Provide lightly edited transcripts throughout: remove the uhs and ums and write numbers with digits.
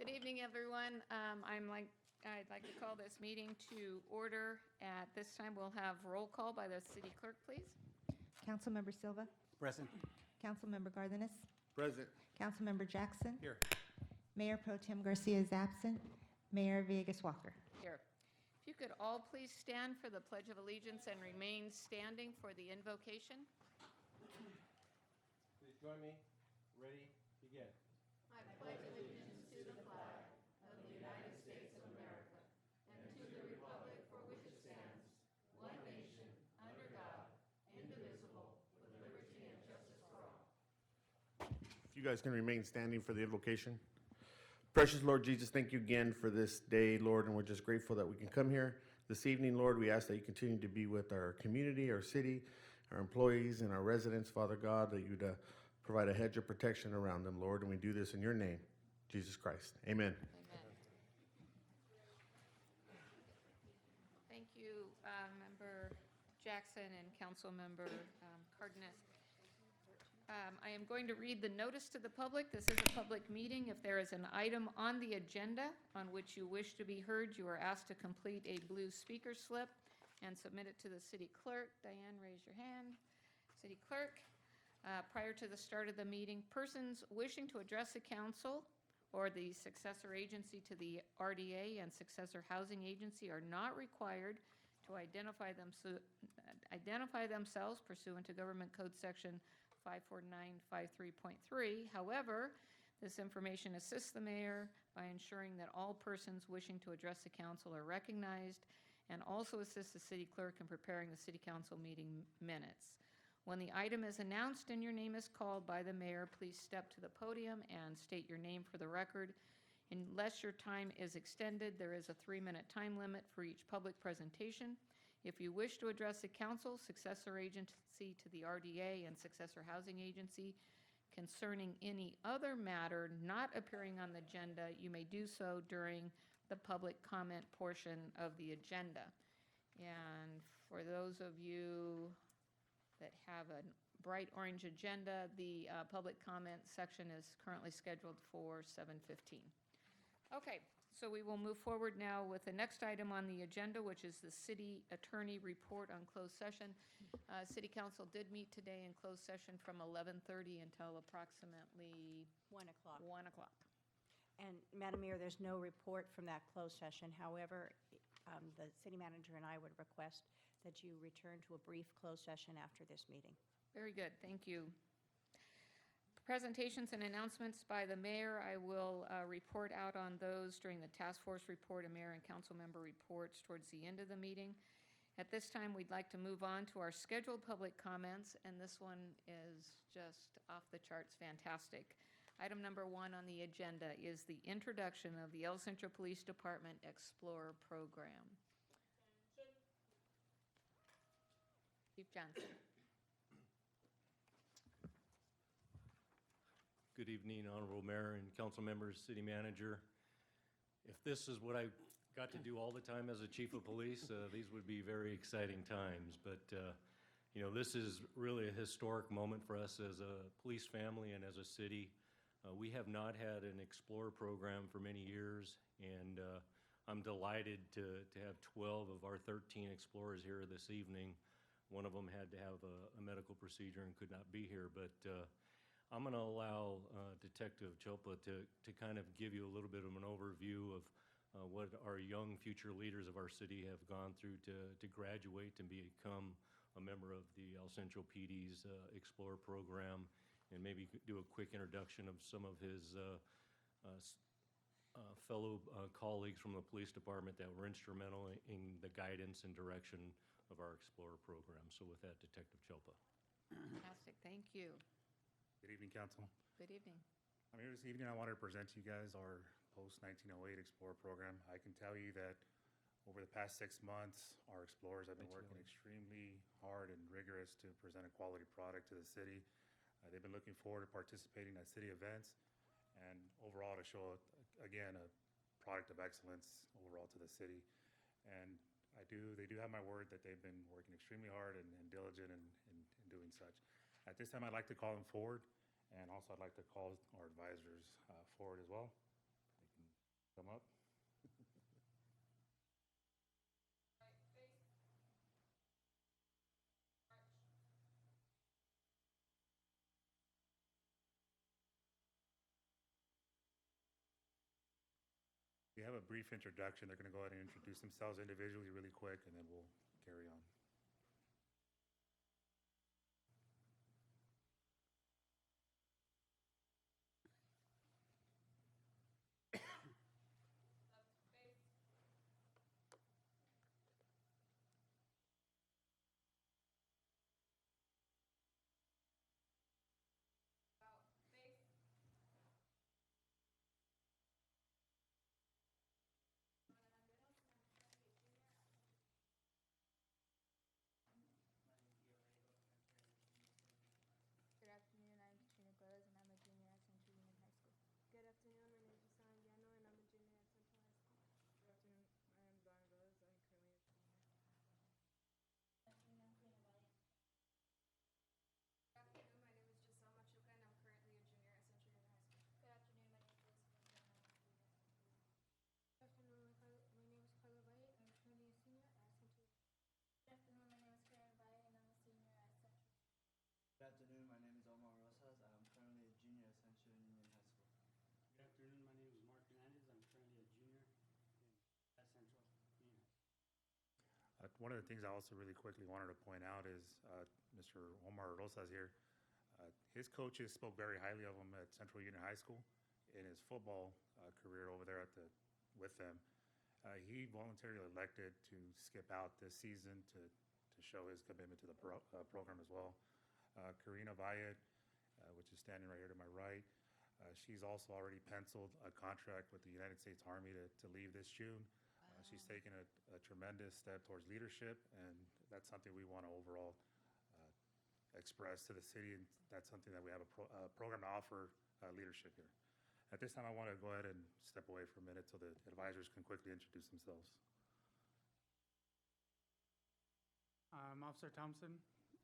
Good evening, everyone. I'd like to call this meeting to order. At this time, we'll have roll call by the city clerk, please. Councilmember Silva, Present. Councilmember Cardenas, Present. Councilmember Jackson, Here. Mayor Pro Tem Garcia is absent, Mayor Villegas Walker. Here. If you could all please stand for the Pledge of Allegiance and remain standing for the invocation. Please join me. Ready, begin. I pledge allegiance to the flag of the United States of America and to the republic for which it stands, one nation, under God, indivisible, with liberty and justice for all. If you guys can remain standing for the invocation. Precious Lord Jesus, thank you again for this day, Lord, and we're just grateful that we can come here this evening, Lord. We ask that you continue to be with our community, our city, our employees, and our residents, Father God, that you'd provide a hedge of protection around them, Lord, and we do this in your name, Jesus Christ. Amen. Amen. Thank you, Member Jackson and Council Member Cardenas. I am going to read the notice to the public. This is a public meeting. If there is an item on the agenda on which you wish to be heard, you are asked to complete a blue speaker slip and submit it to the city clerk. Diane, raise your hand. City clerk. Prior to the start of the meeting, persons wishing to address the council or the successor agency to the RDA and successor housing agency are not required to identify themselves pursuant to Government Code Section 54953.3. However, this information assists the mayor by ensuring that all persons wishing to address the council are recognized and also assists the city clerk in preparing the city council meeting minutes. When the item is announced and your name is called by the mayor, please step to the podium and state your name for the record. Unless your time is extended, there is a 3-minute time limit for each public presentation. If you wish to address the council, successor agency to the RDA, and successor housing agency concerning any other matter not appearing on the agenda, you may do so during the public comment portion of the agenda. And for those of you that have a bright orange agenda, the public comment section is currently scheduled for 7:15. Okay, so we will move forward now with the next item on the agenda, which is the city attorney report on closed session. City council did meet today in closed session from 11:30 until approximately 1 o'clock. 1 o'clock. And Madam Mayor, there's no report from that closed session. However, the city manager and I would request that you return to a brief closed session after this meeting. Very good, thank you. Presentations and announcements by the mayor. I will report out on those during the task force report and mayor and council member reports towards the end of the meeting. At this time, we'd like to move on to our scheduled public comments, and this one is just off the charts fantastic. Item number 1 on the agenda is the introduction of the El Centro Police Department Explorer Program. Chief Johnson. Good evening, Honorable Mayor and council members, city manager. If this is what I got to do all the time as a chief of police, these would be very exciting times. But, you know, this is really a historic moment for us as a police family and as a city. We have not had an Explorer program for many years, and I'm delighted to have 12 of our 13 Explorers here this evening. One of them had to have a medical procedure and could not be here, but I'm going to allow Detective Chopa to kind of give you a little bit of an overview of what our young future leaders of our city have gone through to graduate and become a member of the El Centro PD's Explorer program, and maybe do a quick introduction of some of his fellow colleagues from the police department that were instrumental in the guidance and direction of our Explorer program. So with that, Detective Chopa. Fantastic, thank you. Good evening, Council. Good evening. I'm here this evening. I wanted to present to you guys our post-1908 Explorer program. I can tell you that over the past 6 months, our Explorers have been working extremely hard and rigorous to present a quality product to the city. They've been looking forward to participating at city events and overall to show, again, a product of excellence overall to the city. And they do have my word that they've been working extremely hard and diligent in doing such. At this time, I'd like to call them forward, and also I'd like to call our advisors forward as well. They can Come up. We have a brief introduction. They're going to go ahead and introduce themselves individually really quick, and then we'll carry on. Good afternoon, I'm Katrina Gomez, and I'm a junior at Centro Union High School. Good afternoon, my name is Giselle Anguiano, and I'm a junior at Central High School. Good afternoon. I am Don Rose. I'm currently a junior. Good afternoon, I'm Karina Valle. Good afternoon, my name is Giselle Machuca, and I'm currently a junior at Central Union High School. Good afternoon, my name is Elizabeth, and I'm a junior at Centro Union. Good afternoon, my name is Carla Valle, and I'm currently a senior at Central. Good afternoon, my name is Karen Valle, and I'm a senior at Centro. Good afternoon, my name is Omar Rosas. I'm currently a junior at Centro Union High School. Good afternoon, my name is Mark Hernandez. I'm currently a junior at Central Union High School. One of the things I also really quickly wanted to point out is Mr. Omar Rosas here. His coaches spoke very highly of him at Central Union High School in his football career over there with them. He voluntarily elected to skip out this season to show his commitment to the program as well. Karina Valle, which is standing right here to my right, she's also already penciled a contract with the United States Army to leave this June. She's taken a tremendous step towards leadership, and that's something we want to overall express to the city, and that's something that we have a program to offer leadership here. At this time, I want to go ahead and step away for a minute so the advisors can quickly introduce themselves. I'm Officer Thompson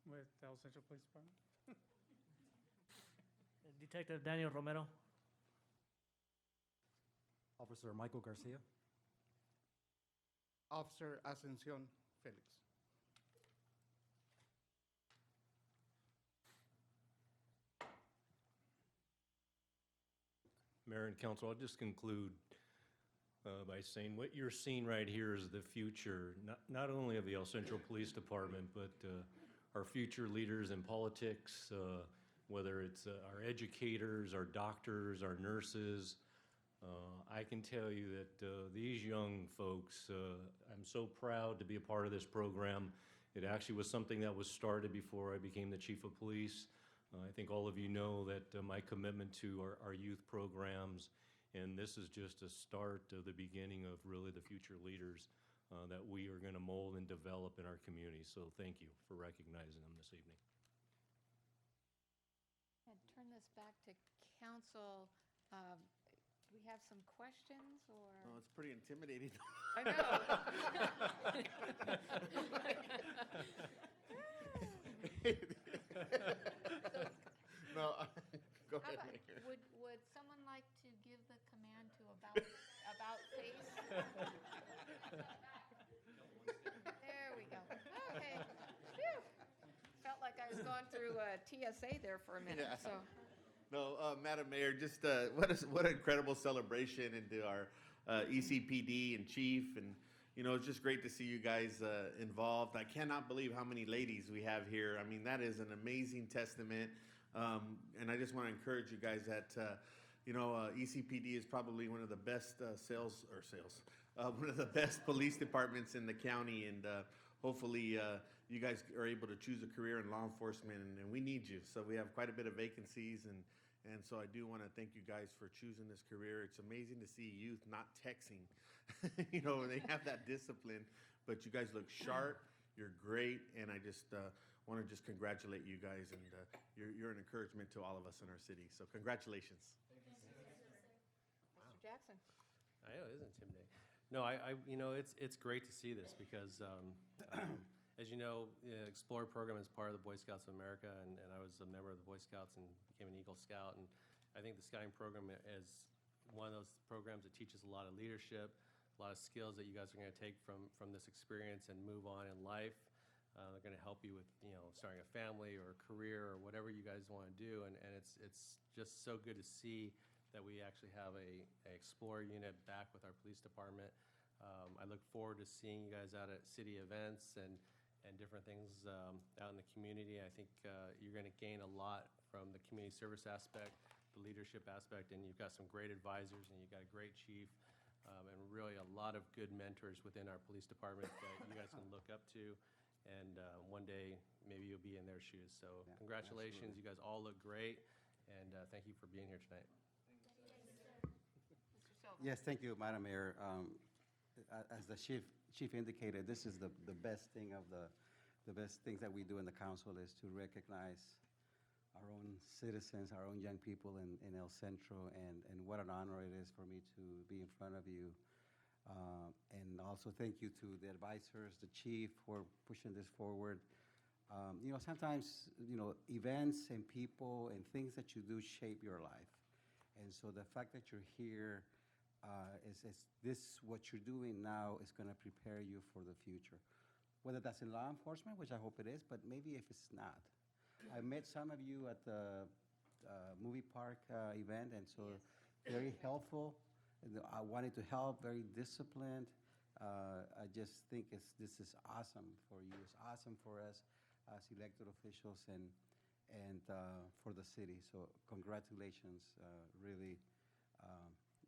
with the El Centro Police Department. Detective Daniel Romero. Officer Michael Garcia. Officer Ascension Felix. Mayor and council, I'll just conclude by saying what you're seeing right here is the future, not only of the El Centro Police Department, but our future leaders in politics, whether it's our educators, our doctors, our nurses. I can tell you that these young folks, I'm so proud to be a part of this program. It actually was something that was started before I became the chief of police. I think all of you know that my commitment to our youth programs, and this is just a start of the beginning of really the future leaders that we are going to mold and develop in our community. So thank you for recognizing them this evening. And turn this back to council. Do we have some questions or? Oh, it's pretty intimidating. I know. No, go How ahead, about- Mayor. Would someone like to give the command to about face? There we go. Okay. Phew. Felt like I was going through TSA there for a minute, Yeah. so. No, Madam Mayor, just what an incredible celebration into our ECPD and chief, and it's just great to see you guys involved. I cannot believe how many ladies we have here. I mean, that is an amazing testament, and I just want to encourage you guys that ECPD is probably one of the best one of the best police departments in the county, and hopefully you guys are able to choose a career in law enforcement, and we need you. So we have quite a bit of vacancies, and so I do want to thank you guys for choosing this career. It's amazing to see youth not texting. They have that discipline, but you guys look sharp. You're great, and I just want to just congratulate you guys, and you're an encouragement to all of us in our city. So congratulations. Mr. Jackson. I know, it is intimidating. No, it's great to see this because, as you know, the Explorer program is part of the Boy Scouts of America, and I was a member of the Boy Scouts and became an Eagle Scout. And I think the scouting program has one of those programs that teaches a lot of leadership, a lot of skills that you guys are going to take from this experience and move on in life. They're going to help you with, starting a family or a career or whatever you guys want to do. And it's just so good to see that we actually have a Explorer unit back with our police department. I look forward to seeing you guys out at city events and different things out in the community. I think you're going to gain a lot from the community service aspect, the leadership aspect, and you've got some great advisors, and you've got a great chief, and really a lot of good mentors within our police department that you guys can look up to. And one day, maybe you'll be in their shoes. So congratulations. absolutely. You guys all look great, and thank you for being here tonight. Mr. Silva? Yes, thank you, Madam Mayor. As the chief indicated, this is the best thing of the best things that we do in the council is to recognize our own citizens, our own young people in El Centro, and what an honor it is for me to be in front of you. And also thank you to the advisors, the chief, for pushing this forward. Sometimes, events and people and things that you do shape your life. And so the fact that you're here is what you're doing now is going to prepare you for the future. Whether that's in law enforcement, which I hope it is, but maybe if it's not. I met some of you at the movie park event, and so very helpful. I wanted to help, very disciplined. I just think this is awesome for you. It's awesome for us as elected officials and for the city. So congratulations, really.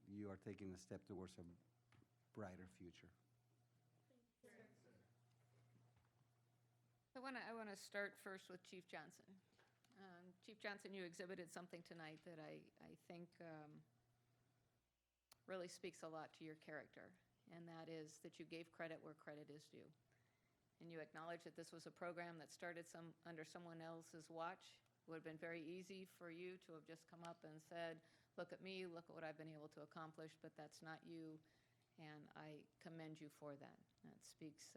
You are taking a step towards a brighter future. I want to start first with Chief Johnson. Chief Johnson, you exhibited something tonight that I think really speaks a lot to your character, and that is that you gave credit where credit is due. And you acknowledged that this was a program that started under someone else's watch. It would have been very easy for you to have just come up and said, look at me, look at what I've been able to accomplish, but that's not you, and I commend you for that. That speaks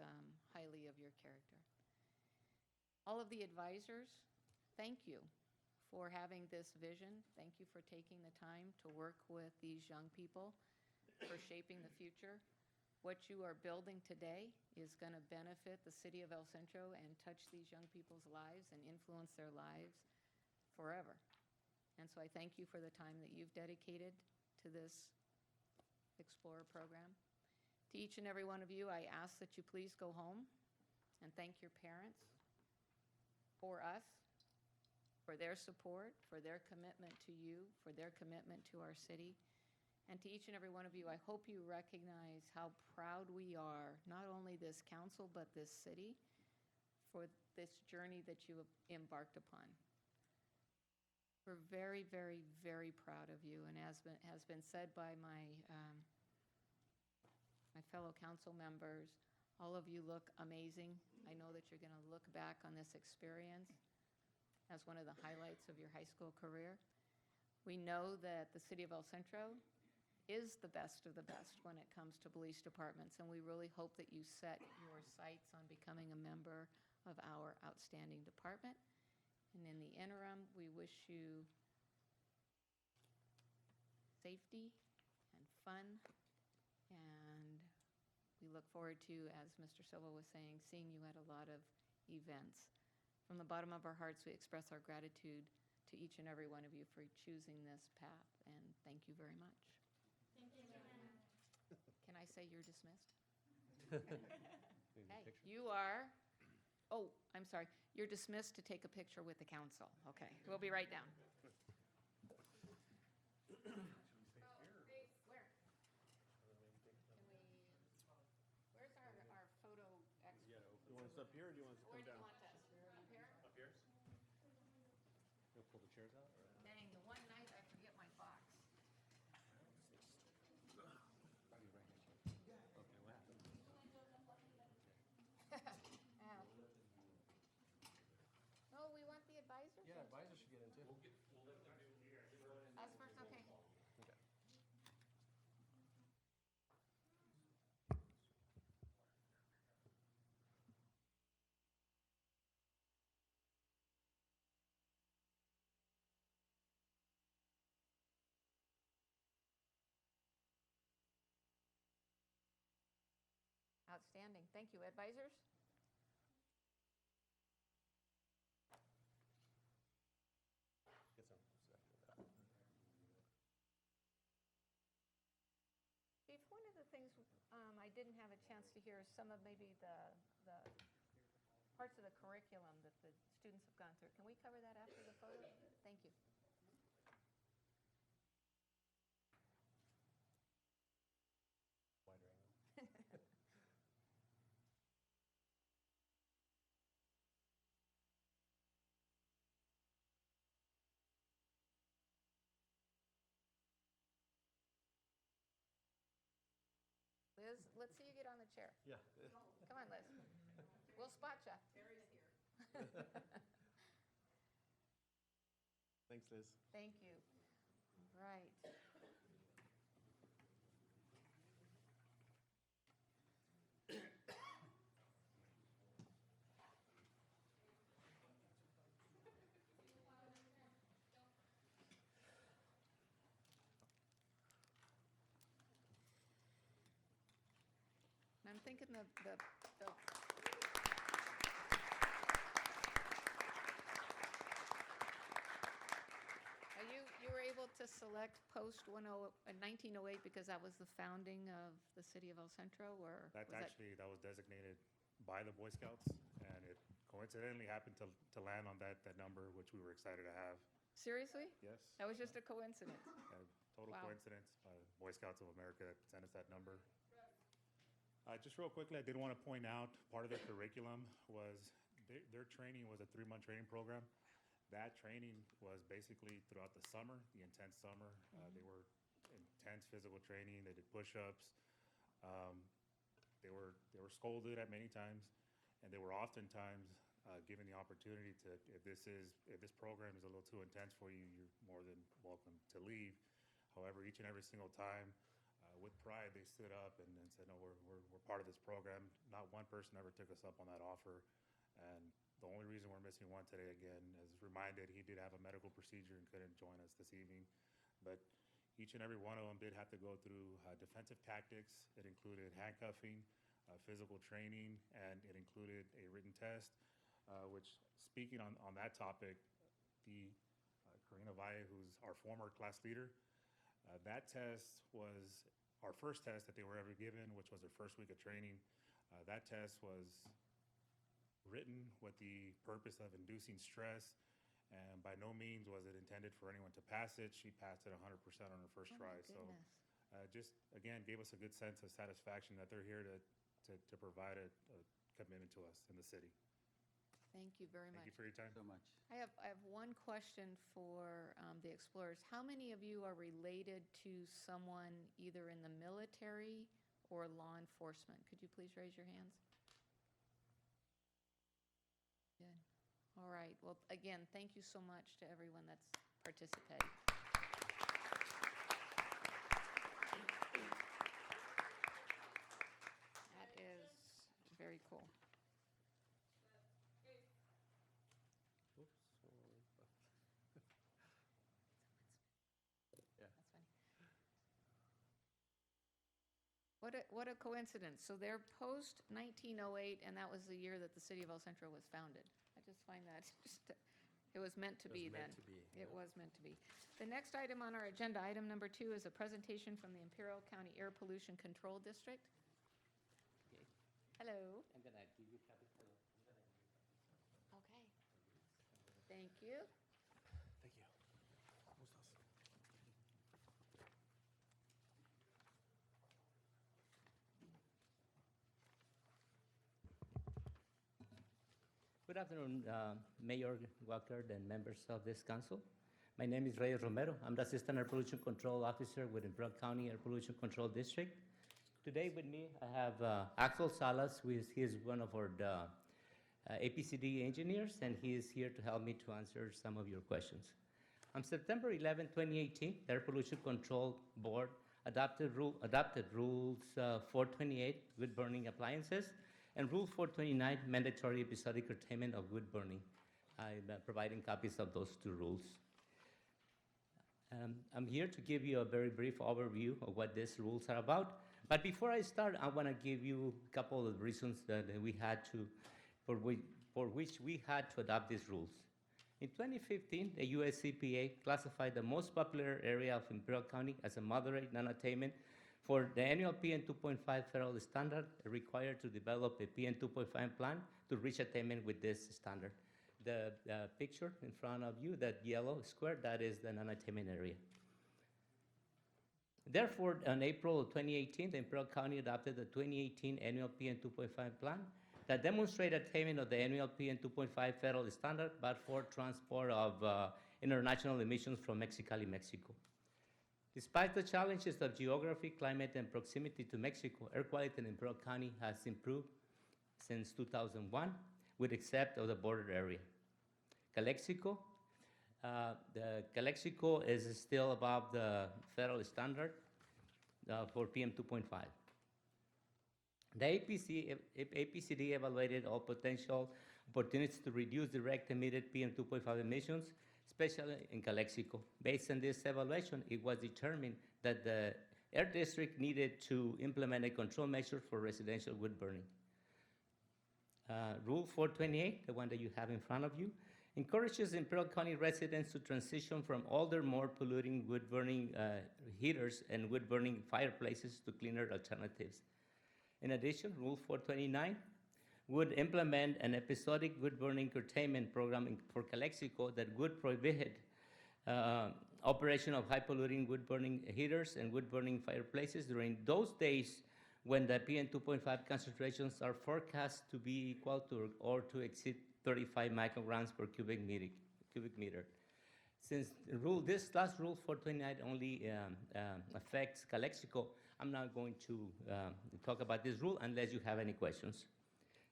highly of your character. All of the advisors, thank you for having this vision. Thank you for taking the time to work with these young people, for shaping the future. What you are building today is going to benefit the city of El Centro and touch these young people's lives and influence their lives forever. And so I thank you for the time that you've dedicated to this Explorer program. To each and every one of you, I ask that you please go home and thank your parents for us, for their support, for their commitment to you, for their commitment to our city. And to each and every one of you, I hope you recognize how proud we are, not only this council, but this city, for this journey that you have embarked upon. We're very, very, very proud of you. And as has been said by my fellow council members, all of you look amazing. I know that you're going to look back on this experience as one of the highlights of your high school career. We know that the city of El Centro is the best of the best when it comes to police departments, and we really hope that you set your sights on becoming a member of our outstanding department. And in the interim, we wish you safety and fun, and we look forward to, as Mr. Silva was saying, seeing you at a lot of events. From the bottom of our hearts, we express our gratitude to each and every one of you for choosing this path, and thank you very much. Thank you, Madam. Can I say you're dismissed? Hey, you are, oh, I'm sorry, you're dismissed to take a picture with the council. Okay, we'll be right down. Where's our photo expert? You want us up here, or do you want us to Where come do you down? want us? Up here? Up here? You'll pull the chairs out? Dang, the one night I forget my box. Okay, what happened? Ow. No, we want the advisors. Yeah, advisors should get in too. Us first, okay. Okay. Outstanding. Thank you. Advisors? Chief, one of the things I didn't have a chance to hear is some of maybe the parts of the curriculum that the students have gone through. Can we cover that after the photo? Thank you. Wider angle. Liz, let's see you get on the chair. Yeah. Come on, Liz. We'll spot you. Terry's here. Thanks, Liz. Thank you. Right. I'm thinking the you were able to select post 1908 because that was the founding of the city of El Centro, or That's was actually, that was designated by the Boy Scouts, and it coincidentally happened to land on that number, which we were excited to have. Seriously? Yes. That was just a coincidence. Total Wow. coincidence. Boy Scouts of America that sent us that number. Just real quickly, I did want to point out, part of their curriculum was, their training was a 3-month training program. That training was basically throughout the summer, the intense summer. They were intense physical training. They did push-ups. They were scolded at many times, and they were oftentimes given the opportunity to, if this program is a little too intense for you, you're more than welcome to leave. However, each and every single time, with pride, they stood up and said, no, we're part of this program. Not one person ever took us up on that offer. And the only reason we're missing one today, again, is reminded he did have a medical procedure and couldn't join us this evening. But each and every one of them did have to go through defensive tactics. It included handcuffing, physical training, and it included a written test, which, speaking on that topic, the Karina Valle, who's our former class leader, that test was our first test that they were ever given, which was their first week of training. That test was written with the purpose of inducing stress, and by no means was it intended for anyone to pass it. She passed it 100% on her first try. So just, again, gave us a good sense of satisfaction that they're here to provide a commitment to us in the city. Thank you very much. Thank you for your time. So much. I have one question for the explorers. How many of you are related to someone either in the military or law enforcement? Could you please raise your hands? Good. All right. Well, again, thank you so much to everyone that's participated. That is very cool. That's funny. What a coincidence. So they're post 1908, and that was the year that the city of El Centro was founded. I just find that it was meant to be then. It was meant to be. The next item on our agenda, item number 2, is a presentation from the Imperial County Air Pollution Control District. Hello. I'm gonna give you copies. Okay. Thank you. Thank you. Good afternoon, Mayor Wackler and members of this council. My name is Reyes Romero. I'm the Assistant Air Pollution Control Officer with Imperial County Air Pollution Control District. Today with me, I have Axel Salas, who is one of our APCD engineers, and he is here to help me to answer some of your questions. On September 11, 2018, the Air Pollution Control Board adopted Rules 428, wood burning appliances, and Rule 429, mandatory episodic curtailment of wood burning. I'm providing copies of those 2 rules. I'm here to give you a very brief overview of what these rules are about. But before I start, I want to give you a couple of reasons that we had to, for which we had to adopt these rules. In 2015, the US EPA classified the most popular area of Imperial County as a moderate non-attainment for the annual PN 2.5 federal standard required to develop a PN 2.5 plan to reach attainment with this standard. The picture in front of you, that yellow square, that is the non-attainment area. Therefore, in April of 2018, the Imperial County adopted the 2018 annual PN 2.5 plan that demonstrated attainment of the annual PN 2.5 federal standard, but for transport of international emissions from Mexicali, Mexico. Despite the challenges of geography, climate, and proximity to Mexico, air quality in Imperial County has improved since 2001, with except of the border area. Calexico, the Calexico is still above the federal standard for PM 2.5. The APCD evaluated all potential opportunities to reduce direct emitted PM 2.5 emissions, especially in Calexico. Based on this evaluation, it was determined that the Air District needed to implement a control measure for residential wood burning. Rule 428, the one that you have in front of you, encourages Imperial County residents to transition from older, more polluting wood-burning heaters and wood-burning fireplaces to cleaner alternatives. In addition, Rule 429 would implement an episodic wood-burning curtailment program for Calexico that would prohibit operation of high-polluting wood-burning heaters and wood-burning fireplaces during those days when the PM 2.5 concentrations are forecast to be equal to or to exceed 35 micrograms per cubic meter. Since this last rule 429 only affects Calexico, I'm not going to talk about this rule unless you have any questions.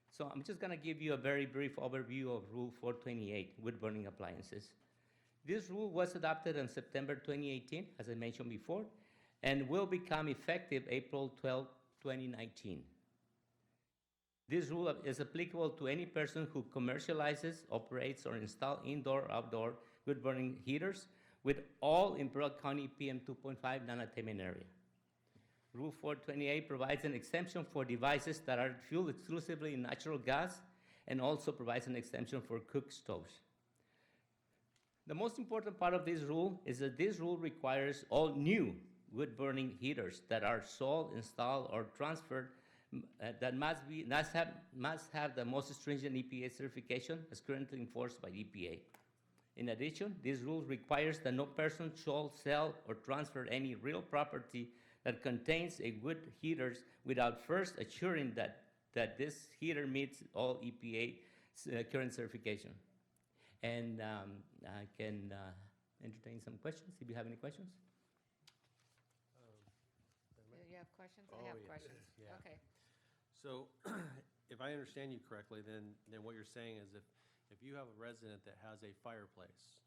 So I'm just going to give you a very brief overview of Rule 428, wood burning appliances. This rule was adopted on September 2018, as I mentioned before, and will become effective April 12, 2019. This rule is applicable to any person who commercializes, operates, or installs indoor or outdoor wood-burning heaters with all Imperial County PM 2.5 non-attainment area. Rule 428 provides an exemption for devices that are fueled exclusively in natural gas and also provides an exemption for cook stoves. The most important part of this rule is that this rule requires all new wood-burning heaters that are sold, installed, or transferred that must have the most stringent EPA certification as currently enforced by EPA. In addition, this rule requires that no person shall sell or transfer any real property that contains a wood heaters without first assuring that this heater meets all EPA current certification. And I can entertain some questions if you have any questions. Do you have questions? Oh, I have yes. questions. Yeah. Okay. So if I understand you correctly, then what you're saying is if you have a resident that has a fireplace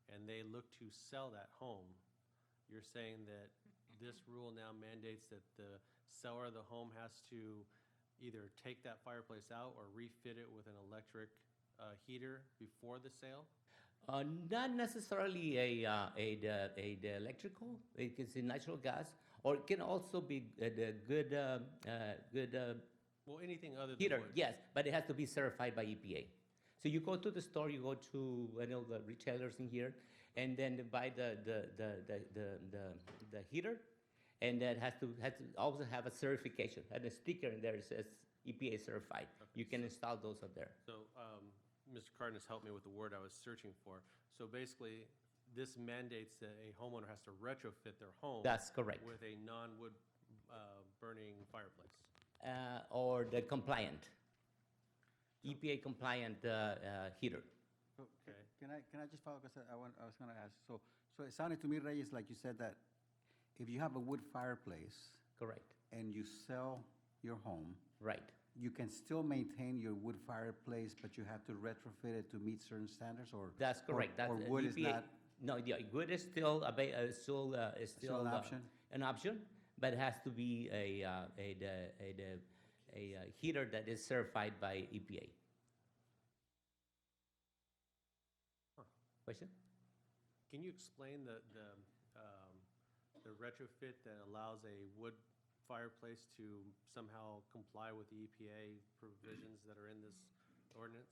and they look to sell that home, you're saying that this rule now mandates that the seller of the home has to either take that fireplace out or refit it with an electric heater before the sale? Not necessarily the electrical. It is in natural gas, or it can also be the good Well, anything other than heater. wood. Yes, but it has to be certified by EPA. So you go to the store, you go to any of the retailers in here, and then buy the heater, and that has to also have a certification, and a sticker in there that says EPA certified. Okay. You can install those up there. So Mr. Cardenas helped me with the word I was searching for. So basically, this mandates that a homeowner has to retrofit their home. That's correct. With a non-wood burning fireplace. Or the compliant, EPA compliant heater. So, Okay. Can I just follow, because I was going to ask, so it sounded to me, Reyes, like you said that if you have a wood fireplace Correct. and you sell your home, Right. you can still maintain your wood fireplace, but you have to retrofit it to meet certain standards, or? That's correct. Or That's wood is EPA not? No, yeah, wood is still Still an option? An option, but it has to be a heater that is certified by EPA. Huh. Question? Can you explain the retrofit that allows a wood fireplace to somehow comply with the EPA provisions that are in this ordinance?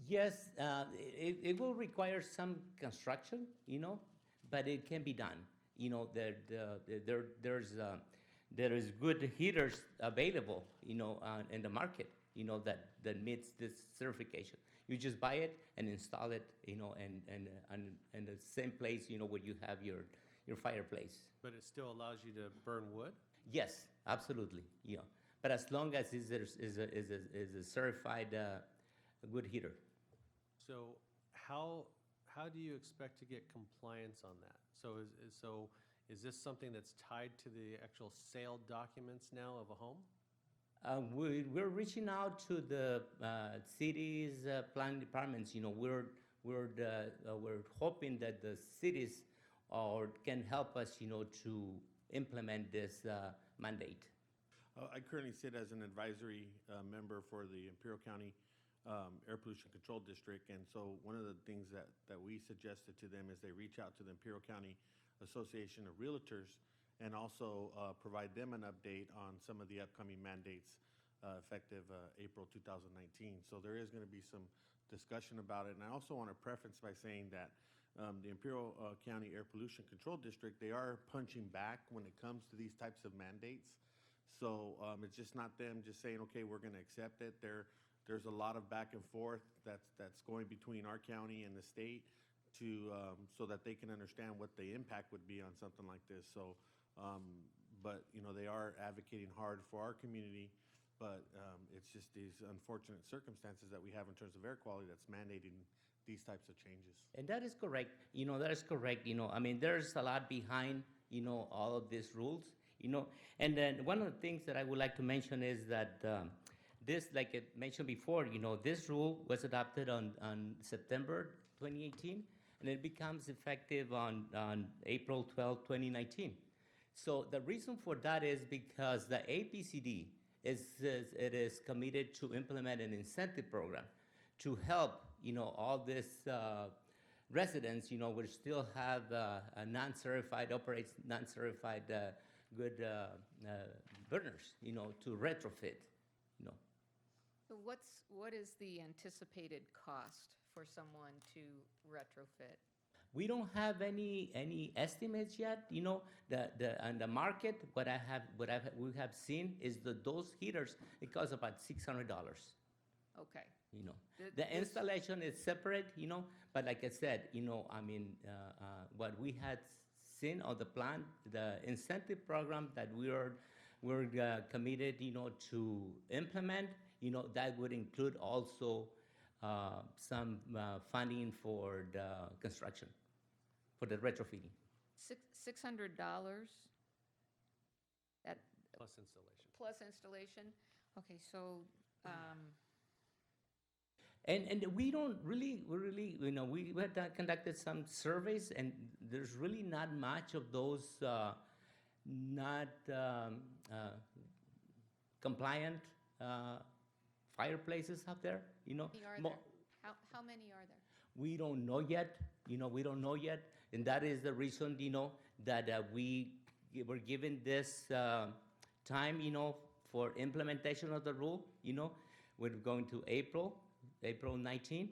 Yes, it will require some construction, but it can be done. There is good heaters available, in the market, that meets this certification. You just buy it and install it, and the same place, where you have your fireplace. But it still allows you to burn wood? Yes, absolutely, But as long as is a certified good heater. So how do you expect to get compliance on that? So is this something that's tied to the actual sale documents now of a home? We're reaching out to the cities' planning departments. We're hoping that the cities can help us, to implement this mandate. I currently sit as an advisory member for the Imperial County Air Pollution Control District, and so one of the things that we suggested to them is they reach out to the Imperial County Association of Realtors and also provide them an update on some of the upcoming mandates effective April 2019. So there is going to be some discussion about it, and I also want to preface by saying that the Imperial County Air Pollution Control District, they are punching back when it comes to these types of mandates. So it's just not them just saying, okay, we're going to accept it. There's a lot of back and forth that's going between our county and the state to so that they can understand what the impact would be on something like this. So, but they are advocating hard for our community. But it's just these unfortunate circumstances that we have in terms of air quality that's mandating these types of changes. And that is correct. That is correct. I mean, there's a lot behind, all of these rules, And then one of the things that I would like to mention is that this, like I mentioned before, this rule was adopted on September 2018, and it becomes effective on April 12, 2019. So the reason for that is because the APCD is committed to implement an incentive program to help, all these residents, which still have a non-certified, operates non-certified good burners, to retrofit, So what is the anticipated cost for someone to retrofit? We don't have any estimates yet. On the market, we have seen is those heaters. It costs about $600. Okay. The installation is separate. But like I said, what we had seen on the plan, the incentive program that we're committed, to implement. That would include also some funding for the construction, for the retrofitting. $600? That Plus installation. plus installation? Okay, so, And we don't really, we had conducted some surveys, and there's really not much of those not compliant fireplaces out there, how many are there? How many are there? We don't know yet, we don't know yet, and that is the reason, that we were given this time, for implementation of the rule, we're going to April 19,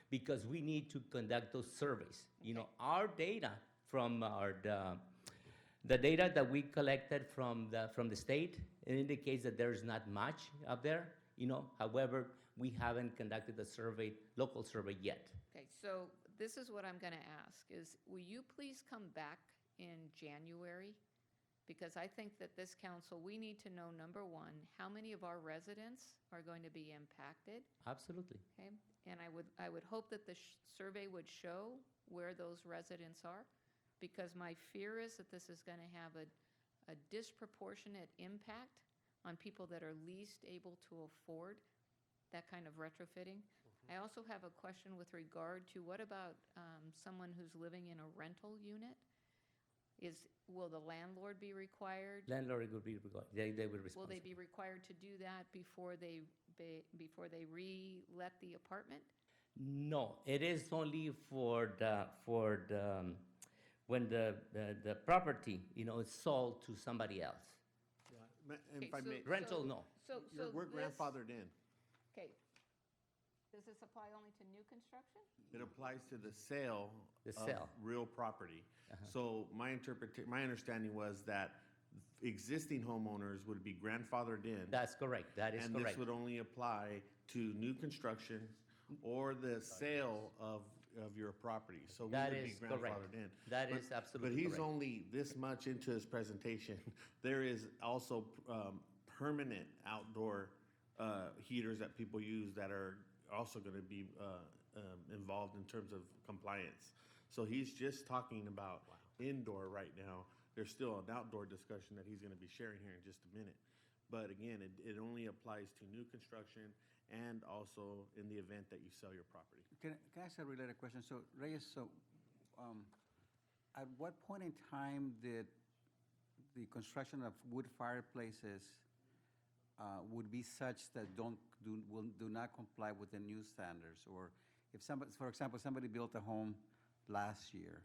because we need to conduct those surveys. Our data from the data that we collected from the state, it indicates that there's not much out there. However, we haven't conducted a local survey yet. Okay, so this is what I'm going to ask, is will you please come back in January? Because I think that this council, we need to know, number one, how many of our residents are going to be impacted, Absolutely. okay? And I would hope that the survey would show where those residents are, because my fear is that this is going to have a disproportionate impact on people that are least able to afford that kind of retrofitting. I also have a question with regard to what about someone who's living in a rental unit? Will the landlord be required? Landlord would be required. They would Will responsible. they be required to do that before they re-let the apartment? No, it is only for the when the property, is sold to somebody else. And if I may, Rental, no. we're this- grandfathered in. Okay. Does this apply only to new construction? It applies to the sale The of sale. real property. Uh-huh. So my understanding was that existing homeowners would be grandfathered in. That's correct. That is And correct. this would only apply to new construction or the sale of your property. So we That would be is correct. grandfathered in. That But- is absolutely But he's correct. only this much into his presentation. There is also permanent outdoor heaters that people use that are also going to be involved in terms of compliance. So he's just talking about indoor right now. There's still an outdoor discussion that he's going to be sharing here in just a minute. But again, it only applies to new construction and also in the event that you sell your property. Can I ask a related question? So Reyes, at what point in time did the construction of wood fireplaces would be such that do not comply with the new standards? Or if somebody, for example, somebody built a home last year,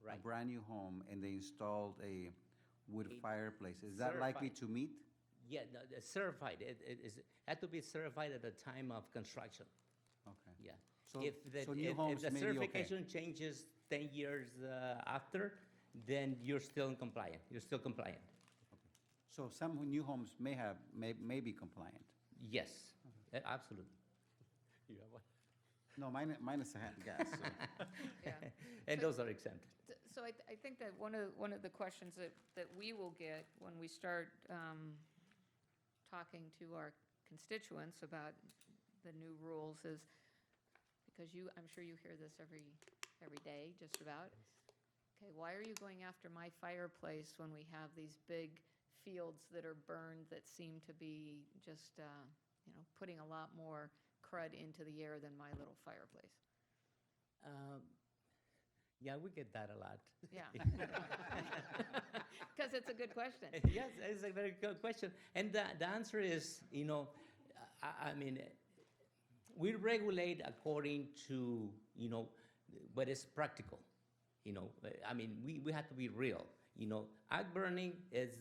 a Right. brand-new home, and they installed a wood fireplace, is that likely certified. to meet? Yeah, no, it's certified. It had to be certified at the time of construction. Okay. Yeah. So- If so new homes the may be okay. certification changes 10 years after, then you're still compliant. You're still compliant. So some new homes may be compliant? Yes, absolutely. You have one? No, mine is a hand gas, so. Yeah. And those are exempted. So I think that one of the questions that we will get when we start talking to our constituents about the new rules is, because I'm sure you hear this every day, just about. Okay, why are you going after my fireplace when we have these big fields that are burned that seem to be just, putting a lot more crud into the air than my little fireplace? Yeah, we get that a lot. Yeah. Because it's a good question. Yes, it's a very good question. And the answer is, I mean, we regulate according to, what is practical. I mean, we have to be real. Ag burning is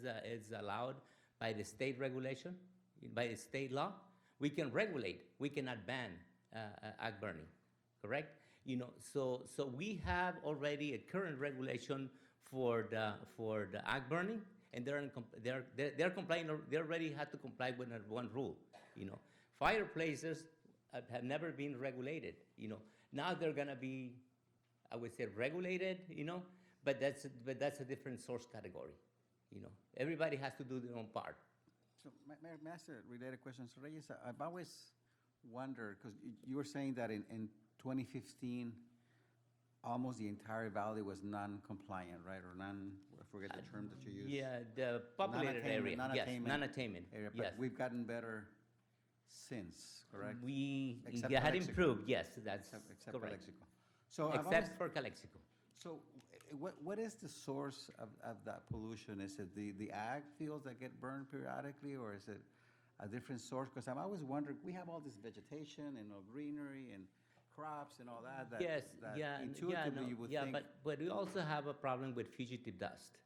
allowed by the state regulation, by the state law. We can regulate, we cannot ban ag burning, correct? So we have already a current regulation for the ag burning, and they're complying. They already had to comply with one rule. Fireplaces have never been regulated. Now they're gonna be, I would say, regulated. But that's a different source category. Everybody has to do their own part. So, may I ask a related question? So, Reyes, I've always wondered, because you were saying that in 2015, almost the entire valley was non-compliant, right? Or I forget the term that you used. Yeah, the populated area. Yes, non-attainment. Area, Yes. but we've gotten better since, correct? We Except had Calexico. improved, yes, that's Except correct. Calexico. So I've Except always- for Calexico. So what is the source of that pollution? Is it the ag fields that get burned periodically, or is it a different source? Because I'm always wondering, we have all this vegetation and greenery and crops and all that. Yes, that yeah, intuitively you would think. but we also have a problem with fugitive dust,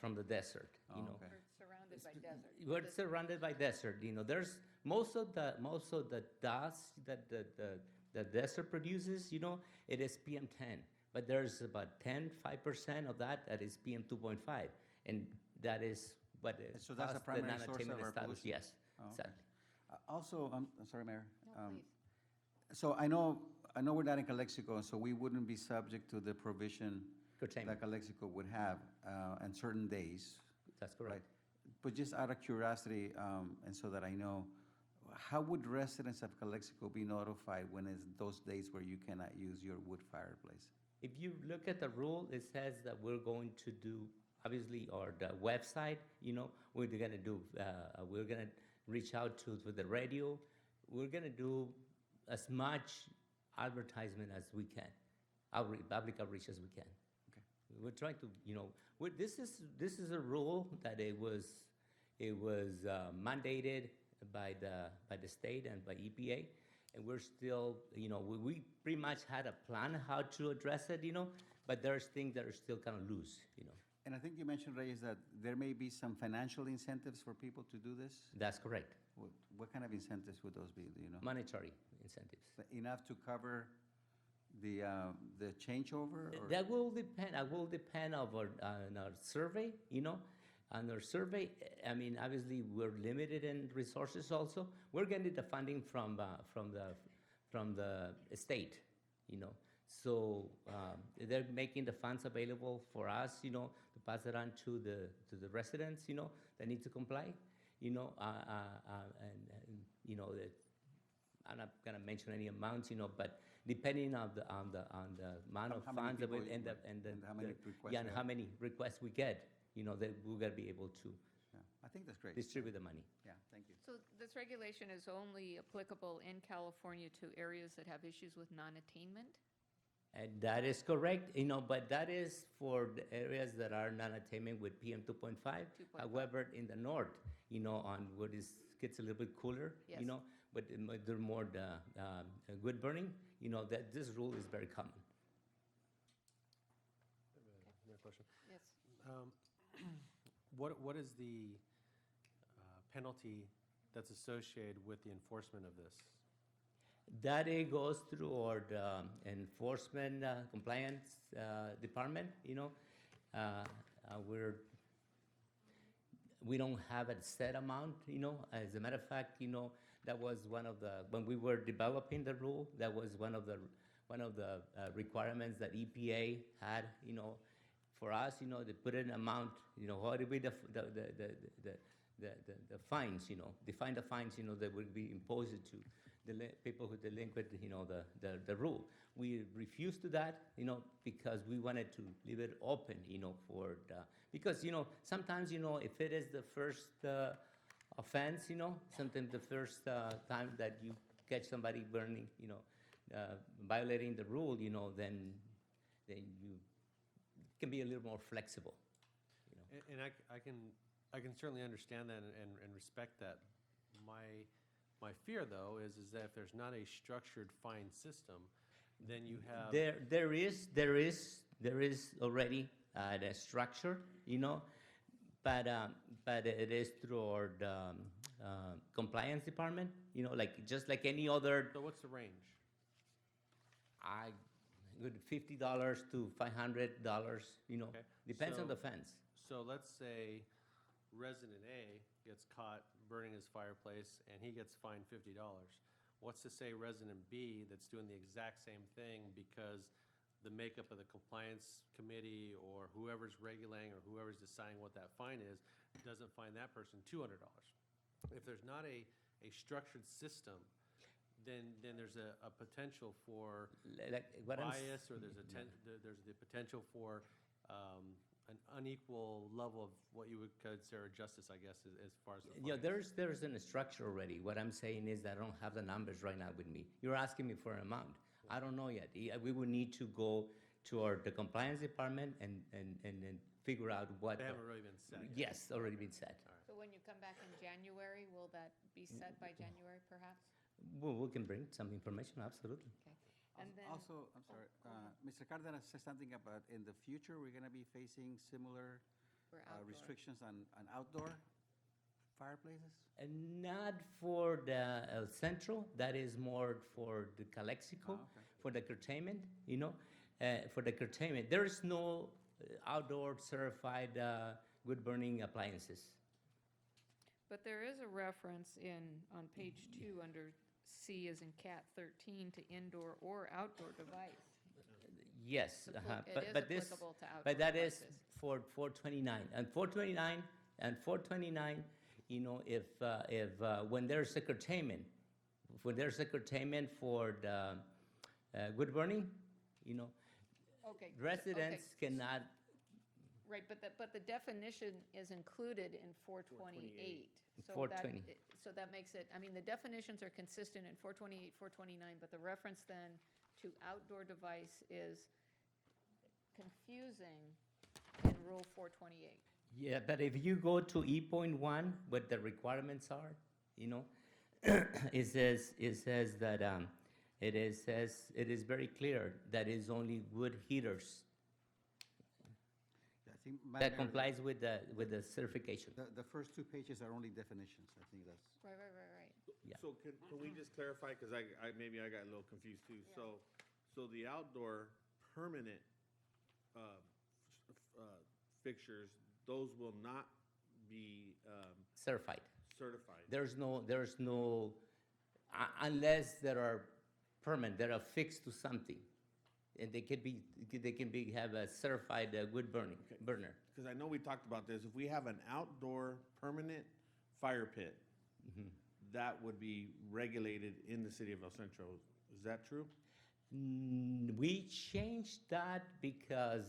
from the desert, Oh, okay. We're surrounded by desert. We're surrounded by desert, there's most of the dust that the desert produces, it is PM10, but there's about 5% of that is PM 2.5, and that is what is So that's a caused the primary source of non-attainment our status. pollution? Yes, Oh, okay. exactly. Also, I'm sorry, Mayor. No, please. So I know we're not in Calexico, so we wouldn't be subject to the provision Curtailment. that Calexico would have on certain days. That's correct. Right. But just out of curiosity, and so that I know, how would residents of Calexico be notified when it's those days where you cannot use your wood fireplace? If you look at the rule, it says that we're going to do, obviously, or the website, we're gonna do, we're gonna reach out to the radio. We're gonna do as much advertisement as we can, public outreach as we can. Okay. We're trying to, this is a rule that it was mandated by the state and by EPA, and we're still, we pretty much had a plan how to address it, but there's things that are still kind of loose. And I think you mentioned, Reyes, that there may be some financial incentives for people to do this? That's correct. What kind of incentives would those be, do you know? Monetary incentives. Enough to cover the changeover? Or? That will depend. That will depend on our survey. On our survey, I mean, obviously we're limited in resources. Also, we're getting the funding from the state. So they're making the funds available for us. To pass it on to the residents. That need to comply. And I'm not gonna mention any amounts. But depending on the amount of funds that and how many requests? and how many requests we get, that we're gonna be able to I think that's great. distribute the money. Yeah, thank you. So this regulation is only applicable in California to areas that have issues with non-attainment? And that is correct, but that is for the areas that are non-attainment with PM 2.5. 2.5. However, in the north, on where it gets a little bit cooler, Yes. But they're more wood burning, that this rule is very common. Another question. Yes. What is the penalty that's associated with the enforcement of this? That it goes through our enforcement compliance department. We don't have a set amount. As a matter of fact, that was one of the when we were developing the rule. That was one of the requirements that EPA had. For us, they put an amount. What would be the fines? Define the fines. That would be imposed to people who delinquent, the rule. We refused to that, because we wanted to leave it open, for the, because, sometimes, if it is the first offense, sometimes the first time that you catch somebody burning, violating the rule, then you can be a little more flexible. And I can certainly understand that and respect that. My fear, though, is that if there's not a structured fine system, then you have There is already the structure, but it is through our compliance department, just like any other. So what's the range? Good $50 to $500, Okay. depends on So- the fence. So let's say resident A gets caught burning his fireplace and he gets fined $50. What's to say resident B that's doing the exact same thing because the makeup of the compliance committee or whoever's regulating or whoever's deciding what that fine is doesn't fine that person $200? If there's not a structured system, then there's a potential for Like what I'm s- bias, or there's the potential for an unequal level of what you would consider justice, I guess, as far as the Yeah, fines. there's a structure already. What I'm saying is that I don't have the numbers right now with me. You're asking me for an amount. I don't know yet. We would need to go to the compliance department and figure out what. They haven't really been set yet. Yes, already been set. So when you come back in January, will that be set by January, perhaps? Well, we can bring some information, absolutely. Okay. And then, Also, I'm sorry, Mr. Cardenas said something about in the future, we're going to be facing similar for outdoor. restrictions on outdoor fireplaces? And not for the Centro, that is more for the Calexico, okay. for the curtainment, for the curtainment. There is no outdoor certified wood burning appliances. But there is a reference on page 2 under C as in cat 13 to indoor or outdoor device. Yes, It is but this, applicable to outdoor but that is devices. for 429. And 429, if when there's a curtainment, for the wood burning, Okay. residents cannot. Right, but the definition is included in 428. So 420. So that makes it, I mean, the definitions are consistent in 428, 429, but the reference then to outdoor device is confusing in Rule 428. Yeah, but if you go to E.1, what the requirements are, it says that it is very clear that it's only wood heaters. think, Madam that Mayor, complies with the certification. the first two pages are only definitions. I think that's. Right. Yeah. So can we just clarify, because maybe I got a little confused too. So the outdoor permanent fixtures, those will not be Certified. certified? There's no, unless there are permanent, that are affixed to something. And they can have a certified wood burner. Because I know we talked about this. If we have an outdoor permanent fire pit, that would be regulated in the city of El Centro. Is that true? We changed that because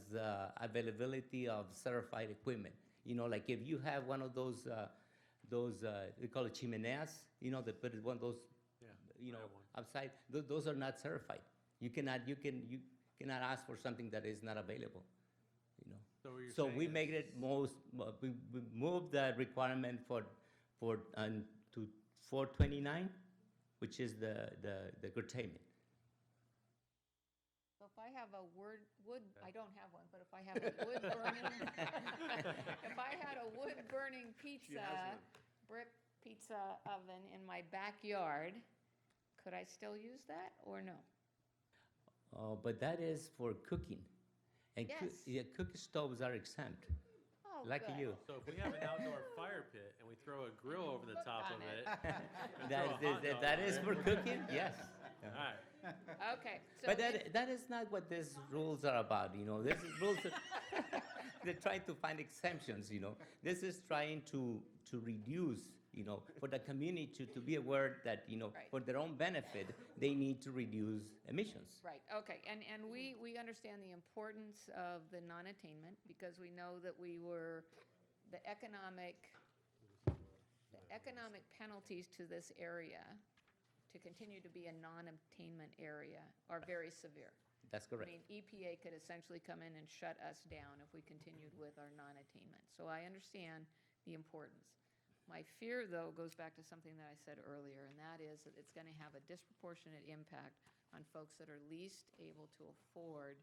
availability of certified equipment. You know, like if you have one of those we call it chimeneas, you know, they put one of those, you know, outside. Those are not certified. You cannot ask for something that is not available. You know. So what you're So saying we is- make it we moved the requirement to 429, which is the curtailment. So if I have a wood, I don't have one, but if I have a wood burning, if I had a wood burning pizza, brick pizza oven in my backyard, could I still use that or no? But that is for cooking. And Yes. cooking stoves are exempt. Oh, Lucky good. you. So if we have an outdoor fire pit and we throw a grill over the top on of it. it, and throw a hot dog That on is it. for cooking, yes. All right. Okay. So But that is not what these rules are about, you know. This is rules they're trying to find exemptions, you know. This is trying to reduce, you know, for the community to be aware that, you know, Right. for their own benefit, they need to reduce emissions. Right, okay, and we understand the importance of the non-attainment, because we know that the economic penalties to this area, to continue to be a non-attainment area, are very severe. That's I correct. mean, EPA could essentially come in and shut us down if we continued with our non-attainment. So I understand the importance. My fear, though, goes back to something that I said earlier, and that is that it's going to have a disproportionate impact on folks that are least able to afford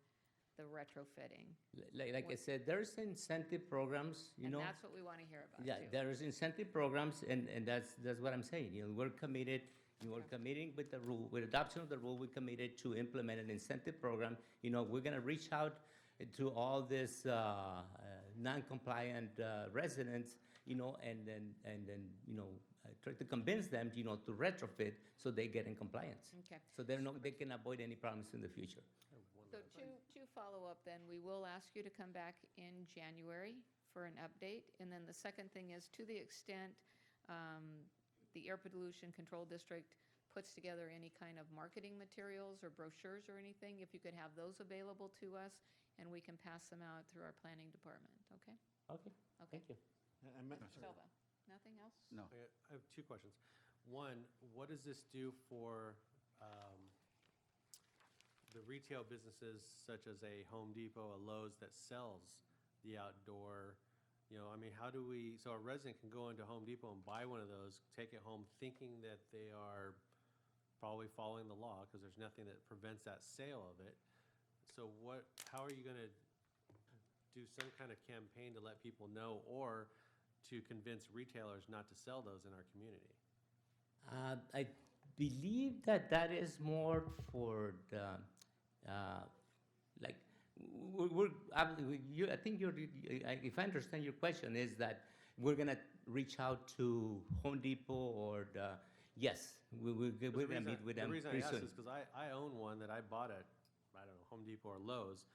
the retrofitting. Like I said, there's incentive programs, you know. And that's what we want to hear about, Yeah, too. there's incentive programs, and that's what I'm saying. You know, we're committed. We're committing with the rule, with adoption of the rule. We're committed to implement an incentive program. You know, we're going to reach out to all this non-compliant residents. You know, and then you know, try to convince them, you know, to retrofit so they get in compliance. Okay. So they can avoid any problems in the future. So to follow up, then, we will ask you to come back in January for an update. And then the second thing is, to the extent the Air Pollution Control District puts together any kind of marketing materials or brochures or anything, if you could have those available to us, and we can pass them out through our planning department, okay? Okay. Thank you. Silva, nothing else? No. I have two questions. One, what does this do for the retail businesses such as a Home Depot, a Lowe's that sells the outdoor, you know, I mean, so a resident can go into Home Depot and buy one of those, take it home thinking that they are probably following the law because there's nothing that prevents that sale of it. So how are you going to do some kind of campaign to let people know, or to convince retailers not to sell those in our community? I believe that is more for the, like, I think if I understand your question, is that we're going to reach out to Home Depot or yes, we're going to meet with them The reason I pretty ask soon. is because I own one that I bought at, I don't know, Home Depot or Lowe's,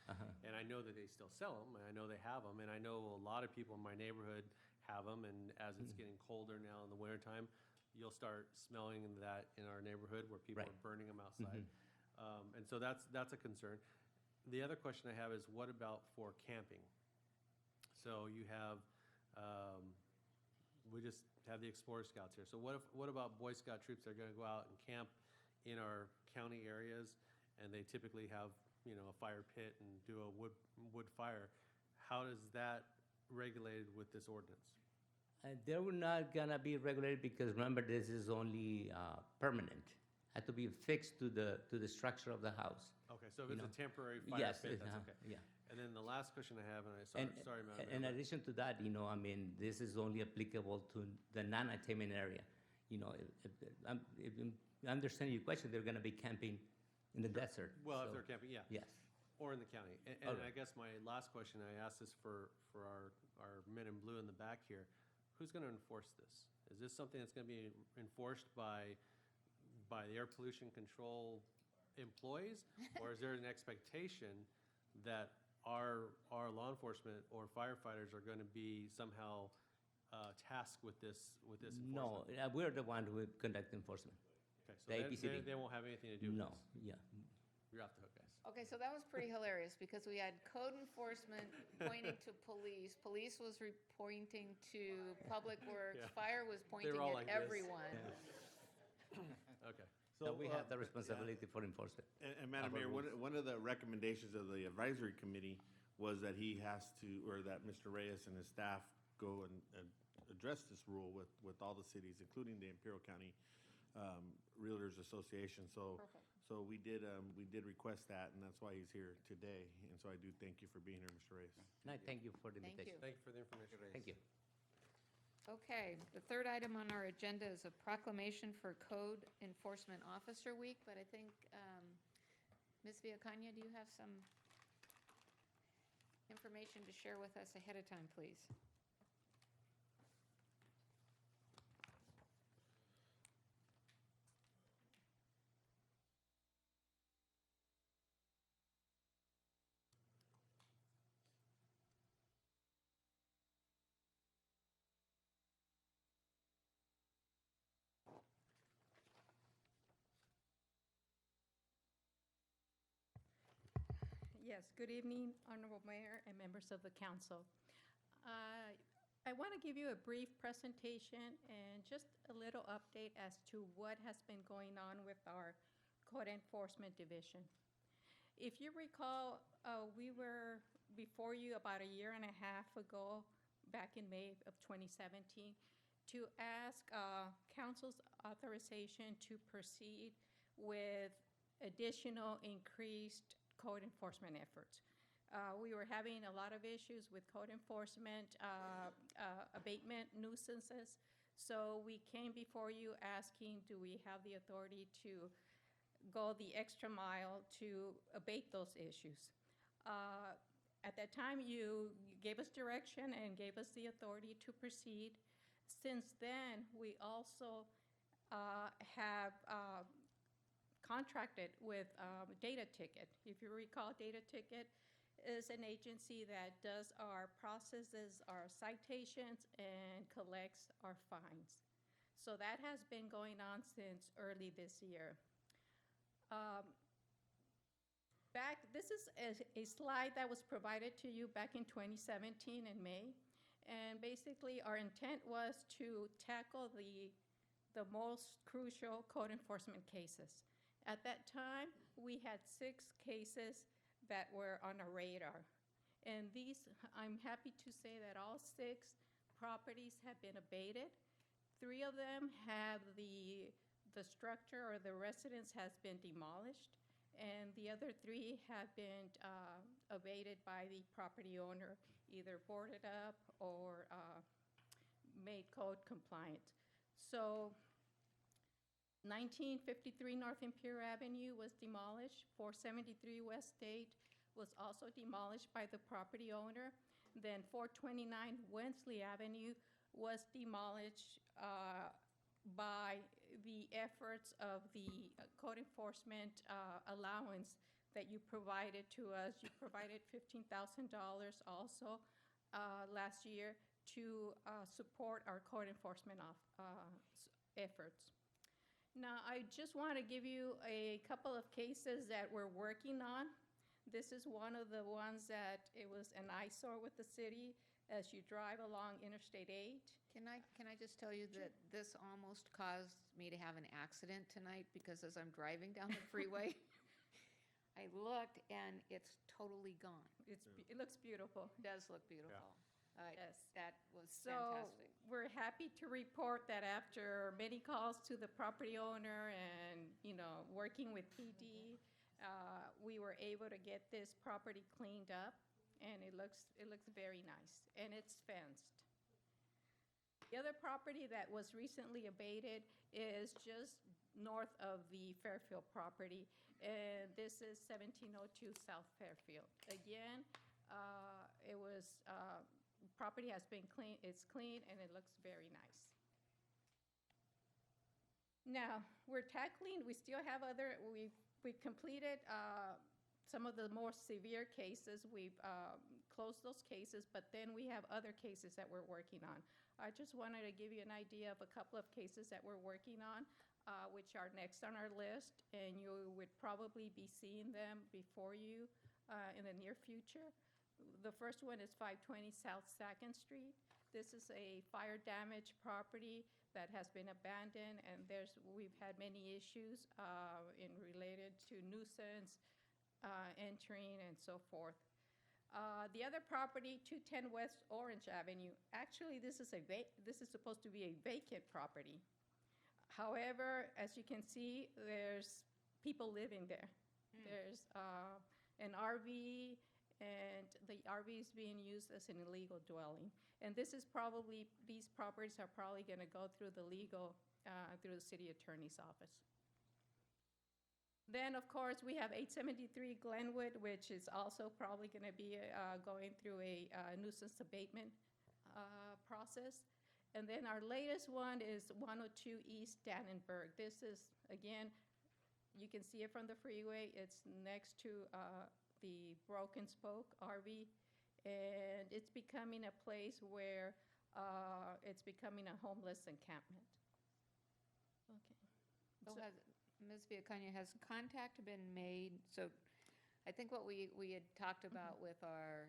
and I know that they still sell them, and I know they have them, and I know a lot of people in my neighborhood have them, and as it's getting colder now in the wintertime, you'll start smelling that in our neighborhood where people are burning them outside. And so that's a concern. The other question I have is, what about for camping? So you have, we just have the Explorer Scouts here. So what about Boy Scout troops that are going to go out and camp in our county areas, and they typically have, you know, a fire pit and do a wood fire? How is that regulated with this ordinance? They're not gonna be regulated because remember, this is only permanent. Had to be fixed to the structure of the house. Okay, so if You it's know. a temporary fire Yes, pit, that's okay. yeah. And then the last question I have, and sorry, Madam In Mayor, but- addition to that, I mean, this is only applicable to the non-attainment area. If I understand your question, they're going to be camping in the desert. Well, if so- they're camping, yeah. Yes. Or in the county. And All I right. guess my last question, I asked this for our men in blue in the back here. Who's going to enforce this? Is this something that's going to be enforced by the air pollution control employees? Or is there an expectation that our law enforcement or firefighters are going to be somehow tasked with this enforcement? No, we're the one who conduct enforcement. Okay, so The APCD. they won't have anything to do with No, this? yeah. You're off the hook, guys. Okay, so that was pretty hilarious because we had code enforcement pointing to police. Police was pointing to public works. Yeah. Fire was pointing were all at like this. everyone. Okay. So we have the yeah. responsibility for enforcement. And Madam Our Mayor, rules. one of the recommendations of the advisory committee was that he has to, or that Mr. Reyes and his staff go and address this rule with all the cities, including the Imperial County Realtors Association. So, Perfect. so we did request that, and that's why he's here today. And so I do thank you for being here, Mr. Reyes. And I thank you for the Thank invitation. you. Thank you for the information. Thank you. Okay, the third item on our agenda is a proclamation for Code Enforcement Officer Week, but I think, Ms. Villacana, do you have some information to share with us ahead of time, please? Yes, good evening, Honorable Mayor and members of the council. I want to give you a brief presentation and just a little update as to what has been going on with our Code Enforcement Division. If you recall, we were before you about a year and a half ago, back in May of 2017, to ask council's authorization to proceed with additional increased code enforcement efforts. We were having a lot of issues with code enforcement, abatement nuisances. So we came before you asking, do we have the authority to go the extra mile to abate those issues? At that time, you gave us direction and gave us the authority to proceed. Since then, we also have contracted with Data Ticket. If you recall, Data Ticket is an agency that does processes our citations and collects our fines. So that has been going on since early this year. This is a slide that was provided to you back in 2017 in May. And basically, our intent was to tackle the most crucial code enforcement cases. At that time, we had 6 cases that were on our radar. And these, I'm happy to say that all 6 properties have been abated. 3 of them have the structure or the residence has been demolished. And the other 3 have been abated by the property owner, either boarded up or made code compliant. So 1953 North Imperial Avenue was demolished. 473 West State was also demolished by the property owner. Then 429 Wensley Avenue was demolished by the efforts of the code enforcement allowance that you provided to us. You provided $15,000 also last year to support our code enforcement efforts. Now, I just want to give you a couple of cases that we're working on. This is one of the ones that it was an eyesore with the city as you drive along Interstate 8. Can I just tell you that this almost caused me to have an accident tonight because as I'm driving down the freeway, I looked and it's totally gone. It looks beautiful. It does look beautiful. Yes. That was So fantastic. we're happy to report that after many calls to the property owner and, working with PD, we were able to get this property cleaned up. and it looks very nice, and it's fenced. The other property that was recently abated is just north of the Fairfield property, and this is 1702 South Fairfield. Again, it was, property has been clean, it's clean, and it looks very nice. Now, we're tackling, we still have other, we've completed some of the more severe cases. We've closed those cases, but then we have other cases that we're working on. I just wanted to give you an idea of a couple of cases that we're working on, which are next on our list, and you would probably be seeing them before you in the near future. The first one is 520 South 2nd Street. This is a fire damaged property that has been abandoned, and we've had many issues in related to nuisance, entering, and so forth. The other property, 210 West Orange Avenue. Actually, this is supposed to be a vacant property. However, as you can see, there's people living there. There's an RV, and the RV is being used as an illegal dwelling. And these properties are probably going to go through the through the city attorney's office. Then, of course, we have 873 Glenwood, which is also probably going to be going through a nuisance abatement process. And then our latest one is 102 East Dannenberg. This is, again, you can see it from the freeway. It's next to the Broken Spoke RV, and it's becoming a place where it's becoming a homeless encampment. Okay. So Ms. Villacana, has contact been made? So I think what we had talked about with our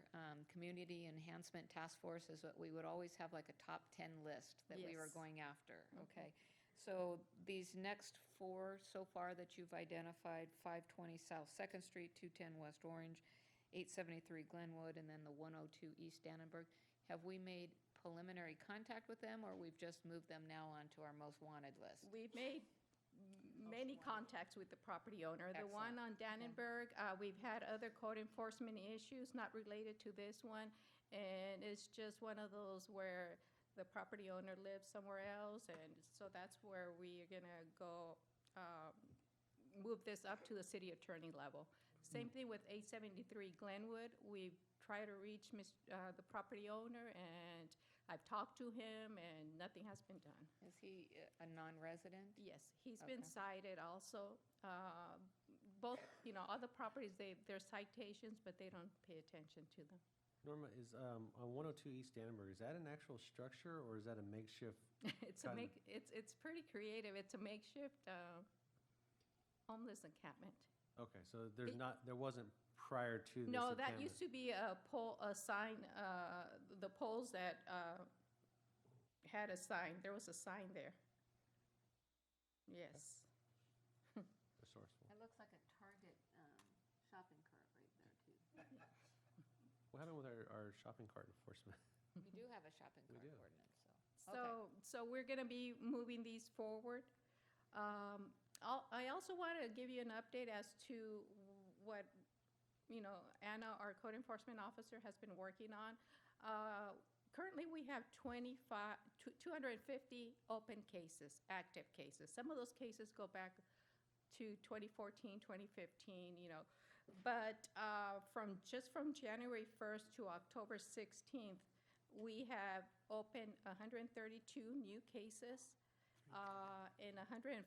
community enhancement task force is that we would always have like a top 10 list that we were Yes. going after, okay? So these next 4 so far that you've identified, 520 South 2nd Street, 210 West Orange, 873 Glenwood, and then the 102 East Dannenberg, have we made preliminary contact with them, or we've just moved them now onto our most wanted list? We've made many contacts with the property owner. The one on Dannenberg, we've had other code enforcement issues not related to this one, and it's just one of those where the property owner lives somewhere else, and so that's where we are gonna go move this up to the city attorney level. Same thing with 873 Glenwood. We've tried to reach the property owner, and I've talked to him, and nothing has been done. Is he a non-resident? Yes, he's been cited also. Both, other properties, there's citations, but they don't pay attention to them. Norma, is on 102 East Dannenberg, is that an actual structure or is that a makeshift? It's pretty creative. It's a makeshift homeless encampment. Okay, so there wasn't prior to this No, that encampment. used to be a sign, the poles that had a sign. There was a sign there. Yes. Resourceful. It looks like a Target shopping cart right there, too. What happened with our shopping cart enforcement? We do have a shopping We cart do. ordinance, so. So we're going to be moving these forward. I also want to give you an update as to what, Anna, our code enforcement officer, has been working on. Currently, we have 250 open cases, active cases. Some of those cases go back to 2014, 2015, But from January 1st to October 16th, we have opened 132 new cases, and 105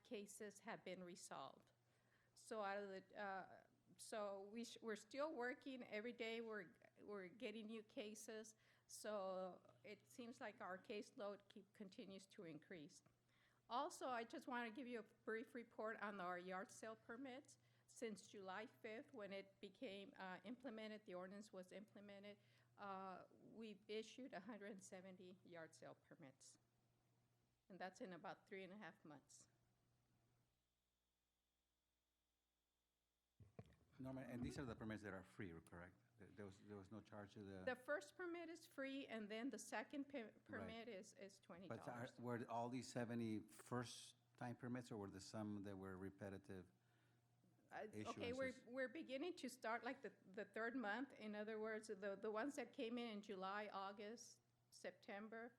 cases have been resolved. So we're still working every day. We're getting new cases. So it seems like our caseload continues to increase. Also, I just want to give you a brief report on our yard sale permits. Since July 5th, when it became implemented, the ordinance was implemented, we've issued 170 yard sale permits. And that's in about 3.5 months. Norma, and these are the permits that are free, correct? There was no charge to the... The first permit is free, and then the second permit is $20. But were all these 70 first-time permits, or were there some that were repetitive? Okay, we're beginning to start like the third month. In other words, the ones that came in July, August, September,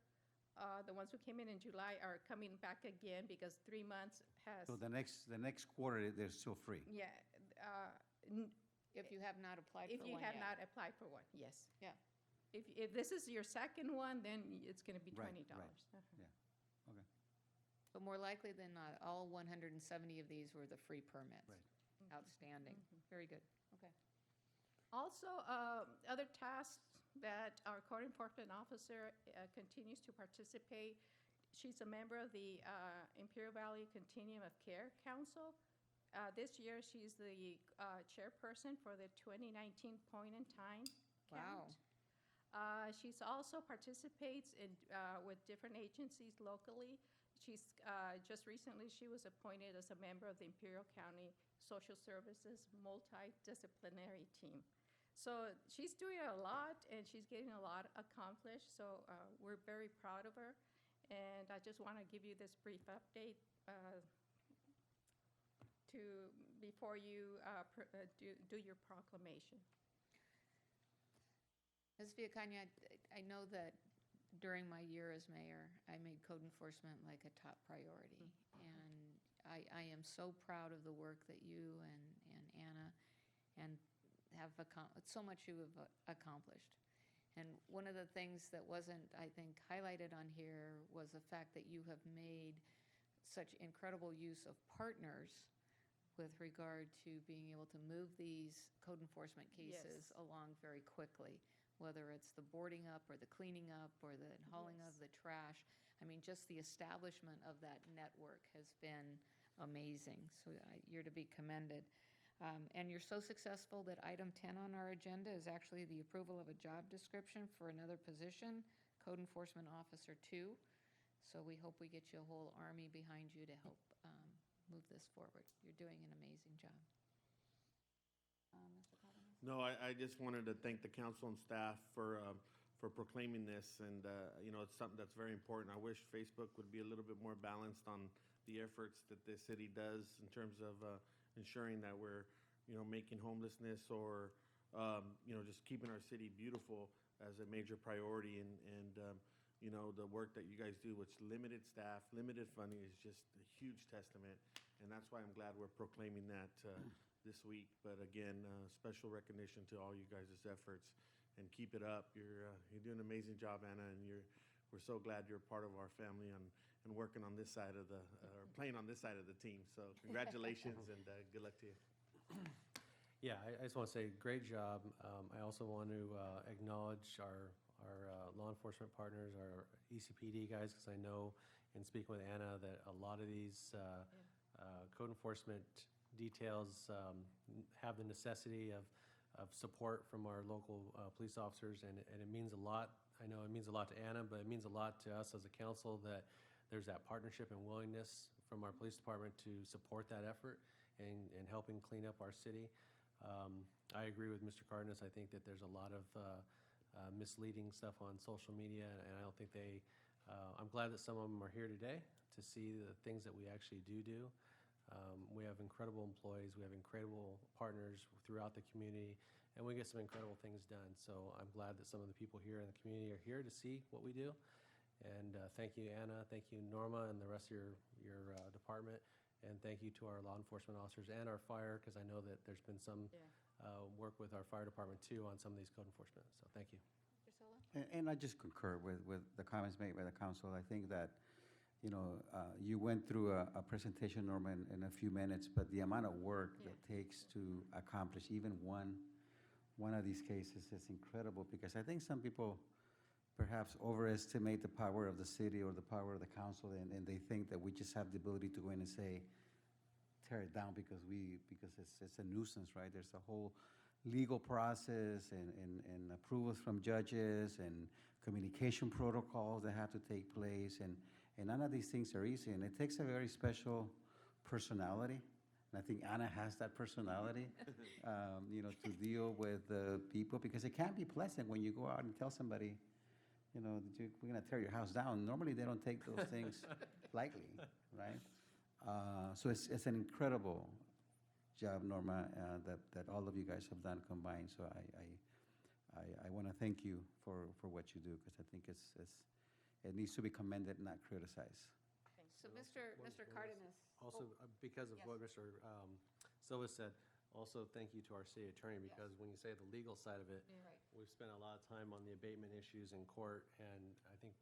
the ones who came in July are coming back again because 3 months has. So the next quarter, they're still free? Yeah. If you have not applied for If one you have yet. not applied for one, yes. Yeah. If this is your second one, then it's going to be Right, $20. right. Yeah, okay. But more likely than not, all 170 of these were the free permits. Right. Outstanding. Very good. Okay. Also, other tasks that our code enforcement officer continues to participate. She's a member of the Imperial Valley Continuum of Care Council. This year, she's the chairperson for the 2019 Point in Time count. Wow. She's also participates in with different agencies locally. She's just recently she was appointed as a member of the Imperial County Social Services Multidisciplinary Team. So she's doing a lot and she's getting a lot accomplished. So we're very proud of her. And I just want to give you this brief update before you do your proclamation. Ms. Villacana, I know that during my year as mayor, I made code enforcement like a top priority. And I am so proud of the work that you and Anna and have so much you have accomplished. And one of the things that wasn't, I think, highlighted on here was the fact that you have made such incredible use of partners with regard to being able to move these code enforcement cases along very quickly, whether it's the boarding up or the cleaning up or the hauling of the trash. I mean, just the establishment of that network has been amazing. So you're to be commended. And you're so successful that item 10 on our agenda is actually the approval of a job description for another position, Code Enforcement Officer 2. So we hope we get you a whole army behind you to help move this forward. You're doing an amazing job. Mr. Cardenas? No, I just wanted to thank the council and staff for proclaiming this, and, it's something that's very important. I wish Facebook would be a little bit more balanced on the efforts that the city does in terms of ensuring that we're, making homelessness or, just keeping our city beautiful as a major priority, and the work that you guys do, which limited staff, limited funding, is just a huge testament, and that's why I'm glad we're proclaiming that this week. But again, special recognition to all you guys' efforts, and keep it up. You're doing an amazing job, Anna, and we're so glad you're part of our family and working on this side of or playing on this side of the team. So congratulations and good luck to you. Yeah, I just want to say great job. I also want to acknowledge our law enforcement partners, our ECPD guys, because I know in speaking with Anna that a lot of these code enforcement details have the necessity of support from our local police officers, and it means a lot. I know it means a lot to Anna, but it means a lot to us as a council that there's that partnership and willingness from our police department to support that effort and helping clean up our city. I agree with Mr. Cardenas. I think that there's a lot of misleading stuff on social media, and I don't think I'm glad that some of them are here today to see the things that we actually do. We have incredible employees, we have incredible partners throughout the community, and we get some incredible things done. So I'm glad that some of the people here in the community are here to see what we do. And thank you, Anna, thank you, Norma, and the rest of your department. And thank you to our law enforcement officers and our fire, because I know that there's been some work with our fire department too on some of these code enforcement. So thank you. Priscilla? And I just concur with the comments made by the council. I think that, you went through a presentation, Norma, in a few minutes, but the amount of work that takes to accomplish even one of these cases is incredible, because I think some people perhaps overestimate the power of the city or the power of the council, and they think that we just have the ability to go in and say, tear it down because it's a nuisance, right? There's a whole legal process and approvals from judges and communication protocols that have to take place, and none of these things are easy, and it takes a very special personality. And I think Anna has that personality, to deal with people, because it can't be pleasant when you go out and tell somebody, we're going to tear your house down. Normally, they don't take those things lightly, right? So it's an incredible job, Norma, that all of you guys have done combined. So I want to thank you for what you do, because I think it needs to be commended, not criticized. So Mr. Cardenas. Also, because of yes. what Mr. Silva said, also thank you to our city attorney, because when you say the legal side of it, Right. we've spent a lot of time on the abatement issues in court, and I think,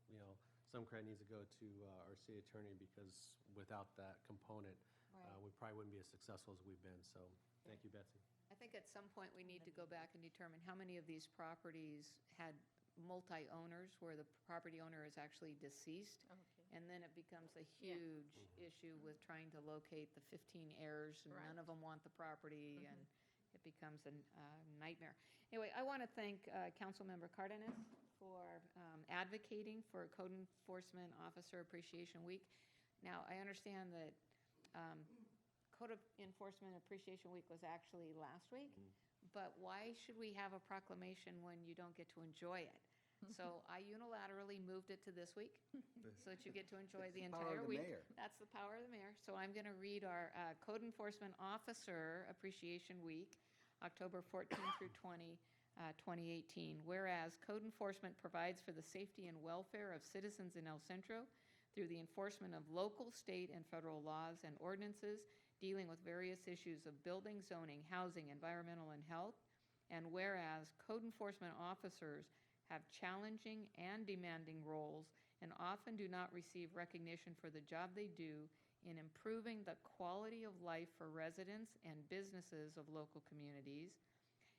some credit needs to go to our city attorney, because without that component, Right. we probably wouldn't be as successful as we've been. So thank you, Betsy. I think at some point we need to go back and determine how many of these properties had multi-owners, where the property owner is actually deceased. Okay. And then it becomes a Yeah. huge issue with trying to locate the 15 heirs, and Right. none of them want the property, and it becomes a nightmare. Anyway, I want to thank Councilmember Cardenas for advocating for Code Enforcement Officer Appreciation Week. Now, I understand that Code Enforcement Appreciation Week was actually last week, but why should we have a proclamation when you don't get to enjoy it? So I unilaterally moved it to this week, so that you get to enjoy the Power of entire the week. mayor. That's the power of the mayor. So I'm going to read our Code Enforcement Officer Appreciation Week, October 14 through 20, 2018. Whereas code enforcement provides for the safety and welfare of citizens in El Centro through the enforcement of local, state, and federal laws and ordinances dealing with various issues of building, zoning, housing, environmental, and health. And whereas code enforcement officers have challenging and demanding roles and often do not receive recognition for the job they do in improving the quality of life for residents and businesses of local communities.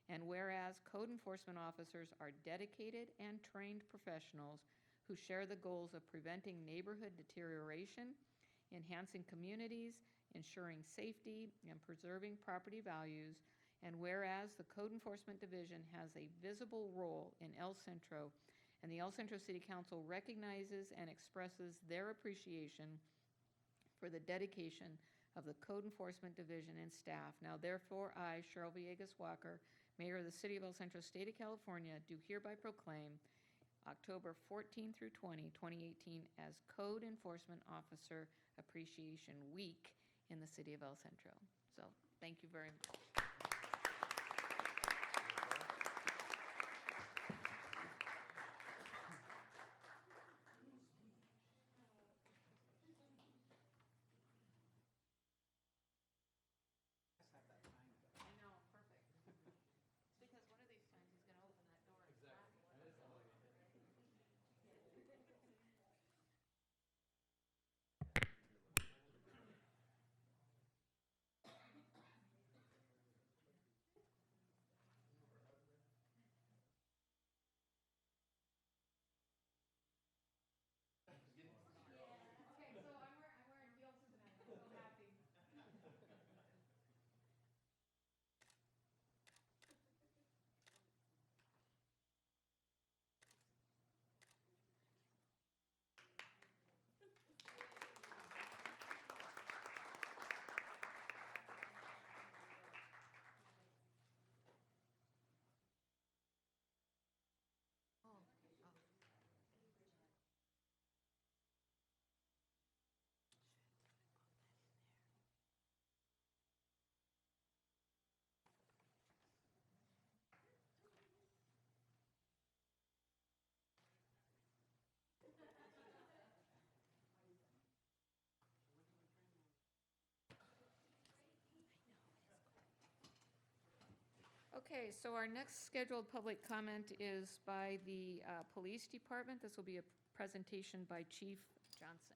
And whereas code enforcement officers are dedicated and trained professionals who share the goals of preventing neighborhood deterioration, enhancing communities, ensuring safety, and preserving property values. And whereas the Code Enforcement Division has a visible role in El Centro, and the El Centro City Council recognizes and expresses their appreciation for the dedication of the Code Enforcement Division and staff. Now therefore, I, Cheryl Villegas Walker, Mayor of the City of El Centro, State of California, do hereby proclaim October 14 through 20, 2018 as Code Enforcement Officer Appreciation Week in the City of El Centro. So thank you very much. I know, perfect. It's because one of these times he's going to open that door and slam it. Okay, so I'm wearing heels tonight. I'm so happy. Okay, so our next scheduled public comment is by the Police Department. This will be a presentation by Chief Johnson.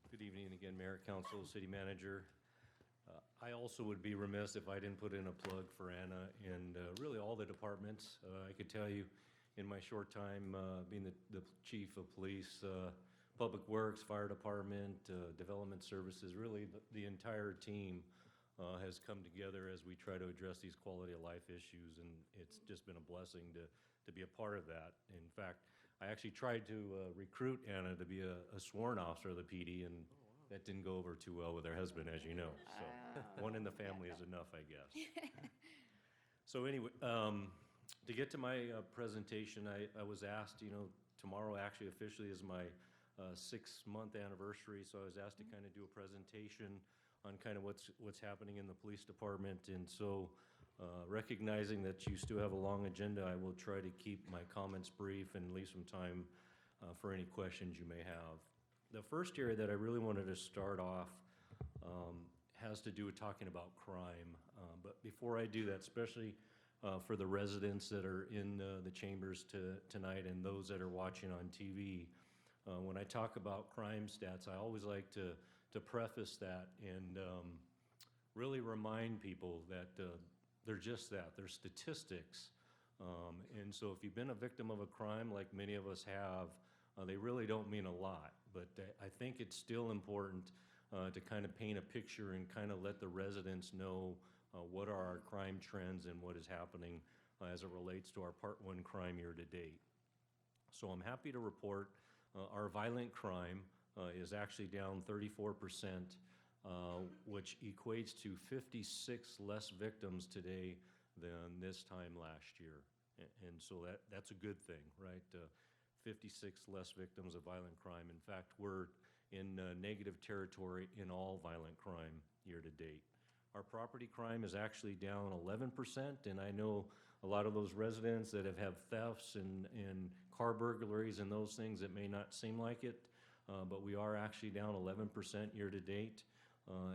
Good evening again, Mayor, Council, City Manager. I also would be remiss if I didn't put in a plug for Anna and really all the departments. I could tell you in my short time being the Chief of Police, Public Works, Fire Department, Development Services, really the entire team has come together as we try to address these quality of life issues, and it's just been a blessing to be a part of that. In fact, I actually tried to recruit Anna to be a sworn officer of the PD, and that didn't go over too well with her husband, as you know. So one in the family is enough, I guess. So anyway, to get to my presentation, I was asked, tomorrow actually officially is my 6-month anniversary, so I was asked to kind of do a presentation on kind of what's happening in the police department. And so recognizing that you still have a long agenda, I will try to keep my comments brief and leave some time for any questions you may have. The first area that I really wanted to start off has to do with talking about crime. But before I do that, especially for the residents that are in the chambers tonight and those that are watching on TV, when I talk about crime stats, I always like to preface that and really remind people that they're just that. They're statistics. And so if you've been a victim of a crime like many of us have, they really don't mean a lot. But I think it's still important to kind of paint a picture and kind of let the residents know what are our crime trends and what is happening as it relates to our Part 1 crime year to date. So I'm happy to report our violent crime is actually down 34%, which equates to 56 less victims today than this time last year. And so that's a good thing, right? 56 less victims of violent crime. In fact, we're in negative territory in all violent crime year to date. Our property crime is actually down 11%, and I know a lot of those residents that have thefts and car burglaries and those things, it may not seem like it, but we are actually down 11% year to date,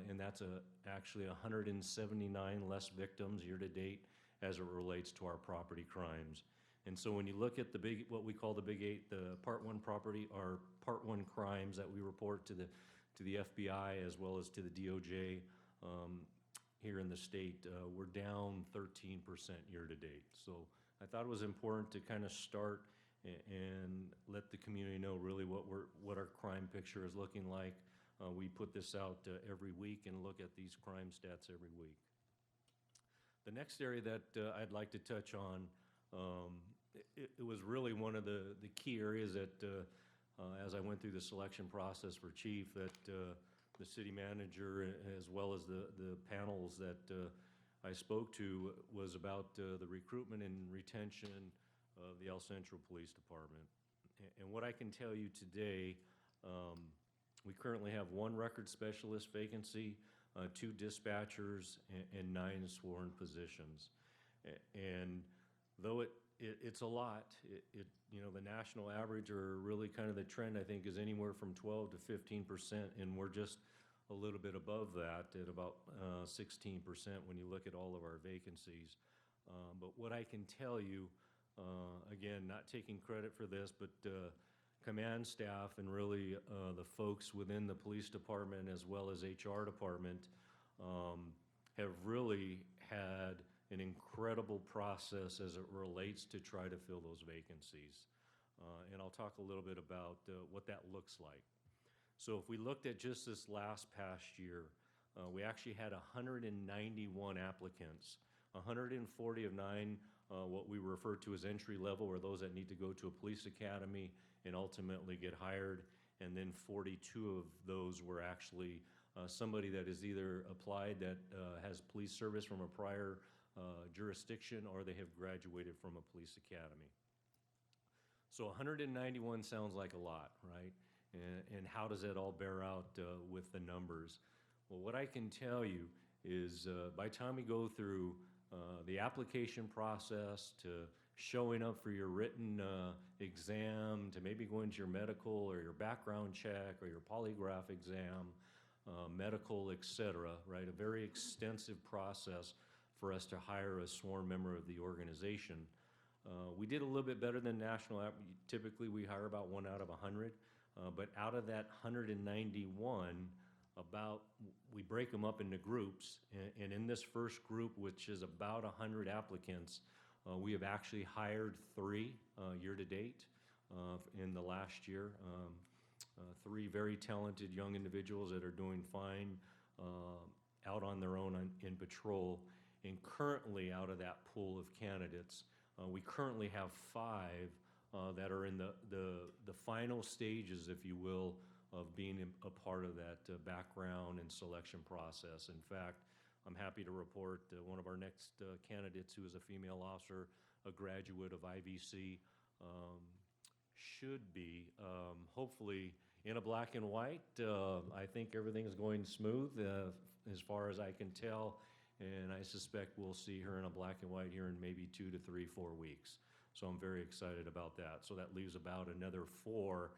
and that's actually 179 less victims year to date as it relates to our property crimes. And so when you look at what we call the Big Eight, the Part 1 property, or Part 1 crimes that we report to the FBI as well as to the DOJ here in the state, we're down 13% year to date. So I thought it was important to kind of start and let the community know really what our crime picture is looking like. We put this out every week and look at these crime stats every week. The next area that I'd like to touch on, it was really one of the key areas that, as I went through the selection process for chief, that the city manager as well as the panels that I spoke to was about the recruitment and retention of the El Centro Police Department. And what I can tell you today, we currently have 1 record specialist vacancy, 2 dispatchers, and 9 sworn positions. And though it's a lot, the national average, or really kind of the trend, I think, is anywhere from 12 to 15%, and we're just a little bit above that at about 16% when you look at all of our vacancies. But what I can tell you, again, not taking credit for this, but command staff and really the folks within the police department as well as HR department have really had an incredible process as it relates to try to fill those vacancies. And I'll talk a little bit about what that looks like. So if we looked at just this last past year, we actually had 191 applicants, 140 of 9 what we refer to as entry level, or those that need to go to a police academy and ultimately get hired, and then 42 of those were actually somebody that is either applied that has police service from a prior jurisdiction, or they have graduated from a police academy. So 191 sounds like a lot, right? And how does that all bear out with the numbers? Well, what I can tell you is by the time we go through the application process to showing up for your written exam, to maybe going to your medical or your background check or your polygraph exam, medical, etc., right? A very extensive process for us to hire a sworn member of the organization. We did a little bit better than national. Typically, we hire about 1 out of 100. But out of that 191, we break them up into groups. And in this first group, which is about 100 applicants, we have actually hired 3 year to date in the last year. 3 very talented young individuals that are doing fine out on their own in patrol. And currently, out of that pool of candidates, we currently have 5 that are in the final stages, if you will, of being a part of that background and selection process. In fact, I'm happy to report one of our next candidates, who is a female officer, a graduate of IVC, should be hopefully in a black and white, I think everything is going smooth as far as I can tell, and I suspect we'll see her in a black and white here in maybe 2 to 3, 4 weeks. So I'm very excited about that. So that leaves about another 4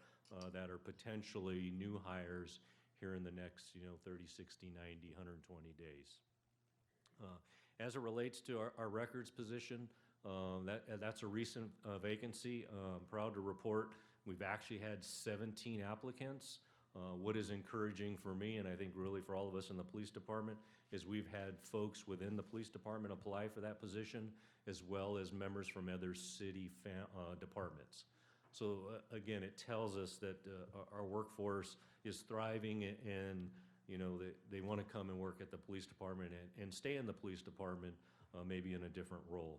that are potentially new hires here in the next, 30, 60, 90, 120 days. As it relates to our records position, that's a recent vacancy. I'm proud to report we've actually had 17 applicants. What is encouraging for me, and I think really for all of us in the police department, is we've had folks within the police department apply for that position, as well as members from other city departments. So again, it tells us that our workforce is thriving, and they want to come and work at the police department and stay in the police department, maybe in a different role.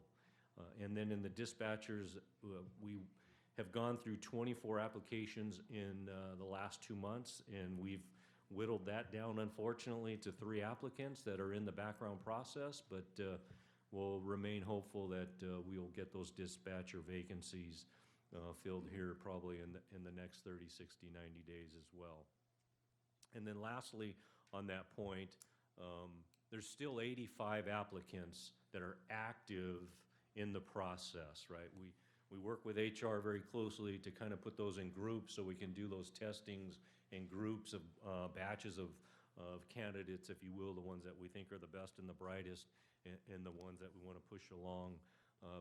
And then in the dispatchers, we have gone through 24 applications in the last 2 months, and we've whittled that down, unfortunately, to 3 applicants that are in the background process, but we'll remain hopeful that we'll get those dispatcher vacancies filled here probably in the next 30, 60, 90 days as well. And then lastly, on that point, there's still 85 applicants that are active in the process, right? We work with HR very closely to kind of put those in groups so we can do those testings in groups of batches of candidates, if you will, the ones that we think are the best and the brightest, and the ones that we want to push along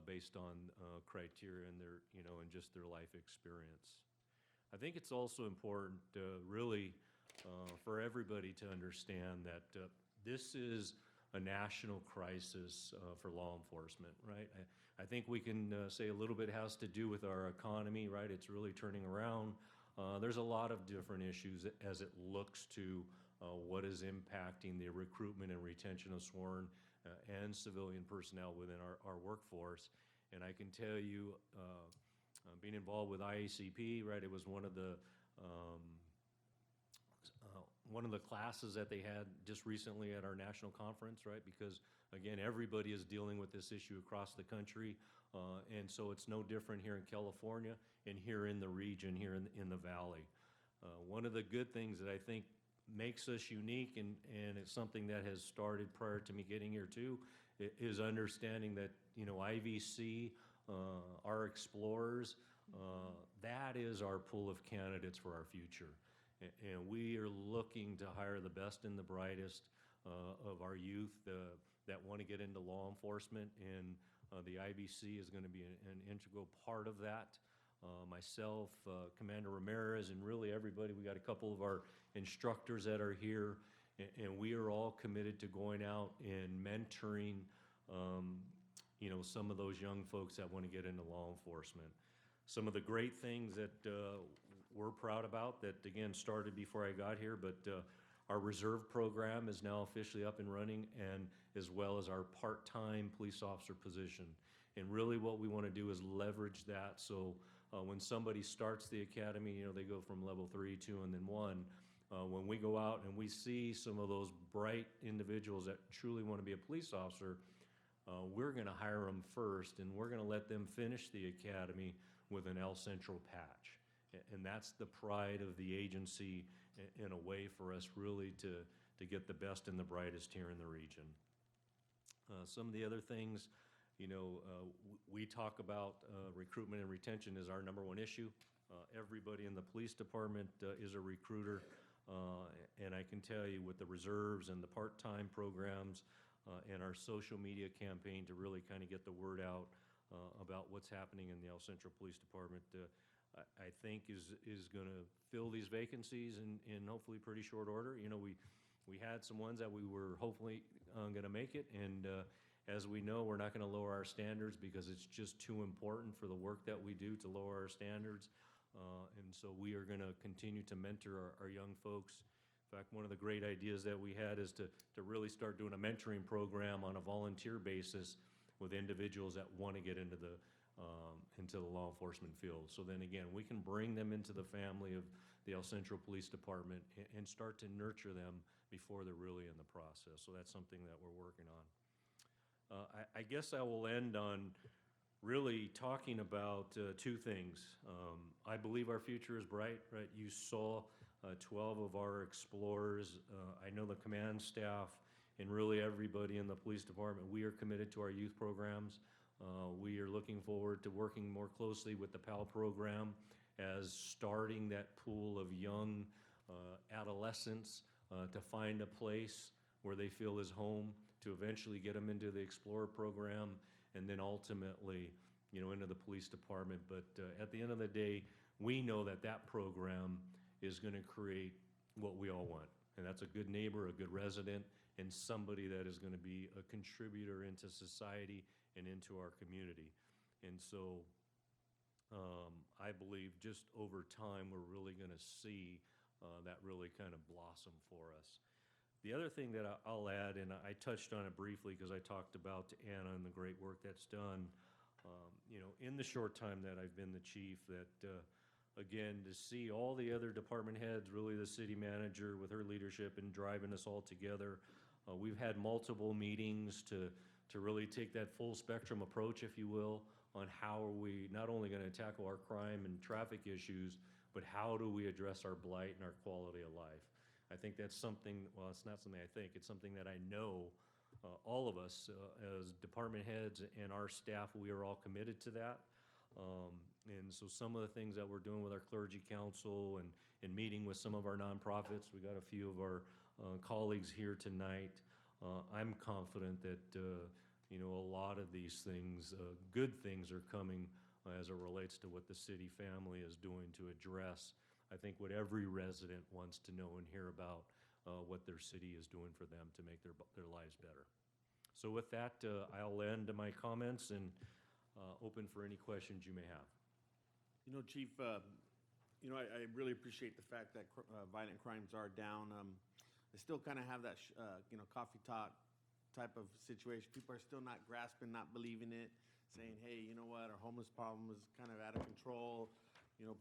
based on criteria and their, and just their life experience. I think it's also important, really, for everybody to understand that this is a national crisis for law enforcement, right? I think we can say a little bit has to do with our economy, right? It's really turning around. There's a lot of different issues as it looks to what is impacting the recruitment and retention of sworn and civilian personnel within our workforce. And I can tell you, being involved with IACP, right, it was one of the classes that they had just recently at our national conference, right? Because, again, everybody is dealing with this issue across the country, and so it's no different here in California and here in the region, here in the Valley. One of the good things that I think makes us unique, and it's something that has started prior to me getting here too, is understanding that, IVC, our explorers, that is our pool of candidates for our future. And we are looking to hire the best and the brightest of our youth that want to get into law enforcement, and the IBC is going to be an integral part of that. Myself, Commander Ramirez, and really everybody, we got a couple of our instructors that are here, and we are all committed to going out and mentoring, some of those young folks that want to get into law enforcement. Some of the great things that we're proud about that, again, started before I got here, but our reserve program is now officially up and running, and as well as our part-time police officer position. And really what we want to do is leverage that, so when somebody starts the academy, they go from level 3, 2, and then 1. When we go out and we see some of those bright individuals that truly want to be a police officer, we're going to hire them first, and we're going to let them finish the academy with an El Centro patch. And that's the pride of the agency, in a way for us really to get the best and the brightest here in the region. Some of the other things, we talk about recruitment and retention is our number 1 issue. Everybody in the police department is a recruiter, and I can tell you with the reserves and the part-time programs and our social media campaign to really kind of get the word out about what's happening in the El Centro Police Department, I think is going to fill these vacancies in hopefully pretty short order. We had some ones that we were hopefully going to make it, and as we know, we're not going to lower our standards because it's just too important for the work that we do to lower our standards. And so we are going to continue to mentor our young folks. In fact, one of the great ideas that we had is to really start doing a mentoring program on a volunteer basis with individuals that want to get into the law enforcement field. So then again, we can bring them into the family of the El Centro Police Department and start to nurture them before they're really in the process. So that's something that we're working on. I guess I will end on really talking about two things. I believe our future is bright, right? You saw 12 of our explorers. I know the command staff and really everybody in the police department, we are committed to our youth programs. We are looking forward to working more closely with the PAL program as starting that pool of young adolescents to find a place where they feel is home, to eventually get them into the Explorer program, and then ultimately, into the police department. But at the end of the day, we know that that program is going to create what we all want, and that's a good neighbor, a good resident, and somebody that is going to be a contributor into society and into our community. And so I believe just over time, we're really going to see that really kind of blossom for us. The other thing that I'll add, and I touched on it briefly because I talked about Anna and the great work that's done, in the short time that I've been the chief, that again, to see all the other department heads, really the city manager with her leadership and driving us all together. We've had multiple meetings to really take that full spectrum approach, if you will, on how are we not only going to tackle our crime and traffic issues, but how do we address our blight and our quality of life. I think that's something, well, it's not something I think, it's something that I know all of us as department heads and our staff, we are all committed to that. And so some of the things that we're doing with our clergy council and meeting with some of our nonprofits, we got a few of our colleagues here tonight. I'm confident that a lot of these things, good things are coming as it relates to what the city family is doing to address, I think, what every resident wants to know and hear about what their city is doing for them to make their lives better. So with that, I'll end my comments and open for any questions you may have. Chief, I really appreciate the fact that violent crimes are down. I still kind of have that, coffee talk type of situation. People are still not grasping, not believing it, saying, hey, you know what, our homeless problem is kind of out of control.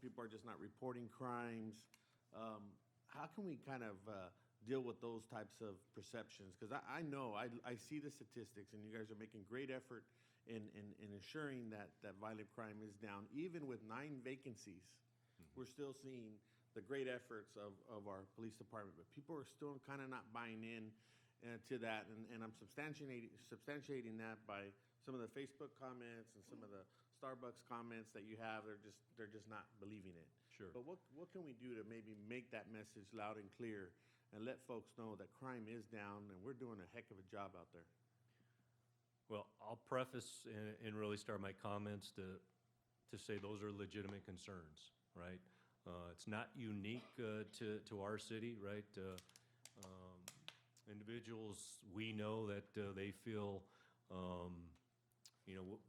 People are just not reporting crimes. How can we kind of deal with those types of perceptions? Because I know, I see the statistics, and you guys are making great effort in ensuring that violent crime is down. Even with 9 vacancies, we're still seeing the great efforts of our police department, but people are still kind of not buying in to that, and I'm substantiating that by some of the Facebook comments and some of the Starbucks comments that you have. They're just not believing it. Sure. But what can we do to maybe make that message loud and clear and let folks know that crime is down and we're doing a heck of a job out there? Well, I'll preface and really start my comments to say those are legitimate concerns, right? It's not unique to our city, right? Individuals, we know that they feel,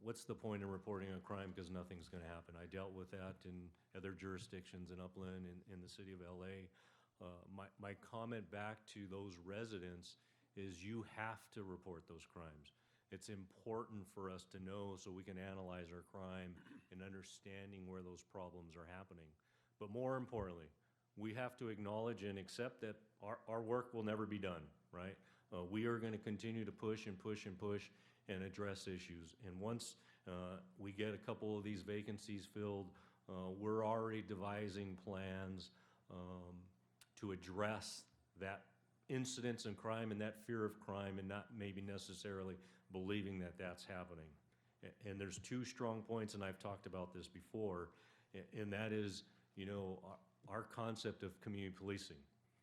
what's the point in reporting a crime because nothing's going to happen. I dealt with that in other jurisdictions in Upland, in the city of LA. My comment back to those residents is you have to report those crimes. It's important for us to know so we can analyze our crime and understanding where those problems are happening. But more importantly, we have to acknowledge and accept that our work will never be done, right? We are going to continue to push and push and push and address issues. And once we get a couple of these vacancies filled, we're already devising plans to address that incidence in crime and that fear of crime, and not maybe necessarily believing that that's happening. And there's 2 strong points, and I've talked about this before, and that is, our concept of community policing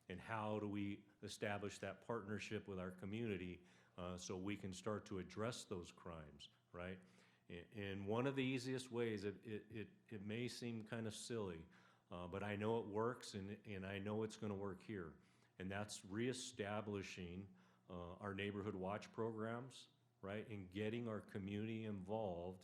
and how do we establish that partnership with our community so we can start to address those crimes, right? And one of the easiest ways, it may seem kind of silly, but I know it works, and I know it's going to work here. And that's reestablishing our neighborhood watch programs, right? And getting our community involved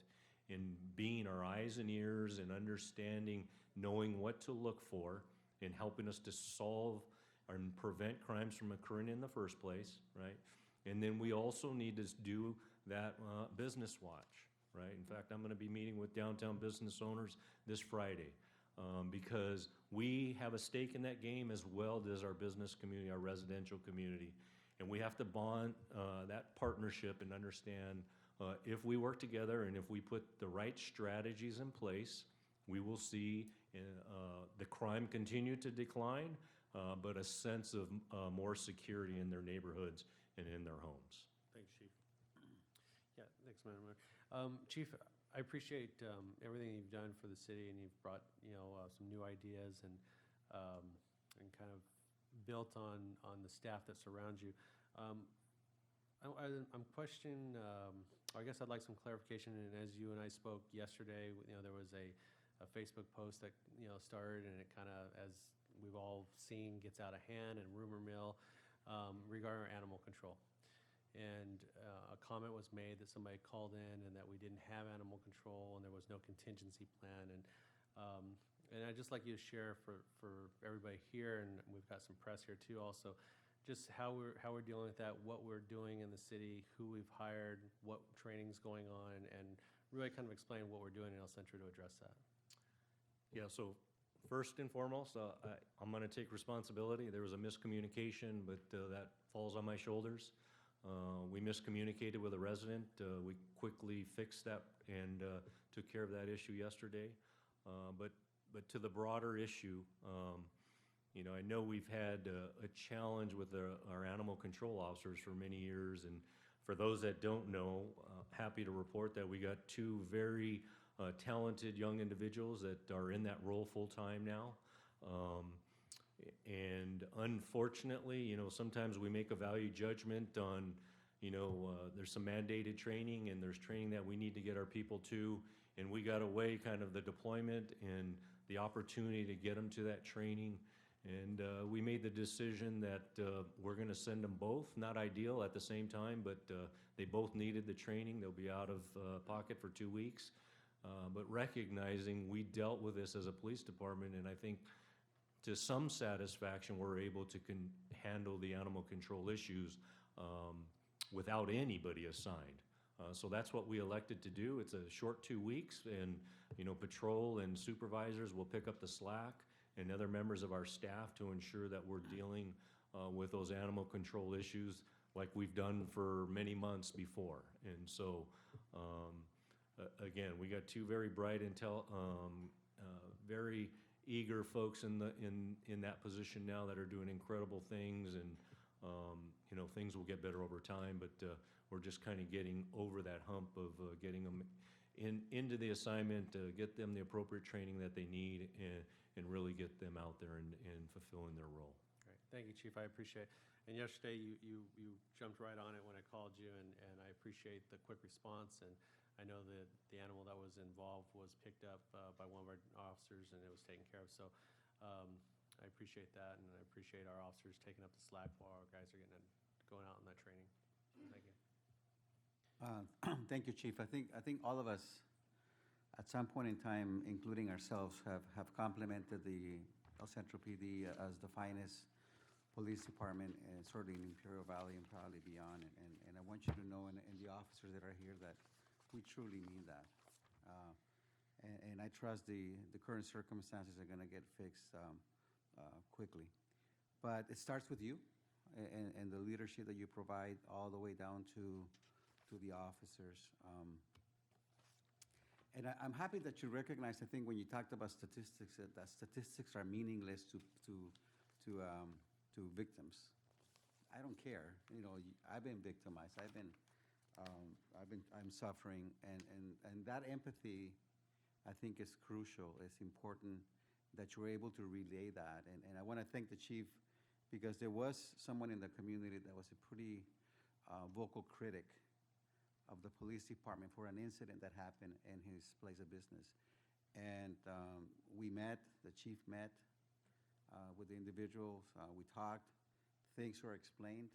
in being our eyes and ears and understanding, knowing what to look for, and helping us to solve and prevent crimes from occurring in the first place, right? And then we also need to do that business watch, right? In fact, I'm going to be meeting with downtown business owners this Friday because we have a stake in that game as well as our business community, our residential community. And we have to bond that partnership and understand If we work together and if we put the right strategies in place, we will see the crime continue to decline, but a sense of more security in their neighborhoods and in their homes. Thanks, Chief. Yeah, thanks, Madam Mayor. Chief, I appreciate everything you've done for the city, and you've brought, some new ideas and kind of built on the staff that surrounds you. I'm questioning, I guess I'd like some clarification, and as you and I spoke yesterday, there was a Facebook post that, started, and it kind of, as we've all seen, gets out of hand and rumor mill regarding our animal control. And a comment was made that somebody called in and that we didn't have animal control and there was no contingency plan. And I'd just like you to share for everybody here, and we've got some press here too also, just how we're dealing with that, what we're doing in the city, who we've hired, what training's going on, and really kind of explain what we're doing in El Centro to address that. Yeah, so first and foremost, I'm going to take responsibility. There was a miscommunication, but that falls on my shoulders. We miscommunicated with a resident. We quickly fixed that and took care of that issue yesterday. But to the broader issue, I know we've had a challenge with our animal control officers for many years. And for those that don't know, happy to report that we got two very talented young individuals that are in that role full-time now. And unfortunately, sometimes we make a value judgment on, there's some mandated training and there's training that we need to get our people to, and we got to weigh kind of the deployment and the opportunity to get them to that training. And we made the decision that we're going to send them both, not ideal at the same time, but they both needed the training. They'll be out of pocket for 2 weeks. But recognizing we dealt with this as a police department, and I think to some satisfaction, we're able to handle the animal control issues without anybody assigned. So that's what we elected to do. It's a short 2 weeks, and patrol and supervisors will pick up the slack, and other members of our staff to ensure that we're dealing with those animal control issues like we've done for many months before. And so, again, we got two very bright, very eager folks in that position now that are doing incredible things, and things will get better over time, but we're just kind of getting over that hump of getting them into the assignment, get them the appropriate training that they need, and really get them out there and fulfilling their role. Great. Thank you, Chief. I appreciate it. And yesterday, you jumped right on it when I called you, and I appreciate the quick response. And I know that the animal that was involved was picked up by one of our officers, and it was taken care of. So I appreciate that, and I appreciate our officers taking up the slack while our guys are going out on that training. Thank you. Thank you, Chief. I think all of us, at some point in time, including ourselves, have complimented the El Centro PD as the finest police department, and certainly in Imperial Valley and probably beyond. And I want you to know, and the officers that are here, that we truly mean that. And I trust the current circumstances are going to get fixed quickly. But it starts with you and the leadership that you provide all the way down to the officers. And I'm happy that you recognize, I think, when you talked about statistics, that statistics are meaningless to victims. I don't care. I've been victimized. I'm suffering, and that empathy, I think, is crucial. It's important that you're able to relay that. And I want to thank the chief, because there was someone in the community that was a pretty vocal critic of the police department for an incident that happened in his place of business. And we met, the chief met with the individuals. We talked. Things were explained.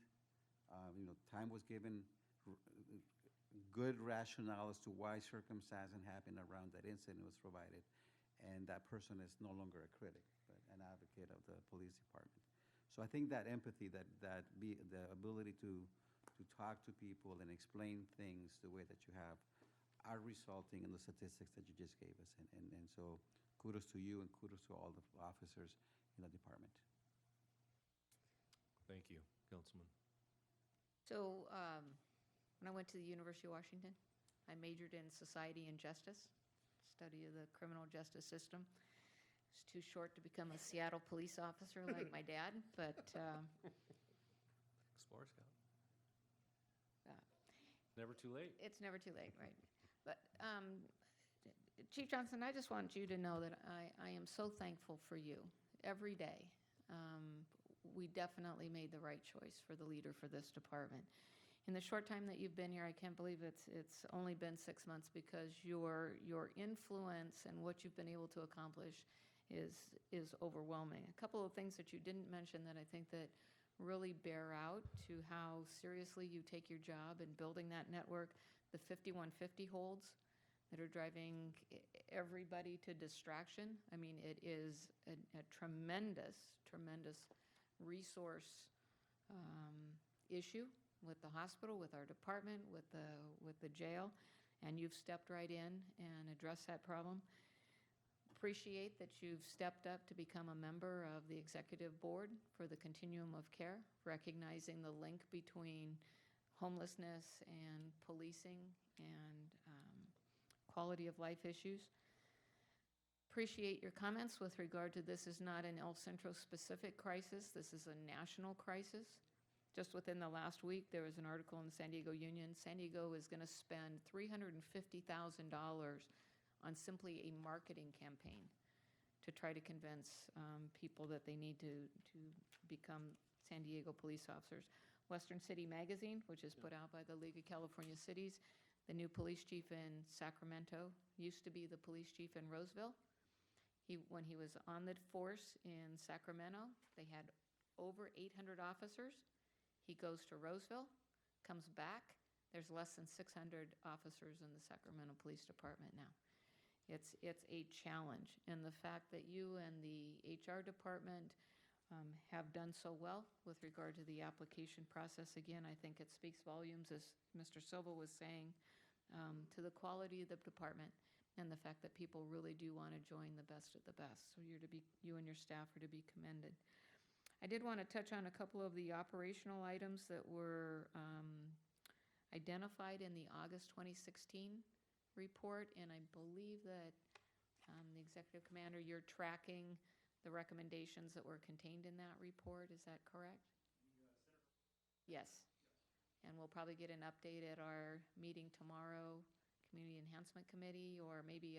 Time was given, good rationale as to why circumstances happened around that incident was provided. And that person is no longer a critic, but an advocate of the police department. So I think that empathy, the ability to talk to people and explain things the way that you have, are resulting in the statistics that you just gave us. And so kudos to you, and kudos to all the officers in the department. Thank you, Councilman. So when I went to the University of Washington, I majored in society and justice, study of the criminal justice system. It's too short to become a Seattle police officer like my dad, but Explorer Scout. uh, Never too late. it's never too late, right? But Chief Johnson, I just want you to know that I am so thankful for you every day. We definitely made the right choice for the leader for this department. In the short time that you've been here, I can't believe it's only been 6 months, because your influence and what you've been able to accomplish is overwhelming. A couple of things that you didn't mention that I think that really bear out to how seriously you take your job in building that network, the 5150 holds that are driving everybody to distraction. I mean, it is a tremendous, tremendous resource issue with the hospital, with our department, with the jail, and you've stepped right in and addressed that problem. Appreciate that you've stepped up to become a member of the executive board for the Continuum of Care, recognizing the link between homelessness and policing and quality of life issues. Appreciate your comments with regard to this is not an El Centro specific crisis. This is a national crisis. Just within the last week, there was an article in the San Diego Union. San Diego is going to spend $350,000 on simply a marketing campaign to try to convince people that they need to become San Diego police officers. Western City Magazine, which is put out by the League of California Cities, the new police chief in Sacramento used to be the police chief in Roseville. When he was on the force in Sacramento, they had over 800 officers. He goes to Roseville, comes back. There's less than 600 officers in the Sacramento Police Department now. It's a challenge. And the fact that you and the HR department have done so well with regard to the application process, again, I think it speaks volumes, as Mr. Silva was saying, to the quality of the department and the fact that people really do want to join the best of the best. So you and your staff are to be commended. I did want to touch on a couple of the operational items that were identified in the August 2016 report, and I believe that the executive commander, you're tracking the recommendations that were contained in that report. Is that correct? Yes. And we'll probably get an update at our meeting tomorrow, Community Enhancement Committee, or maybe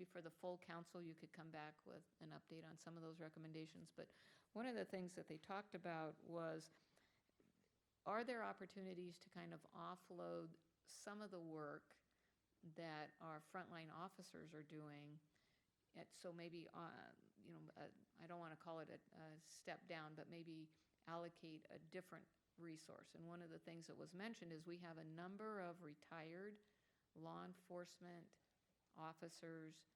for the full council, you could come back with an update on some of those recommendations. But one of the things that they talked about was, are there opportunities to kind of offload some of the work that our frontline officers are doing? So maybe, I don't want to call it a step down, but maybe allocate a different resource. And one of the things that was mentioned is we have a number of retired law enforcement officers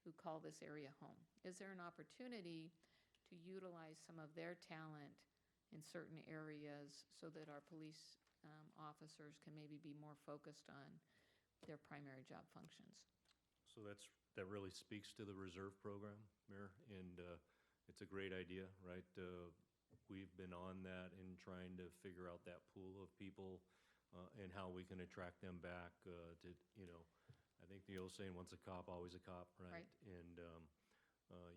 who call this area home. Is there an opportunity to utilize some of their talent in certain areas so that our police officers can maybe be more focused on their primary job functions? So that really speaks to the reserve program, Mayor, and it's a great idea, right? We've been on that in trying to figure out that pool of people and how we can attract them back to, I think the old saying, once a cop, always a cop, right? Right. And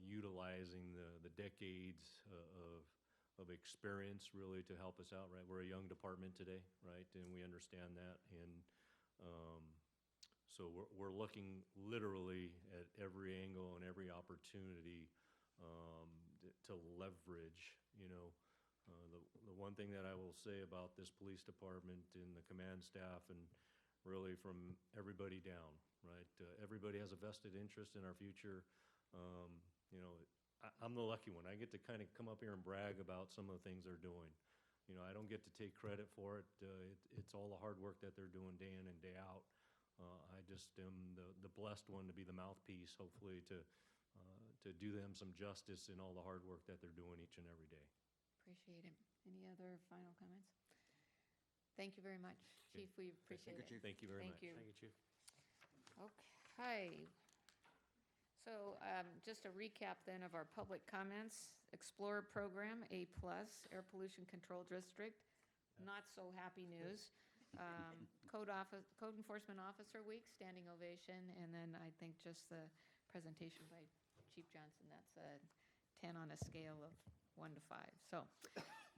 utilizing the decades of experience really to help us out, right? We're a young department today, right? And we understand that. And so we're looking literally at every angle and every opportunity to leverage, the one thing that I will say about this police department and the command staff, and really from everybody down, right? Everybody has a vested interest in our future. I'm the lucky one. I get to kind of come up here and brag about some of the things they're doing. I don't get to take credit for it. It's all the hard work that they're doing day in and day out. I just am the blessed one to be the mouthpiece, hopefully, to do them some justice in all the hard work that they're doing each and every day. Appreciate it. Any other final comments? Thank you very much, Chief. We appreciate it. Thank you very much. Thank you. Thank you, Chief. Okay. So just a recap then of our public comments. Explorer program, A+, Air Pollution Control District. Not so happy news. Code Enforcement Officer Week, standing ovation, and then I think just the presentation by Chief Johnson, that's a 10 on a scale of 1 to 5. So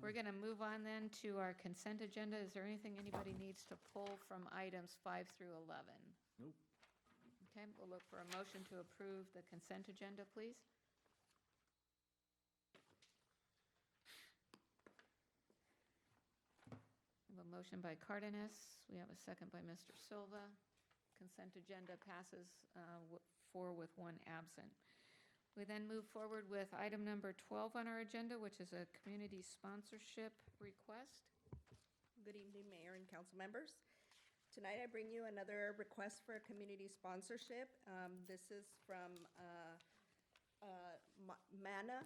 we're going to move on then to our consent agenda. Is there anything anybody needs to pull from items 5 through 11? Nope. Okay, we'll look for a motion to approve the consent agenda, please. We have a motion by Cardenas. We have a second by Mr. Silva. Consent agenda passes 4 with 1 absent. We then move forward with item number 12 on our agenda, which is a community sponsorship request. Good evening, Mayor and council members. Tonight, I bring you another request for a community sponsorship. This is from MANA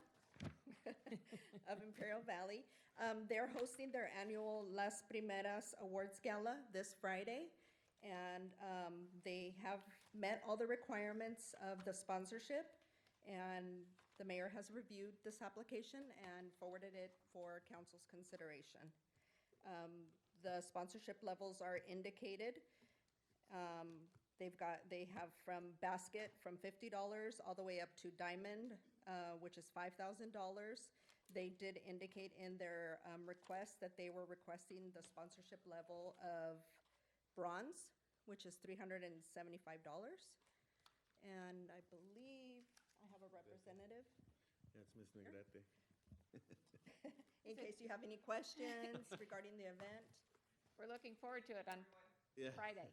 of Imperial Valley. They're hosting their annual Las Primeras Awards Gala this Friday, and they have met all the requirements of the sponsorship, and the mayor has reviewed this application and forwarded it for council's consideration. The sponsorship levels are indicated. They have from basket from $50 all the way up to diamond, which is $5,000. They did indicate in their request that they were requesting the sponsorship level of bronze, which is $375. And I believe I have a representative. Yeah, it's Ms. Negrete. In case you have any questions regarding the event. We're looking forward to it on Friday.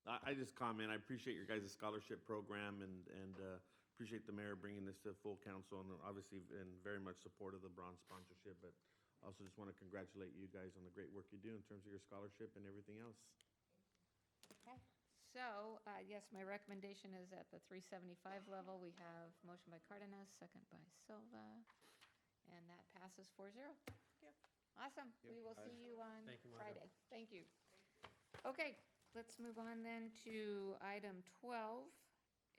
I just comment, I appreciate your guys' scholarship program and appreciate the mayor bringing this to full council and obviously in very much support of the bronze sponsorship, but also just want to congratulate you guys on the great work you do in terms of your scholarship and everything else. Okay. So, yes, my recommendation is at the 375 level. We have motion by Cardenas, second by Silva, and that passes 4-0. Awesome. We will see you on Thank you, Margo. Friday. Thank you. Okay, let's move on then to item 12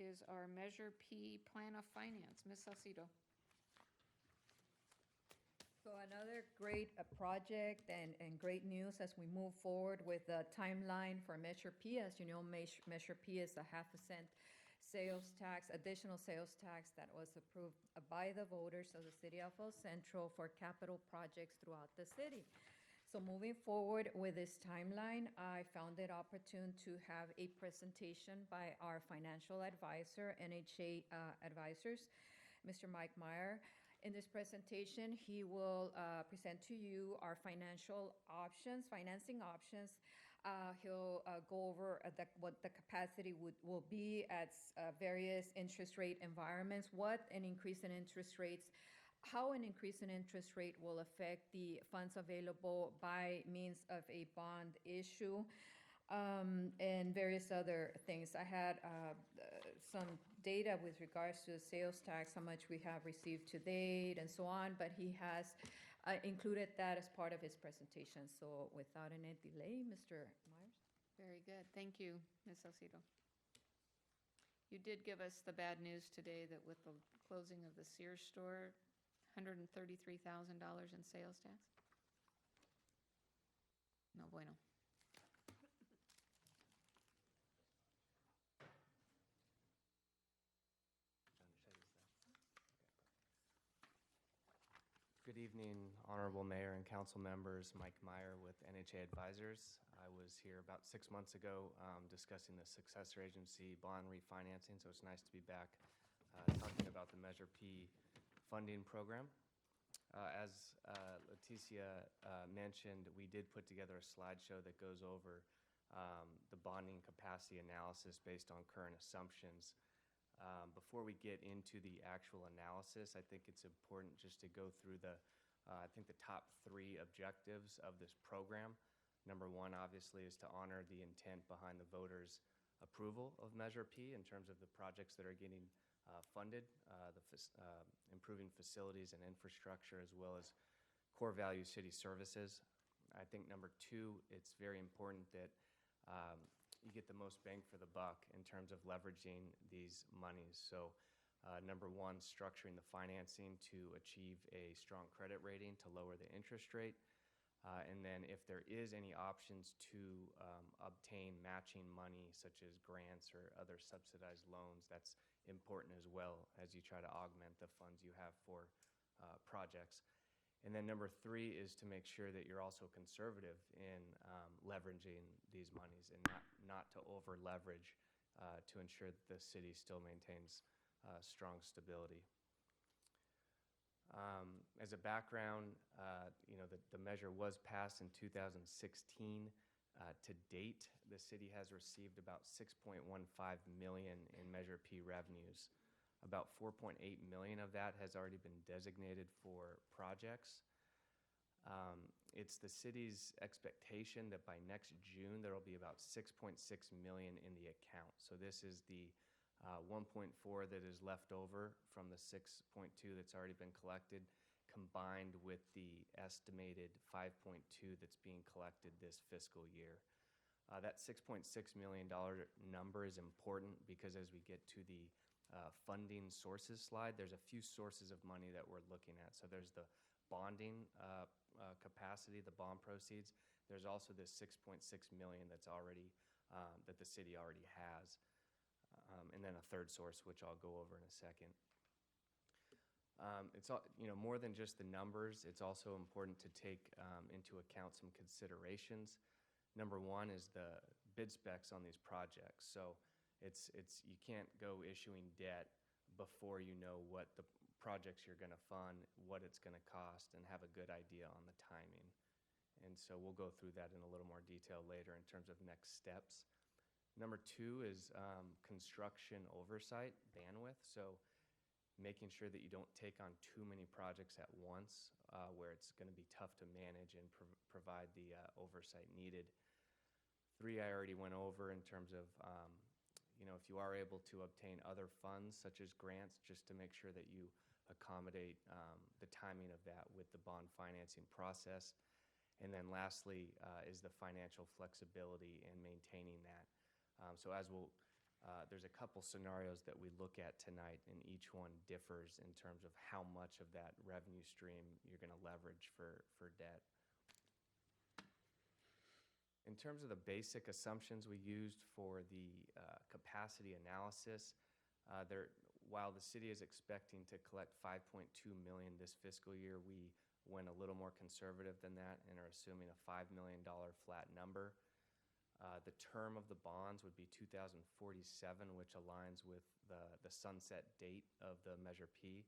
is our Measure P Plan of Finance. Ms. Salcido. So another great project and great news as we move forward with the timeline for Measure P. As you know, Measure P is a 0.5% sales tax, additional sales tax that was approved by the voters of the city of El Centro for capital projects throughout the city. So moving forward with this timeline, I found it opportune to have a presentation by our financial advisor, NHA Advisors, Mr. Mike Meyer. In this presentation, he will present to you our financial options, financing options. He'll go over what the capacity will be at various interest rate environments, what an increase in interest rates, how an increase in interest rate will affect the funds available by means of a bond issue, and various other things. I had some data with regards to the sales tax, how much we have received to date, and so on, but he has included that as part of his presentation. So without any delay, Mr. Myers. Very good. Thank you, Ms. Salcido. You did give us the bad news today that with the closing of the Sears store, $133,000 in sales tax? No bueno. Good evening, Honorable Mayor and council members. Mike Meyer with NHA Advisors. I was here about 6 months ago discussing the successor agency bond refinancing, so it's nice to be back talking about the Measure P funding program. As Leticia mentioned, we did put together a slideshow that goes over the bonding capacity analysis based on current assumptions. Before we get into the actual analysis, I think it's important just to go through the top 3 objectives of this program. Number 1, obviously, is to honor the intent behind the voters' approval of Measure P in terms of the projects that are getting funded, improving facilities and infrastructure, as well as core value city services. I think number 2, it's very important that you get the most bang for the buck in terms of leveraging these monies. So number 1, structuring the financing to achieve a strong credit rating to lower the interest rate. And then if there is any options to obtain matching money, such as grants or other subsidized loans, that's important as well as you try to augment the funds you have for projects. And then number 3 is to make sure that you're also conservative in leveraging these monies and not to over leverage to ensure that the city still maintains strong stability. As a background, the measure was passed in 2016. To date, the city has received about $6.15 million in Measure P revenues. About $4.8 million of that has already been designated for projects. It's the city's expectation that by next June, there will be about $6.6 million in the account. So this is the 1.4 that is left over from the 6.2 that's already been collected, combined with the estimated 5.2 that's being collected this fiscal year. That $6.6 million number is important because as we get to the funding sources slide, there's a few sources of money that we're looking at. So there's the bonding capacity, the bond proceeds. There's also this $6.6 million that's already that the city already has. And then a third source, which I'll go over in a second. It's more than just the numbers. It's also important to take into account some considerations. Number 1 is the bid specs on these projects. So you can't go issuing debt before you know what the projects you're going to fund, what it's going to cost, and have a good idea on the timing. And so we'll go through that in a little more detail later in terms of next steps. Number 2 is construction oversight, bandwidth. So making sure that you don't take on too many projects at once where it's going to be tough to manage and provide the oversight needed. 3 I already went over in terms of, if you are able to obtain other funds such as grants, just to make sure that you accommodate the timing of that with the bond financing process. And then lastly is the financial flexibility in maintaining that. So there's a couple scenarios that we look at tonight, and each one differs in terms of how much of that revenue stream you're going to leverage for debt. In terms of the basic assumptions we used for the capacity analysis, while the city is expecting to collect $5.2 million this fiscal year, we went a little more conservative than that and are assuming a $5 million flat number. The term of the bonds would be 2047, which aligns with the sunset date of the Measure P.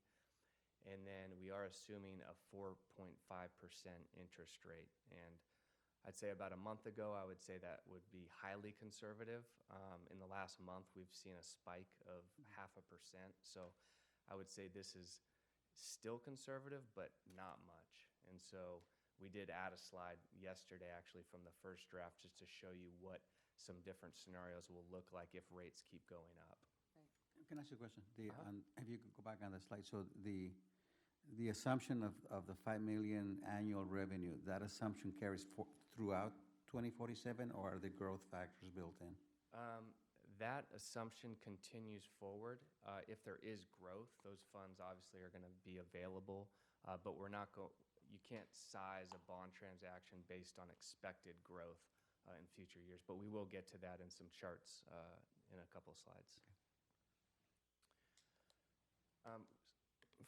And then we are assuming a 4.5% interest rate. And I'd say about a month ago, I would say that would be highly conservative. In the last month, we've seen a spike of 0.5%. So I would say this is still conservative, but not much. And so we did add a slide yesterday, actually, from the first draft, just to show you what some different scenarios will look like if rates keep going up. Can I ask you a question? If you could go back on the slide. So the assumption of the $5 million annual revenue, that assumption carries throughout 2047, or are the growth factors built in? That assumption continues forward. If there is growth, those funds obviously are going to be available, but you can't size a bond transaction based on expected growth in future years, but we will get to that in some charts in a couple of slides. Okay.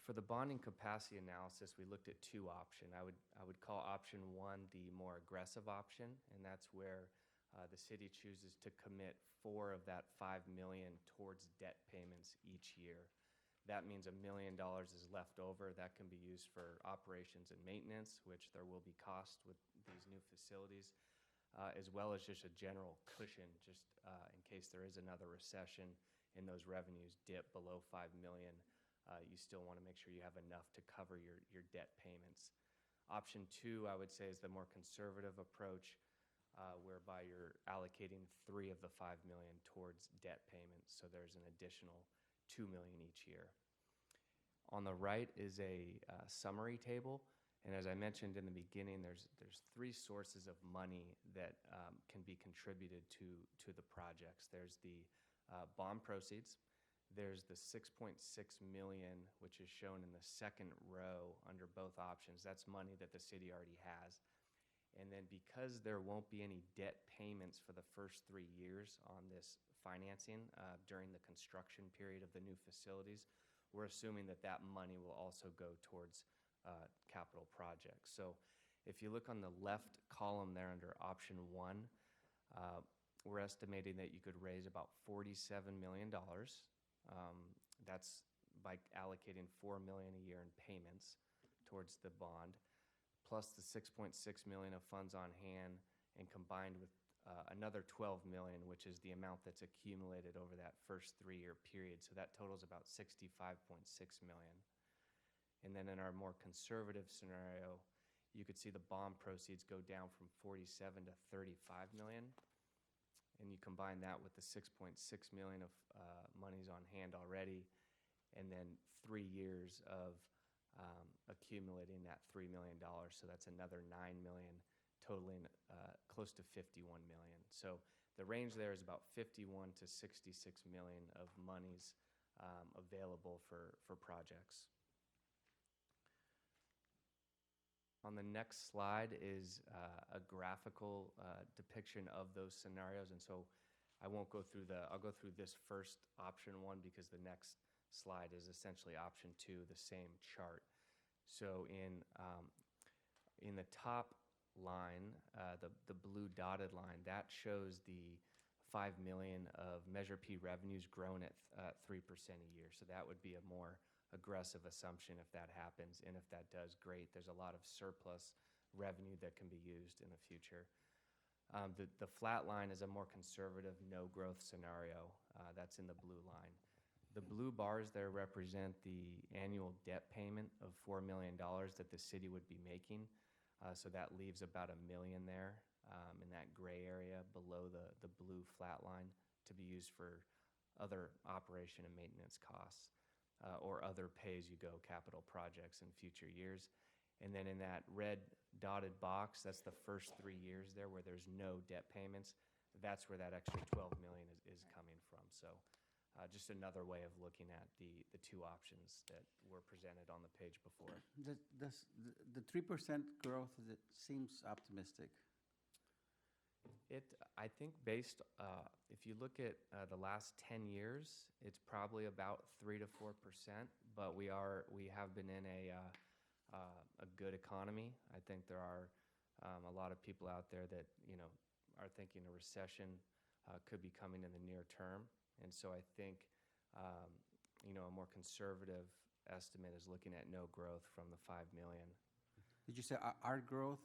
For the bonding capacity analysis, we looked at 2 options. I would call option 1 the more aggressive option, and that's where the city chooses to commit 4 of that $5 million towards debt payments each year. That means $1 million is left over. That can be used for operations and maintenance, which there will be cost with these new facilities, as well as just a general cushion, just in case there is another recession and those revenues dip below $5 million. You still want to make sure you have enough to cover your debt payments. Option 2, I would say, is the more conservative approach, whereby you're allocating 3 of the $5 million towards debt payments, so there's an additional $2 million each year. On the right is a summary table, and as I mentioned in the beginning, there's 3 sources of money that can be contributed to the projects. There's the bond proceeds. There's the $6.6 million, which is shown in the second row under both options. That's money that the city already has. And then because there won't be any debt payments for the first 3 years on this financing during the construction period of the new facilities, we're assuming that that money will also go towards capital projects. So if you look on the left column there under option 1, we're estimating that you could raise about $47 million. That's by allocating $4 million a year in payments towards the bond, plus the $6.6 million of funds on hand, and combined with another $12 million, which is the amount that's accumulated over that first 3-year period. So that totals about $65.6 million. And then in our more conservative scenario, you could see the bond proceeds go down from 47 to 35 million. And you combine that with the 6.6 million of monies on hand already, and then 3 years of accumulating that $3 million. So that's another 9 million, totaling close to 51 million. So the range there is about 51 to 66 million of monies available for projects. On the next slide is a graphical depiction of those scenarios, and so I won't go through I'll go through this first option 1 because the next slide is essentially option 2, the same chart. So in the top line, the blue dotted line, that shows the 5 million of Measure P revenues grown at 3% a year. So that would be a more aggressive assumption if that happens, and if that does, great. There's a lot of surplus revenue that can be used in the future. The flat line is a more conservative no-growth scenario. That's in the blue line. The blue bars there represent the annual debt payment of $4 million that the city would be making. So that leaves about $1 million there in that gray area below the blue flat line to be used for other operation and maintenance costs. Or other pay-as-you-go capital projects in future years. And then in that red dotted box, that's the first 3 years there where there's no debt payments. That's where that extra 12 million is coming from. So just another way of looking at the two options that were presented on the page before. The 3% growth, it seems optimistic. I think if you look at the last 10 years, it's probably about 3 to 4%, but we have been in a good economy. I think there are a lot of people out there that, are thinking a recession could be coming in the near term. And so I think, a more conservative estimate is looking at no growth from the 5 million. Did you say our growth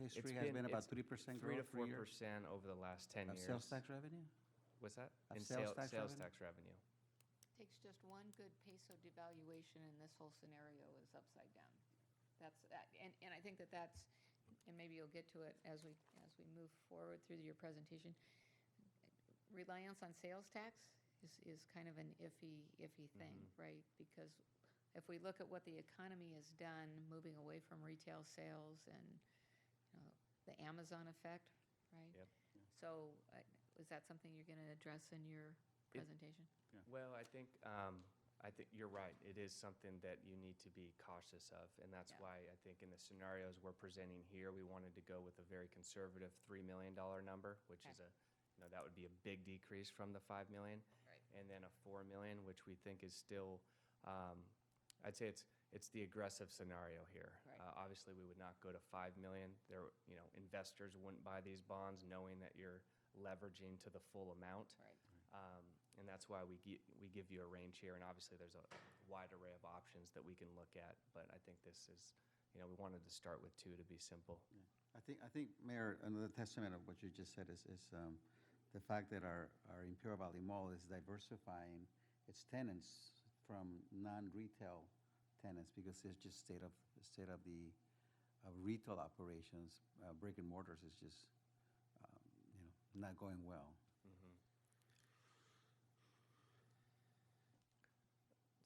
history has been about 3% growth 3 to per year? 4% over the last 10 Of years. sales tax revenue? What's that? Of In sales tax sales revenue? tax revenue. Takes just one good peso devaluation, and this whole scenario is upside down. And I think that's, and maybe you'll get to it as we move forward through your presentation. Reliance on sales tax is kind of an iffy thing, right? Because if we look at what the economy has done, moving away from retail sales and the Amazon effect, right? Yep. So is that something you're going to address in your presentation? Well, I think you're right. It is something that you need to be cautious of, and that's why I think in the scenarios we're presenting here, we wanted to go with a very conservative $3 million number, which is that would be a big decrease from the $5 million, and then a $4 million, which we think is still, I'd say it's the aggressive scenario here. Obviously, we would not go to $5 million. Investors wouldn't buy these bonds knowing that you're leveraging to the full amount. And that's why we give you a range here. And obviously, there's a wide array of options that we can look at. But I think this is, we wanted to start with 2 to be simple. Yeah. I think, Mayor, another testament of what you just said is the fact that our Imperial Valley Mall is diversifying its tenants from non-retail tenants because it's just state of the retail operations. Brick and mortars is just not going well.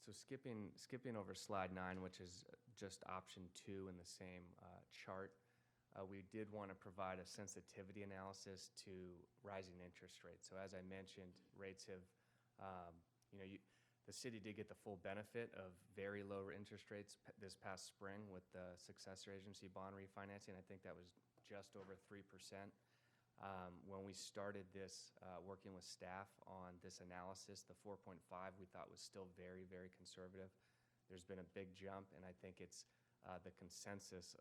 So skipping over slide 9, which is just option 2 in the same chart, we did want to provide a sensitivity analysis to rising interest rates. So as I mentioned, rates have, The city did get the full benefit of very low interest rates this past spring with the successor agency bond refinancing. I think that was just over 3%. When we started this, working with staff on this analysis, the 4.5 we thought was still very, very conservative. There's been a big jump, and I think it's the consensus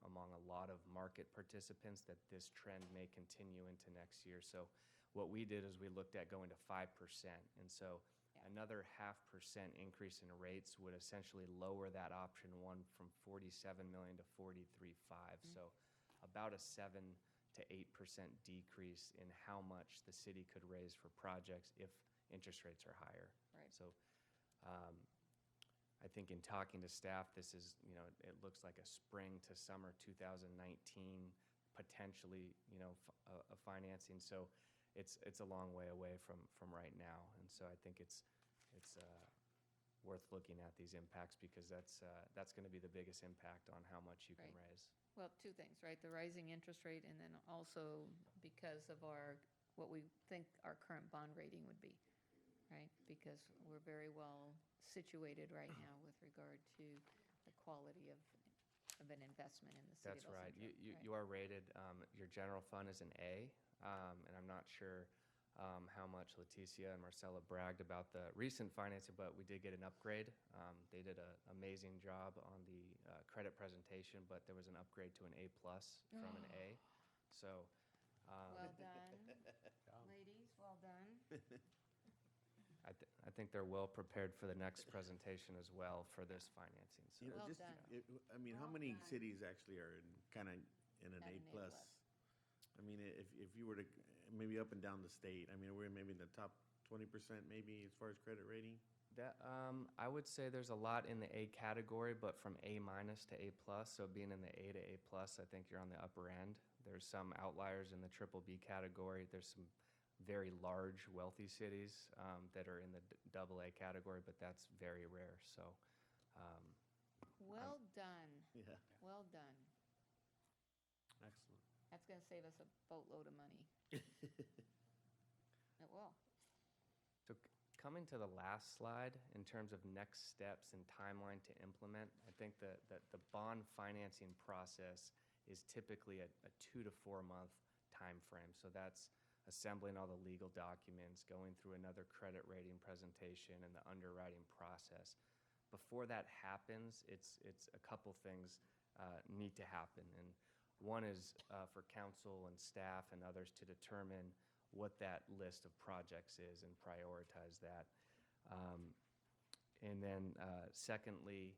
among a lot of market participants that this trend may continue into next year. So what we did is we looked at going to 5%. And so another 0.5% increase in rates would essentially lower that option one from 47 million to 43.5. So about a 7 to 8% decrease in how much the city could raise for projects if interest rates are higher. Right. So I think in talking to staff, this is, it looks like a spring to summer 2019 potentially, a financing. So it's a long way away from right now. And so I think it's worth looking at these impacts because that's going to be the biggest impact on how much you can Right. raise. Well, two things, right? The rising interest rate, and then also because of what we think our current bond rating would be, right? Because we're very well situated right now with regard to the quality of an investment in the city That's of El right. Centro. You are rated, your general fund is an A, and I'm not sure how much Leticia and Marcella bragged about the recent financing, but we did get an upgrade. They did an amazing job on the credit presentation, but there was an upgrade to an A+ from an A. So. Well done, ladies, well done. I think they're well prepared for the next presentation as well for this financing. So. Well Just, done. how Well many done. cities actually are kind of in an At A+? an A+. I mean, if you were to, maybe up and down the state, I mean, we're maybe in the top 20% maybe as far as credit rating? That I would say there's a lot in the A category, but from A- to A+, so being in the A to A+, I think you're on the upper end. There's some outliers in the triple B category. There's some very large, wealthy cities that are in the double A category, but that's very rare. So, Well done. Yeah. Well done. Excellent. That's going to save us a boatload of money. It will. so coming to the last slide, in terms of next steps and timeline to implement, I think that the bond financing process is typically a 2 to 4 month time frame. So that's assembling all the legal documents, going through another credit rating presentation, and the underwriting process. Before that happens, it's a couple things need to happen. And one is for council and staff and others to determine what that list of projects is and prioritize that. And then secondly,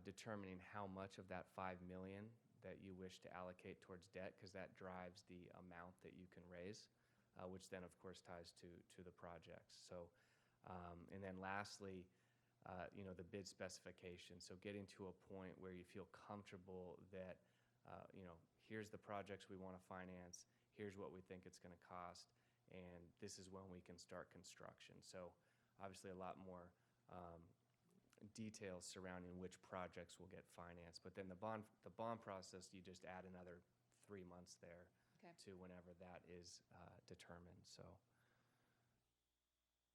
determining how much of that $5 million that you wish to allocate towards debt, because that drives the amount that you can raise, which then of course ties to the projects. So, and then lastly, the bid specification. So getting to a point where you feel comfortable that, here's the projects we want to finance, here's what we think it's going to cost, and this is when we can start construction. So obviously a lot more details surrounding which projects will get financed. But then the bond process, you just add another 3 months there to whenever that is determined. So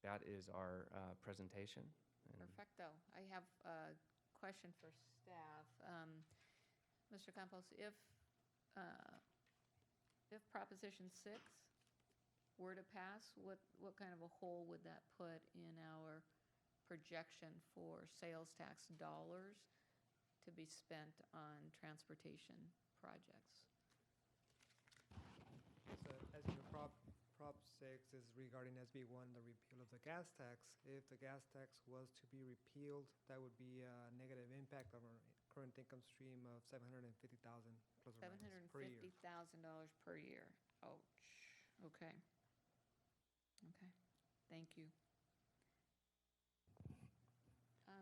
that is our presentation. Perfecto. I have a question for staff. Mr. Campos, if Proposition 6 were to pass, what kind of a hole would that put in our projection for sales tax dollars to be spent on transportation projects? So, as you know, Prop 6 is regarding SB 1, the repeal of the gas tax. If the gas tax was to be repealed, that would be a negative impact on our current income stream of $750,000 plus or minus per year. $750,000 per year. Ouch. Okay. Okay. Thank you.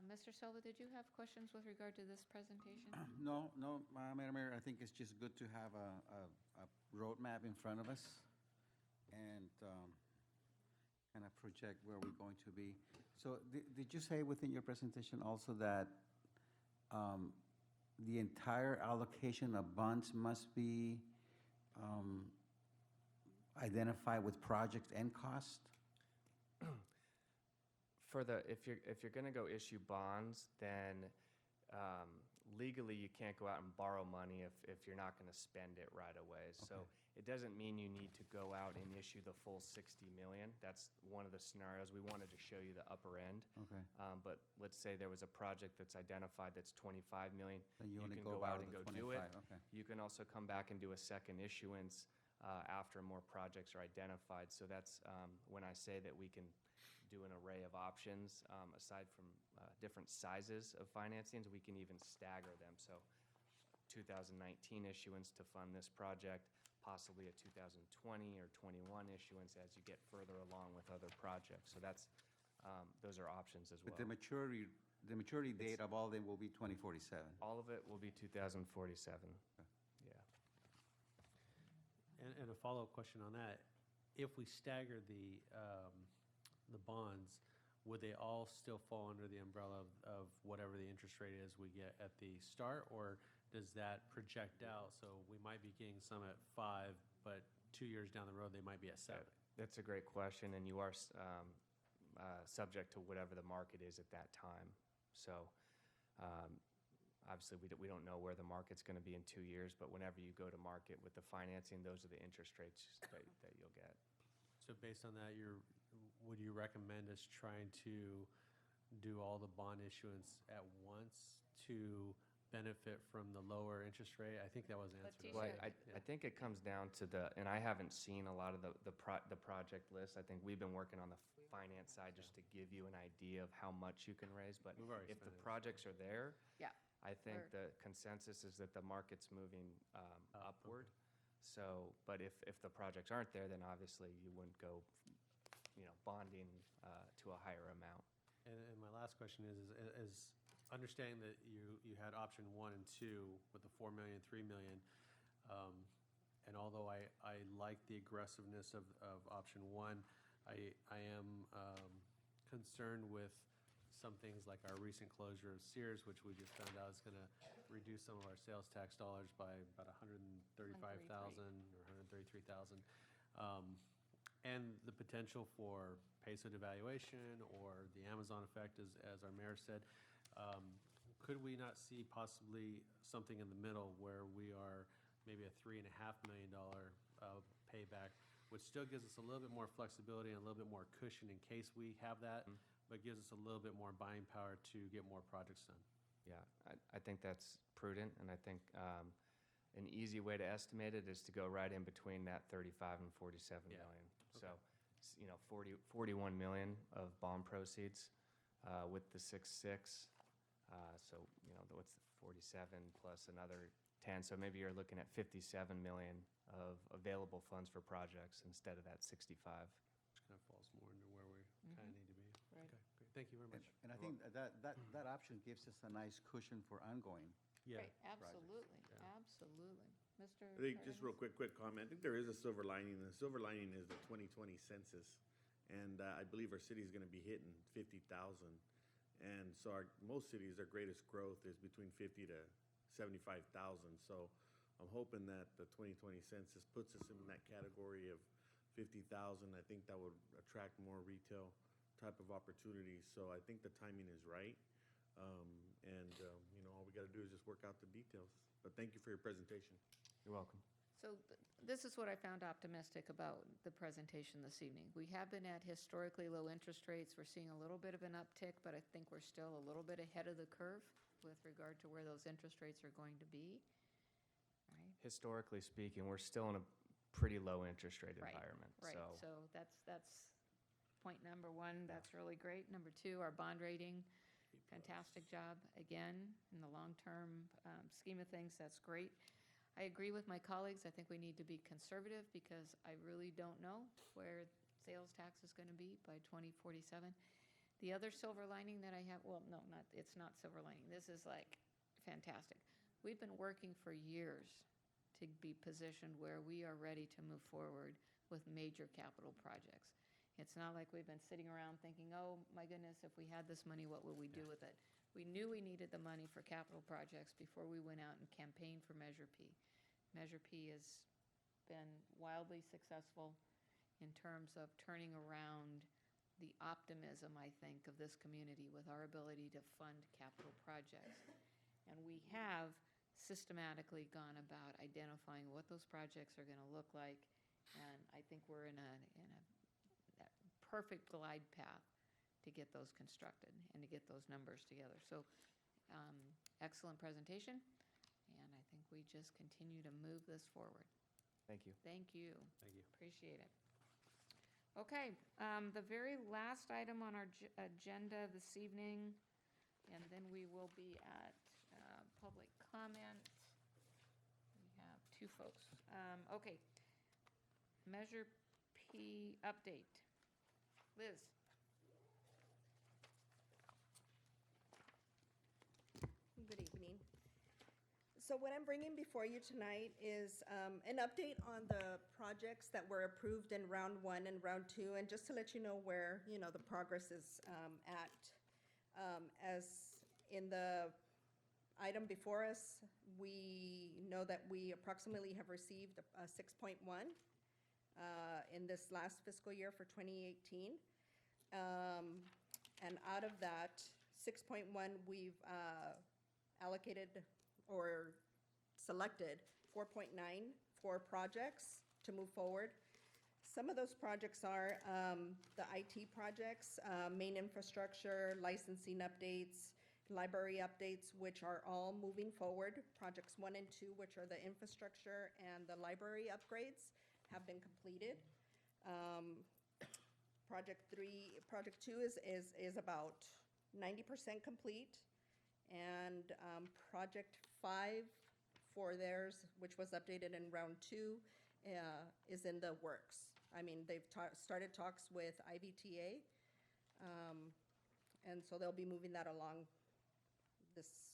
Mr. Silva, did you have questions with regard to this presentation? No, Madam Mayor, I think it's just good to have a roadmap in front of us and kind of project where we're going to be. So did you say within your presentation also that the entire allocation of funds must be identified with project and cost? if you're going to go issue bonds, then legally you can't go out and borrow money if you're not going to spend it right away. So it doesn't mean you need to go out and issue the full 60 million. That's one of the scenarios. We wanted to show you the upper end. Okay. But let's say there was a project that's identified that's 25 million. Then you only can go go out borrow and the go do it. 25, okay. You can also come back and do a second issuance after more projects are identified. So that's when I say that we can do an array of options. Aside from different sizes of financings, we can even stagger them. So 2019 issuance to fund this project, possibly a 2020 or 21 issuance as you get further along with other projects. So that's those are options as well. But the maturity date of all of them will be 2047. All of it will be 2047. Yeah. And a follow-up question on that, if we stagger the bonds, would they all still fall under the umbrella of whatever the interest rate is we get at the start, or does that project out? So we might be getting some at 5, but 2 years down the road, they might be at 7. That's a great question, and you are subject to whatever the market is at that time. So obviously, we don't know where the market's going to be in 2 years, but whenever you go to market with the financing, those are the interest rates that you'll get. So based on that, would you recommend us trying to do all the bond issuance at once to benefit from the lower interest rate? I think that was answered. Well, I think it comes down to and I haven't seen a lot of the project list. I think we've been working on the finance side just to give you an idea of how much you can raise. But if the projects are there, yeah, I think the consensus is that the market's moving upward. So, but if the projects aren't there, then obviously you wouldn't go, bonding to a higher amount. And my last question is understanding that you had option 1 and 2 with the 4 million, 3 million, and although I like the aggressiveness of option 1, I am concerned with some things like our recent closure of Sears, which we just found out is going to reduce some of our sales tax dollars by about $135,000 or $133,000. And the potential for peso devaluation or the Amazon effect, as our mayor said. Could we not see possibly something in the middle where we are maybe a $3.5 million payback, which still gives us a little bit more flexibility and a little bit more cushion in case we have that, but gives us a little bit more buying power to get more projects done? Yeah, I think that's prudent, and I think an easy way to estimate it is to go right in between that 35 and 47 million. So, 41 million of bond proceeds with the 6.6. So, what's the 47 plus another 10? So maybe you're looking at 57 million of available funds for projects instead of that 65. Which kind of falls more into where we kind of need to be. Right. Okay, great. Thank you very much. And I think that option gives us a nice cushion for ongoing. Yeah. Right, absolutely, absolutely. Mr. I think, just real Cardenas? quick comment, I think there is a silver lining, and the silver lining is the 2020 census. And I believe our city is going to be hitting 50,000. And so most cities, their greatest growth is between 50 to 75,000. So I'm hoping that the 2020 census puts us in that category of 50,000. I think that would attract more retail type of opportunities. So I think the timing is right. All we got to do is just work out the details. But thank you for your presentation. You're welcome. So this is what I found optimistic about the presentation this evening. We have been at historically low interest rates. We're seeing a little bit of an uptick, but I think we're still a little bit ahead of the curve with regard to where those interest rates are going to be. Right? Historically speaking, we're still in a pretty low interest rate environment. Right. So that's point number 1. That's really great. Number 2, our bond rating. Fantastic job again in the long-term scheme of things. That's great. I agree with my colleagues. I think we need to be conservative because I really don't know where sales tax is going to be by 2047. The other silver lining that I have, well, no, it's not silver lining. This is like fantastic. We've been working for years to be positioned where we are ready to move forward with major capital projects. It's not like we've been sitting around thinking, oh, my goodness, if we had this money, what would we do with it? We knew we needed the money for capital projects before we went out and campaigned for Measure P. Measure P has been wildly successful in terms of turning around the optimism, I think, of this community with our ability to fund capital projects. And we have systematically gone about identifying what those projects are going to look like. And I think we're in a that perfect glide path to get those constructed and to get those numbers together. So excellent presentation. And I think we just continue to move this forward. Thank you. Thank you. Thank you. Appreciate it. Okay, the very last item on our agenda this evening, and then we will be at public comment. We have two folks. Okay. Measure P update. Liz? Good evening. So what I'm bringing before you tonight is an update on the projects that were approved in round 1 and round 2, and just to let you know where, the progress is at. As in the item before us, we know that we approximately have received 6.1 in this last fiscal year for 2018. And out of that 6.1, we've allocated or selected 4.9 for projects to move forward. Some of those projects are the IT projects, main infrastructure, licensing updates, library updates, which are all moving forward. Projects 1 and 2, which are the infrastructure and the library upgrades, have been completed. Project 2 is about 90% complete. And Project 5 for theirs, which was updated in round 2, is in the works. I mean, they've started talks with IVTA, and so they'll be moving that along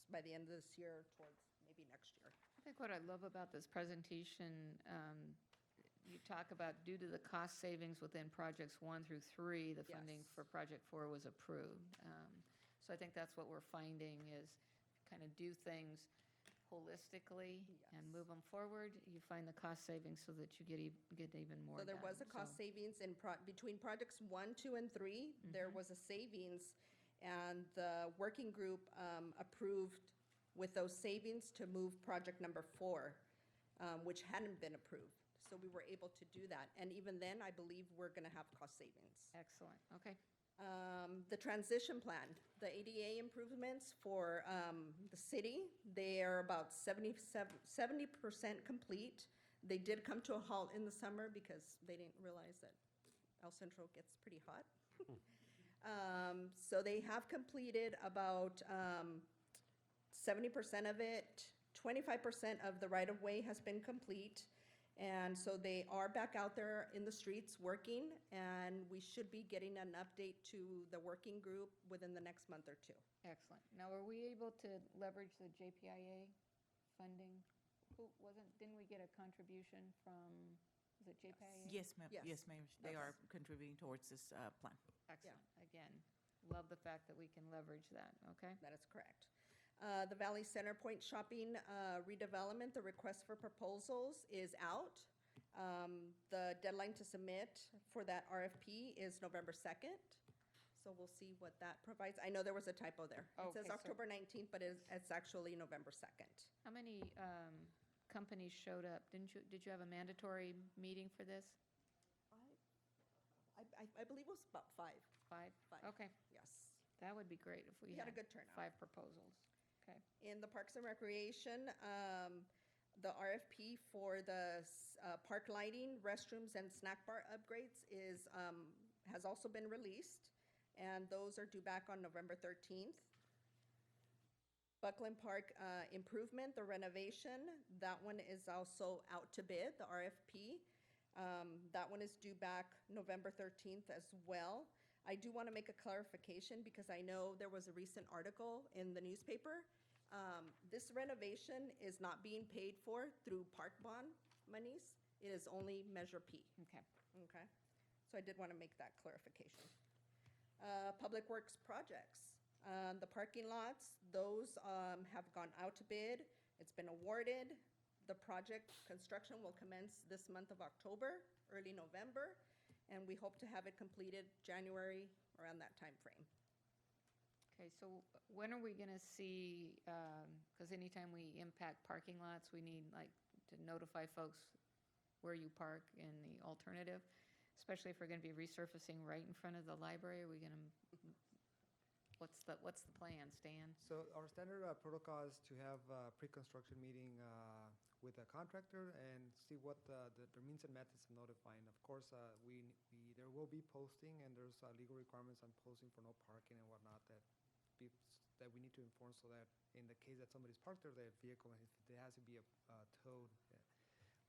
by the end of this year towards maybe next year. I think what I love about this presentation, you talk about due to the cost savings within projects 1 through 3, the funding for project 4 was approved. So I think that's what we're finding is kind of do things holistically and move them forward. You find the cost savings so that you get even more So there was a cost savings between projects 1, 2, and 3. There was a savings, and the working group approved with those savings to move project number 4, which hadn't been approved. So we were able to do that. And even then, I believe we're going to have cost savings. Excellent. Okay. The transition plan, the ADA improvements for the city, they are about 70% complete. They did come to a halt in the summer because they didn't realize that El Centro gets pretty hot. So they have completed about 70% of it. 25% of the right-of-way has been complete. And so they are back out there in the streets working, and we should be getting an update to the working group within the next month or 2. Excellent. Now, were we able to leverage the JPIA funding? Didn't we get a contribution from, was it JPIA? Yes, ma'am. Yes, ma'am. They are contributing towards this plan. Excellent. Again, love the fact that we can leverage that, okay? That is correct. The Valley Center Point Shopping redevelopment, the request for proposals is out. The deadline to submit for that RFP is November 2nd. So we'll see what that provides. I know there was a typo there. It says Okay, October 19th, but it's actually November 2nd. How many companies showed up? Did you have a mandatory meeting for this? I believe it was about 5. 5? Okay. Yes. That would be great if we had a good turnout. 5 proposals. Okay. In the Parks and Recreation, the RFP for the park lighting, restrooms, and snack bar upgrades has also been released, and those are due back on November 13th. Buckland Park improvement, the renovation, that one is also out to bid, the RFP. That one is due back November 13th as well. I do want to make a clarification because I know there was a recent article in the newspaper. This renovation is not being paid for through park bond monies. It is only Measure P. Okay. Okay. So I did want to make that clarification. Public Works projects. The parking lots, those have gone out to bid. It's been awarded. The project construction will commence this month of October, early November. and we hope to have it completed January, around that time frame. Okay, so when are we going to see, because anytime we impact parking lots, we need like to notify folks where you park in the alternative, especially if we're going to be resurfacing right in front of the library. Are we going to, what's the plan, Stan? So our standard protocol is to have a pre-construction meeting with a contractor and see what the means and methods of notifying. Of course, there will be posting, and there's legal requirements on posting for no parking and whatnot that we need to enforce, so that in the case that somebody's parked there, their vehicle, if it has to be towed,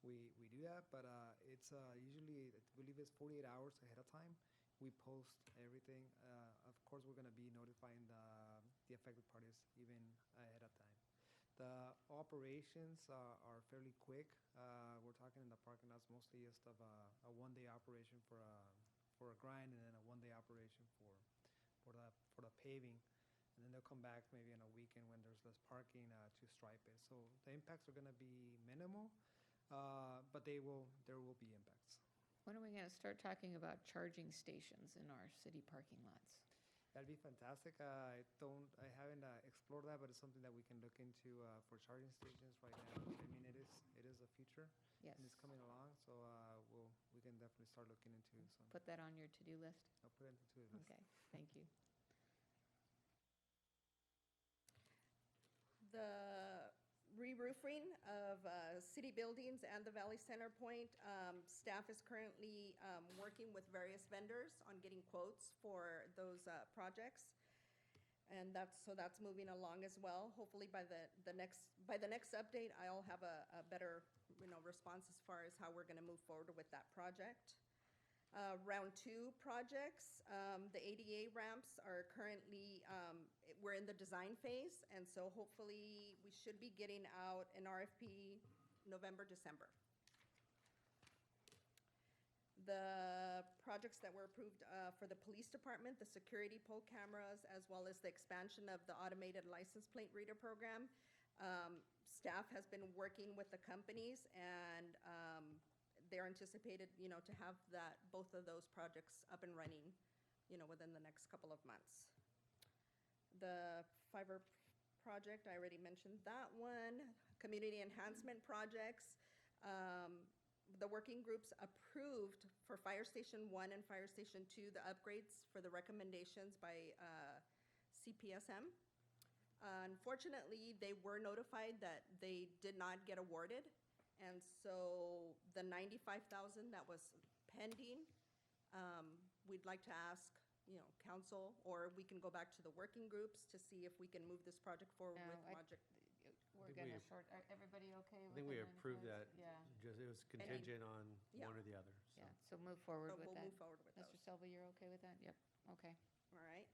we do that. But it's usually, I believe it's 48 hours ahead of time. We post everything. Of course, we're going to be notifying the affected parties even ahead of time. The operations are fairly quick. We're talking in the parking lots mostly just of a one-day operation for a grind, and then a one-day operation for the paving. And then they'll come back maybe on a weekend when there's less parking to stripe it. So the impacts are going to be minimal, but there will be impacts. When are we going to start talking about charging stations in our city parking lots? That'd be fantastic. I haven't explored that, but it's something that we can look into for charging stations right now. I mean, it is a future. Yes. And it's coming along, so we can definitely start looking into some. Put that on your to-do list? I'll put it into the list. Okay, thank you. The re-roofing of city buildings and the Valley Center Point, staff is currently working with various vendors on getting quotes for those projects. And that's moving along as well. Hopefully by the next update, I'll have a better response as far as how we're going to move forward with that project. Round 2 projects, the ADA ramps are currently, we're in the design phase, and so hopefully we should be getting out an RFP November, December. The projects that were approved for the police department, the security pole cameras, as well as the expansion of the automated license plate reader program, staff has been working with the companies, and they're anticipated, to have both of those projects up and running, within the next couple of months. The fiber project, I already mentioned that one. Community enhancement projects. The working groups approved for Fire Station 1 and Fire Station 2 the upgrades for the recommendations by CPSM. Unfortunately, they were notified that they did not get awarded. And so the $95,000 that was pending, we'd like to ask, council, or we can go back to the working groups to see if we can move this project forward with project. We're going to everybody okay with I think we the approved 95? that. Yeah. Just, it was contingent on Yeah. one or the other. So. Yeah, so move forward But with we'll that. move forward with Mr. those. Silva, you're okay with that? Yep, okay. All right.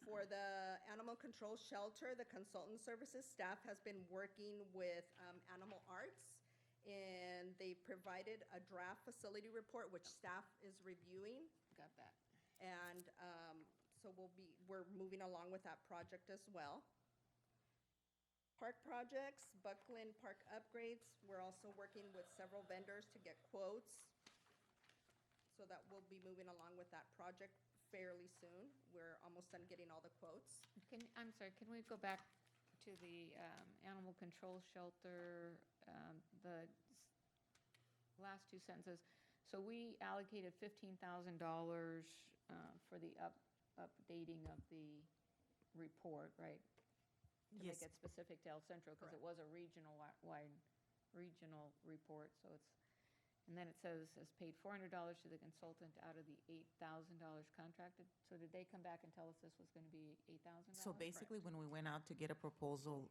For the animal control shelter, the consultant services staff has been working with Animal Arts, and they provided a draft facility report, which staff is reviewing. Got that. And so we're moving along with that project as well. Park projects, Buckland Park upgrades, we're also working with several vendors to get quotes, so that we'll be moving along with that project fairly soon. We're almost done getting all the quotes. I'm sorry, can we go back to the animal control shelter, the last two sentences? So we allocated $15,000 for the updating of the report, right? To Yes. make it specific to El Centro, because it was a regional-wide regional report, so it's, and then it says, has paid $400 to the consultant out of the $8,000 contracted. So did they come back and tell us this was going to be $8,000? So basically, when we went out to get a proposal,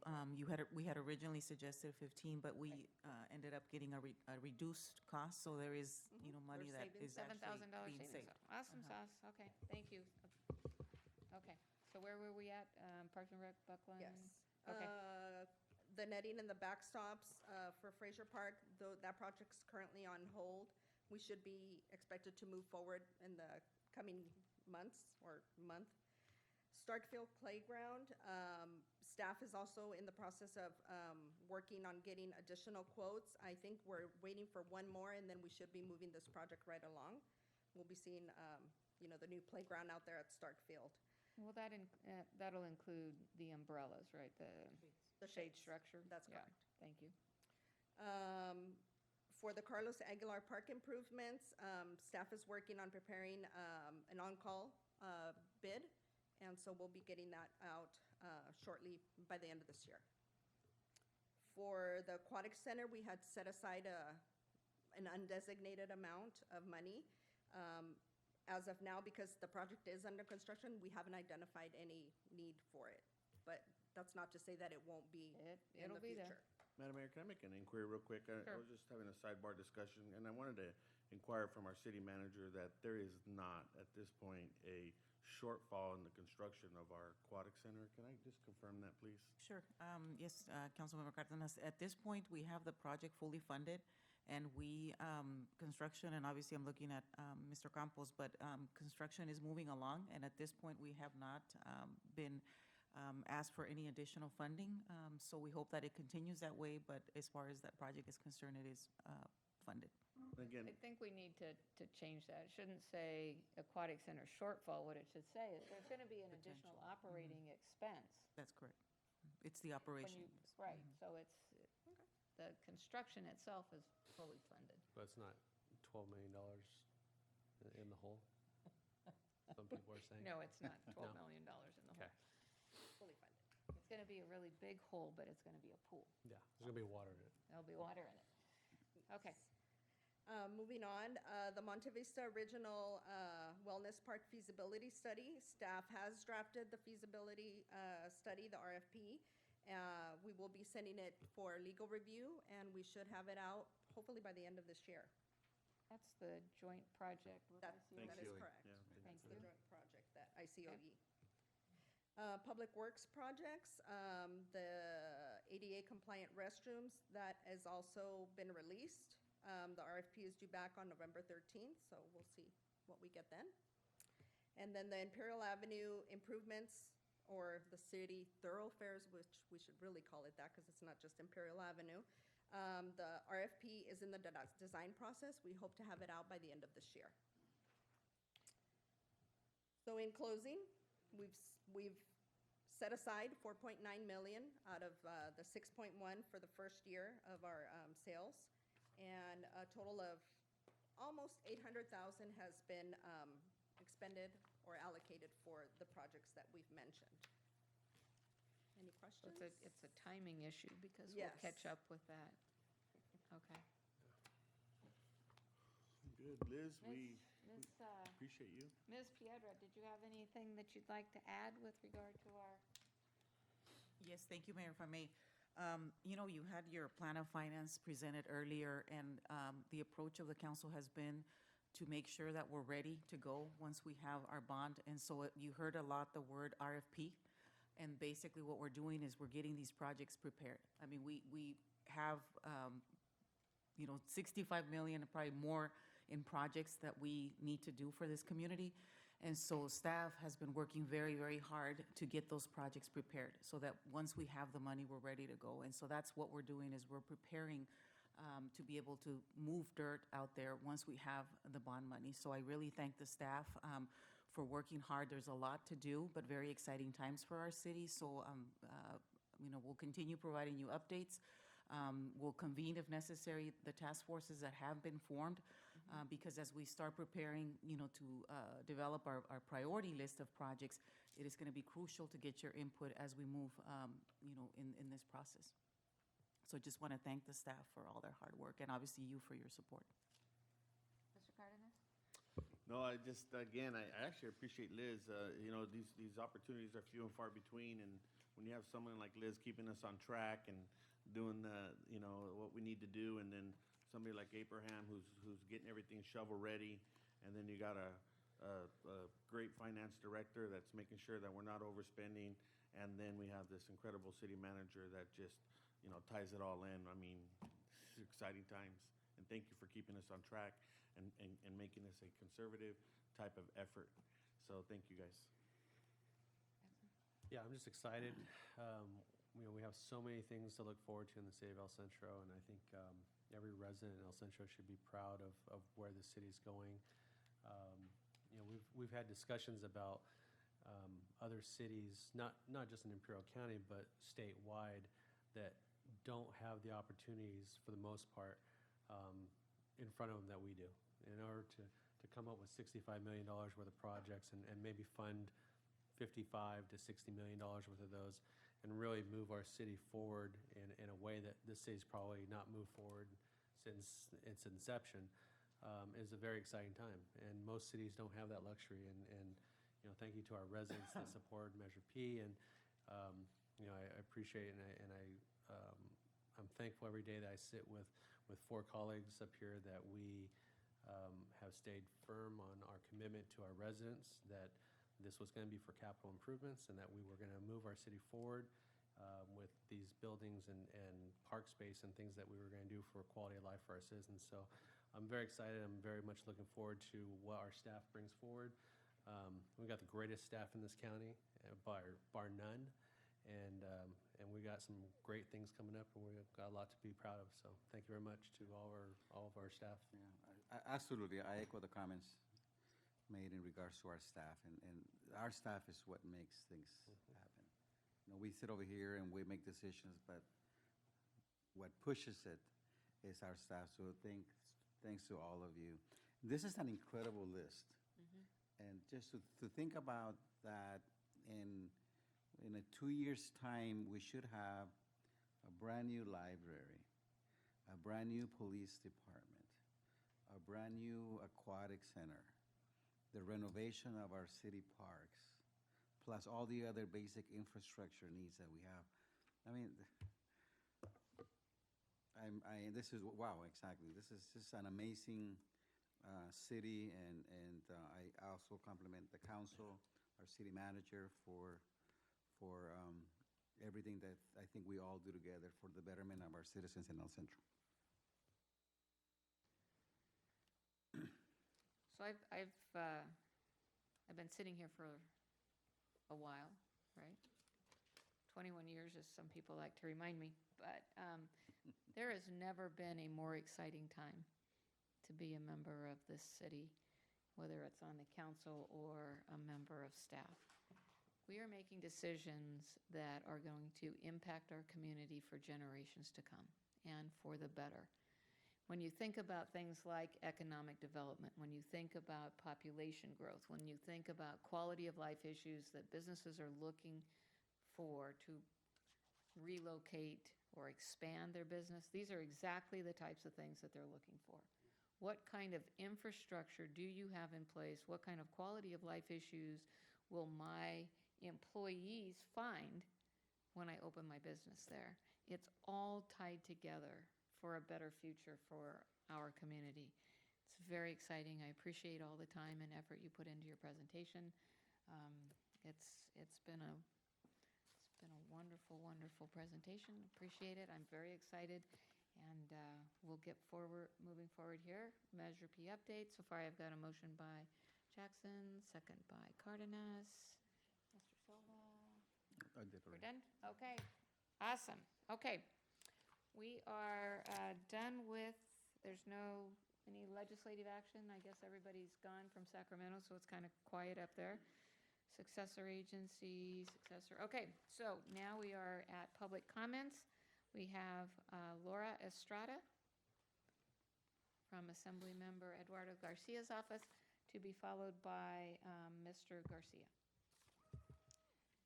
we had originally suggested 15, but we ended up getting a reduced cost, so there is, money that is actually $7,000 being savings. saved. Awesome sauce, okay, thank you. Okay, so where were we at? Parks and Rec, Buckland? Yes. Okay. The netting and the backstops for Fraser Park, though that project's currently on hold. We should be expected to move forward in the coming months or month. Starkfield Playground, staff is also in the process of working on getting additional quotes. I think we're waiting for one more, and then we should be moving this project right along. we'll be seeing, the new playground out there at Stark Field. Well, that'll include the umbrellas, right? The shade structure? That's Yeah, correct. thank you. For the Carlos Aguilar Park improvements, staff is working on preparing an on-call bid, and so we'll be getting that out shortly by the end of this year. For the Aquatic Center, we had set aside an undesignated amount of money. As of now, because the project is under construction, we haven't identified any need for it. But that's not to say that it won't be in It'll the be future. there. Madam Mayor, can I make an inquiry real quick? I Sure. was just having a sidebar discussion, and I wanted to inquire from our city manager that there is not, at this point, a shortfall in the construction of our aquatic center. Can I just confirm that, please? Sure. Yes, Councilmember Cardenas, at this point, we have the project fully funded, and construction, and obviously I'm looking at Mr. Campos, but construction is moving along, and at this point, we have not been asked for any additional funding. So we hope that it continues that way, but as far as that project is concerned, it is funded. Again, I think we need to change that. It shouldn't say aquatic center shortfall. What it should say is there's going to be an additional operating expense. That's correct. It's the operation. Right, so the construction itself is fully funded. But it's not $12 million in the hole? Some people are saying. No, it's not $12 No? million in the Okay. hole. Fully funded. It's going to be a really big hole, but it's going to be a pool. Yeah, there's going to be water in it. There'll be water in it. Okay. Moving on, the Monte Vista Original Wellness Park feasibility study. Staff has drafted the feasibility study, the RFP. We will be sending it for legal review, and we should have it out hopefully by the end of this year. That's the joint project with That ICOE. is correct. Yeah, Thank It's the you. joint project, that ICOE. Public Works projects, the ADA compliant restrooms, that has also been released. The RFP is due back on November 13th, so we'll see what we get then. And then the Imperial Avenue improvements, or the city thoroughfares, which we should really call it that because it's not just Imperial Avenue. The RFP is in the design process. We hope to have it out by the end of this year. So in closing, we've set aside 4.9 million out of the 6.1 for the first year of our sales, and a total of almost 800,000 has been expended or allocated for the projects that we've mentioned. Any questions? It's a timing issue because Yes. we'll catch up with that. Okay. Good. Liz, we Ms. appreciate you. Ms. Piedra, did you have anything that you'd like to add with regard to our? Yes, thank you, Mayor, if I may. You had your plan of finance presented earlier, and the approach of the council has been to make sure that we're ready to go once we have our bond. And so you heard a lot the word RFP, and basically what we're doing is we're getting these projects prepared. I mean, we have, 65 million, probably more in projects that we need to do for this community. And so staff has been working very, very hard to get those projects prepared so that once we have the money, we're ready to go. And so that's what we're doing, is we're preparing to be able to move dirt out there once we have the bond money. So I really thank the staff for working hard. There's a lot to do, but very exciting times for our city. So, we'll continue providing you updates. We'll convene, if necessary, the task forces that have been formed, because as we start preparing, to develop our priority list of projects, it is going to be crucial to get your input as we move, in this process. So just want to thank the staff for all their hard work, and obviously you for your support. Mr. Cardenas? No, I just, again, I actually appreciate Liz. These opportunities are few and far between, and when you have someone like Liz keeping us on track and doing what we need to do, and then somebody like Abraham who's getting everything shovel ready, and then you got a great finance director that's making sure that we're not overspending, and then we have this incredible city manager that just, ties it all in. I mean, it's exciting times, and thank you for keeping us on track and making this a conservative type of effort. So thank you, guys. Yeah, I'm just excited. We have so many things to look forward to in the city of El Centro, and I think every resident in El Centro should be proud of where the city's going. You know, we've had discussions about other cities, not just in Imperial County, but statewide, that don't have the opportunities, for the most part, in front of them that we do. In order to come up with $65 million worth of projects and maybe fund $55 to $60 million worth of those, and really move our city forward in a way that this city's probably not moved forward since its inception, is a very exciting time. And most cities don't have that luxury. And you know, thank you to our residents that support Measure P. And you know, I appreciate I'm thankful every day that I sit with 4 colleagues up here that we have stayed firm on our commitment to our residents, that this was going to be for capital improvements, and that we were going to move our city forward with these buildings and park space and things that we were going to do for quality of life for our citizens. So I'm very excited. I'm very much looking forward to what our staff brings forward. We've got the greatest staff in this county, bar none, and we got some great things coming up, and we've got a lot to be proud of. So thank you very much to all of our staff. Yeah, absolutely. I echo the comments made in regards to our staff, and our staff is what makes things happen. You know, we sit over here and we make decisions, but what pushes it is our staff. So thanks to all of you. This is an incredible list. And just to think about that, in a 2 years' time, we should have a brand-new library, a brand-new police department, a brand-new aquatic center, the renovation of our city parks, plus all the other basic infrastructure needs that we have. I mean, this is, wow, exactly. This is just an amazing city, and I also compliment the council, our city manager, for everything that I think we all do together for the betterment of our citizens in El Centro. So I've been sitting here for a while, right? 21 years, as some people like to remind me, but there has never been a more exciting time to be a member of this city, whether it's on the council or a member of staff. We are making decisions that are going to impact our community for generations to come, and for the better. When you think about things like economic development, when you think about population growth, when you think about quality of life issues that businesses are looking for to relocate or expand their business, these are exactly the types of things that they're looking for. What kind of infrastructure do you have in place? What kind of quality of life issues will my employees find when I open my business there? It's all tied together for a better future for our community. It's very exciting. I appreciate all the time and effort you put into your presentation. It's been a wonderful, wonderful presentation. Appreciate it. I'm very excited, and we'll get moving forward here. Measure P update. So far, I've got a motion by Jackson, second by Cardenas. Mr. Silva. I did We're already. done? Okay. Awesome. Okay. We are done with, there's any legislative action. I guess everybody's gone from Sacramento, so it's kind of quiet up there. Successor agency, okay, so now we are at public comments. We have Laura Estrada from Assembly Member Eduardo Garcia's office, to be followed by Mr. Garcia.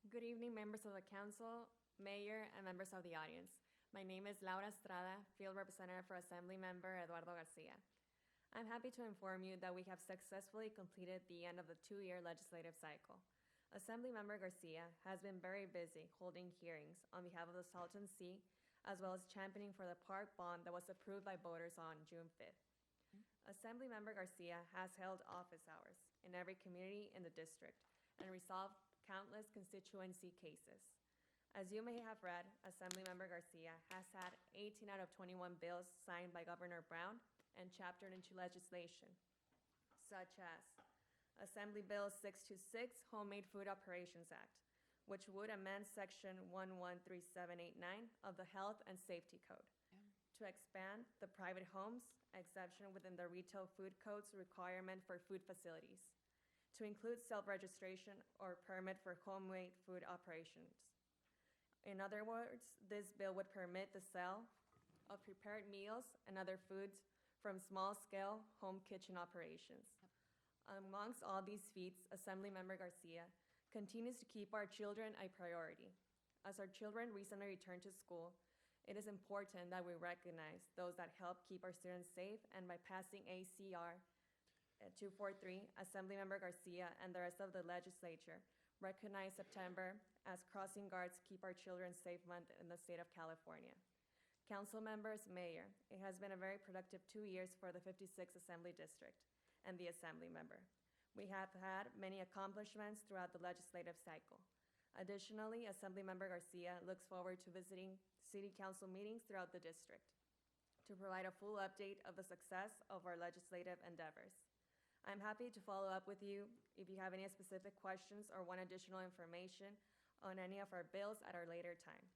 Good evening, members of the council, mayor, and members of the audience. My name is Laura Estrada, Field Representative for Assembly Member Eduardo Garcia. I'm happy to inform you that we have successfully completed the end of the 2-year legislative cycle. Assembly Member Garcia has been very busy holding hearings on behalf of the Salton Sea, as well as championing for the park bond that was approved by voters on June 5th. Assembly Member Garcia has held office hours in every community in the district and resolved countless constituency cases. As you may have read, Assemblymember Garcia has had 18 out of 21 bills signed by Governor Brown and chaptered into legislation, such as Assembly Bill 626, Homemade Food Operations Act, which would amend Section 113789 of the Health and Safety Code to to expand the private homes exception within the retail food code's requirement for food facilities to include self-registration or permit for home-made food operations. In other words, this bill would permit the sale of prepared meals and other foods from small-scale home kitchen operations. Amongst all these feats, Assemblymember Garcia continues to keep our children a priority. As our children recently returned to school, it is important that we recognize those that help keep our students safe, and by passing ACR 243, Assemblymember Garcia and the rest of the legislature recognize September as Crossing Guards Keep Our Children Safe Month in the state of California. Council members, Mayor, it has been a very productive 2 years for the 56th Assembly District and the Assembly member. We have had many accomplishments throughout the legislative cycle. Additionally, Assemblymember Garcia looks forward to visiting City Council meetings throughout the district to provide a full update of the success of our legislative endeavors. I'm happy to follow up with you if you have any specific questions or want additional information on any of our bills at our later time.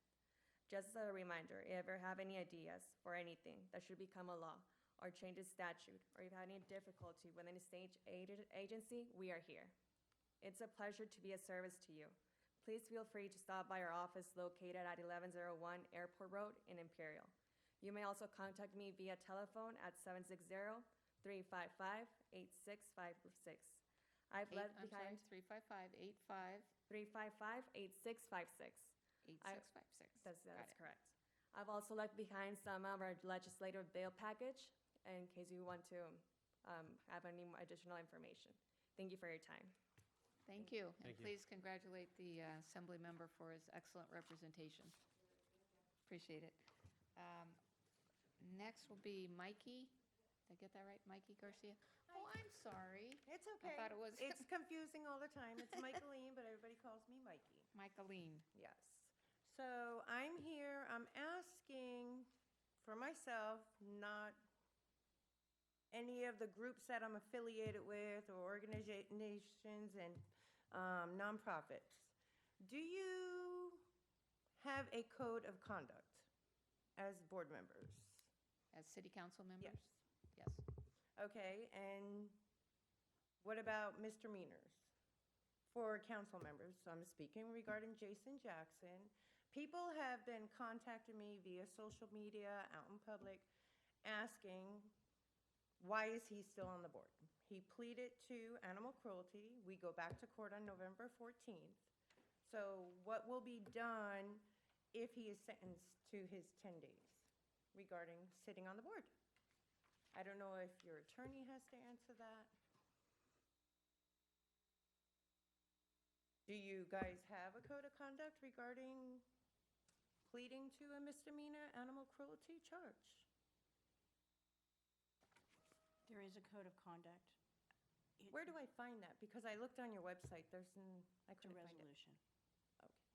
Just as a reminder, if you ever have any ideas for anything that should become a law or changes statute, or if you have any difficulty with any state agency, we are here. It's a pleasure to be of service to you. Please feel free to stop by our office located at 1101 Airport Road in Imperial. You may also contact me via telephone at 760-355-8656. I've left behind 355-85. 355-8656. 8656. That's Got it. correct. I've also left behind some of our legislative bill package in case you want to have any more additional information. Thank you for your time. Thank you. And Thank you. please congratulate the Assembly member for his excellent representation. Appreciate it. Next will be Mikey. Did I get that right? Mikey Garcia? Oh, I'm sorry. It's okay. I thought it was It's confusing all the time. It's Michaeline, but everybody calls me Mikey. Michaeline. Yes. So I'm here, I'm asking for myself, not any of the groups that I'm affiliated with or organizations and nonprofits. Do you have a code of conduct as board members? As city council members? Yes. Yes. Okay, and what about misdemeanors for council members? So I'm speaking regarding Jason Jackson. People have been contacting me via social media, out in public, asking, why is he still on the board? He pleaded to animal cruelty. We go back to court on November 14th. So what will be done if he is sentenced to his 10 days regarding sitting on the board? I don't know if your attorney has to answer that. Do you guys have a code of conduct regarding pleading to a misdemeanor animal cruelty charge? There is a code of conduct. Where do I find that? Because I looked on your website, I It's a couldn't find it. resolution. Okay,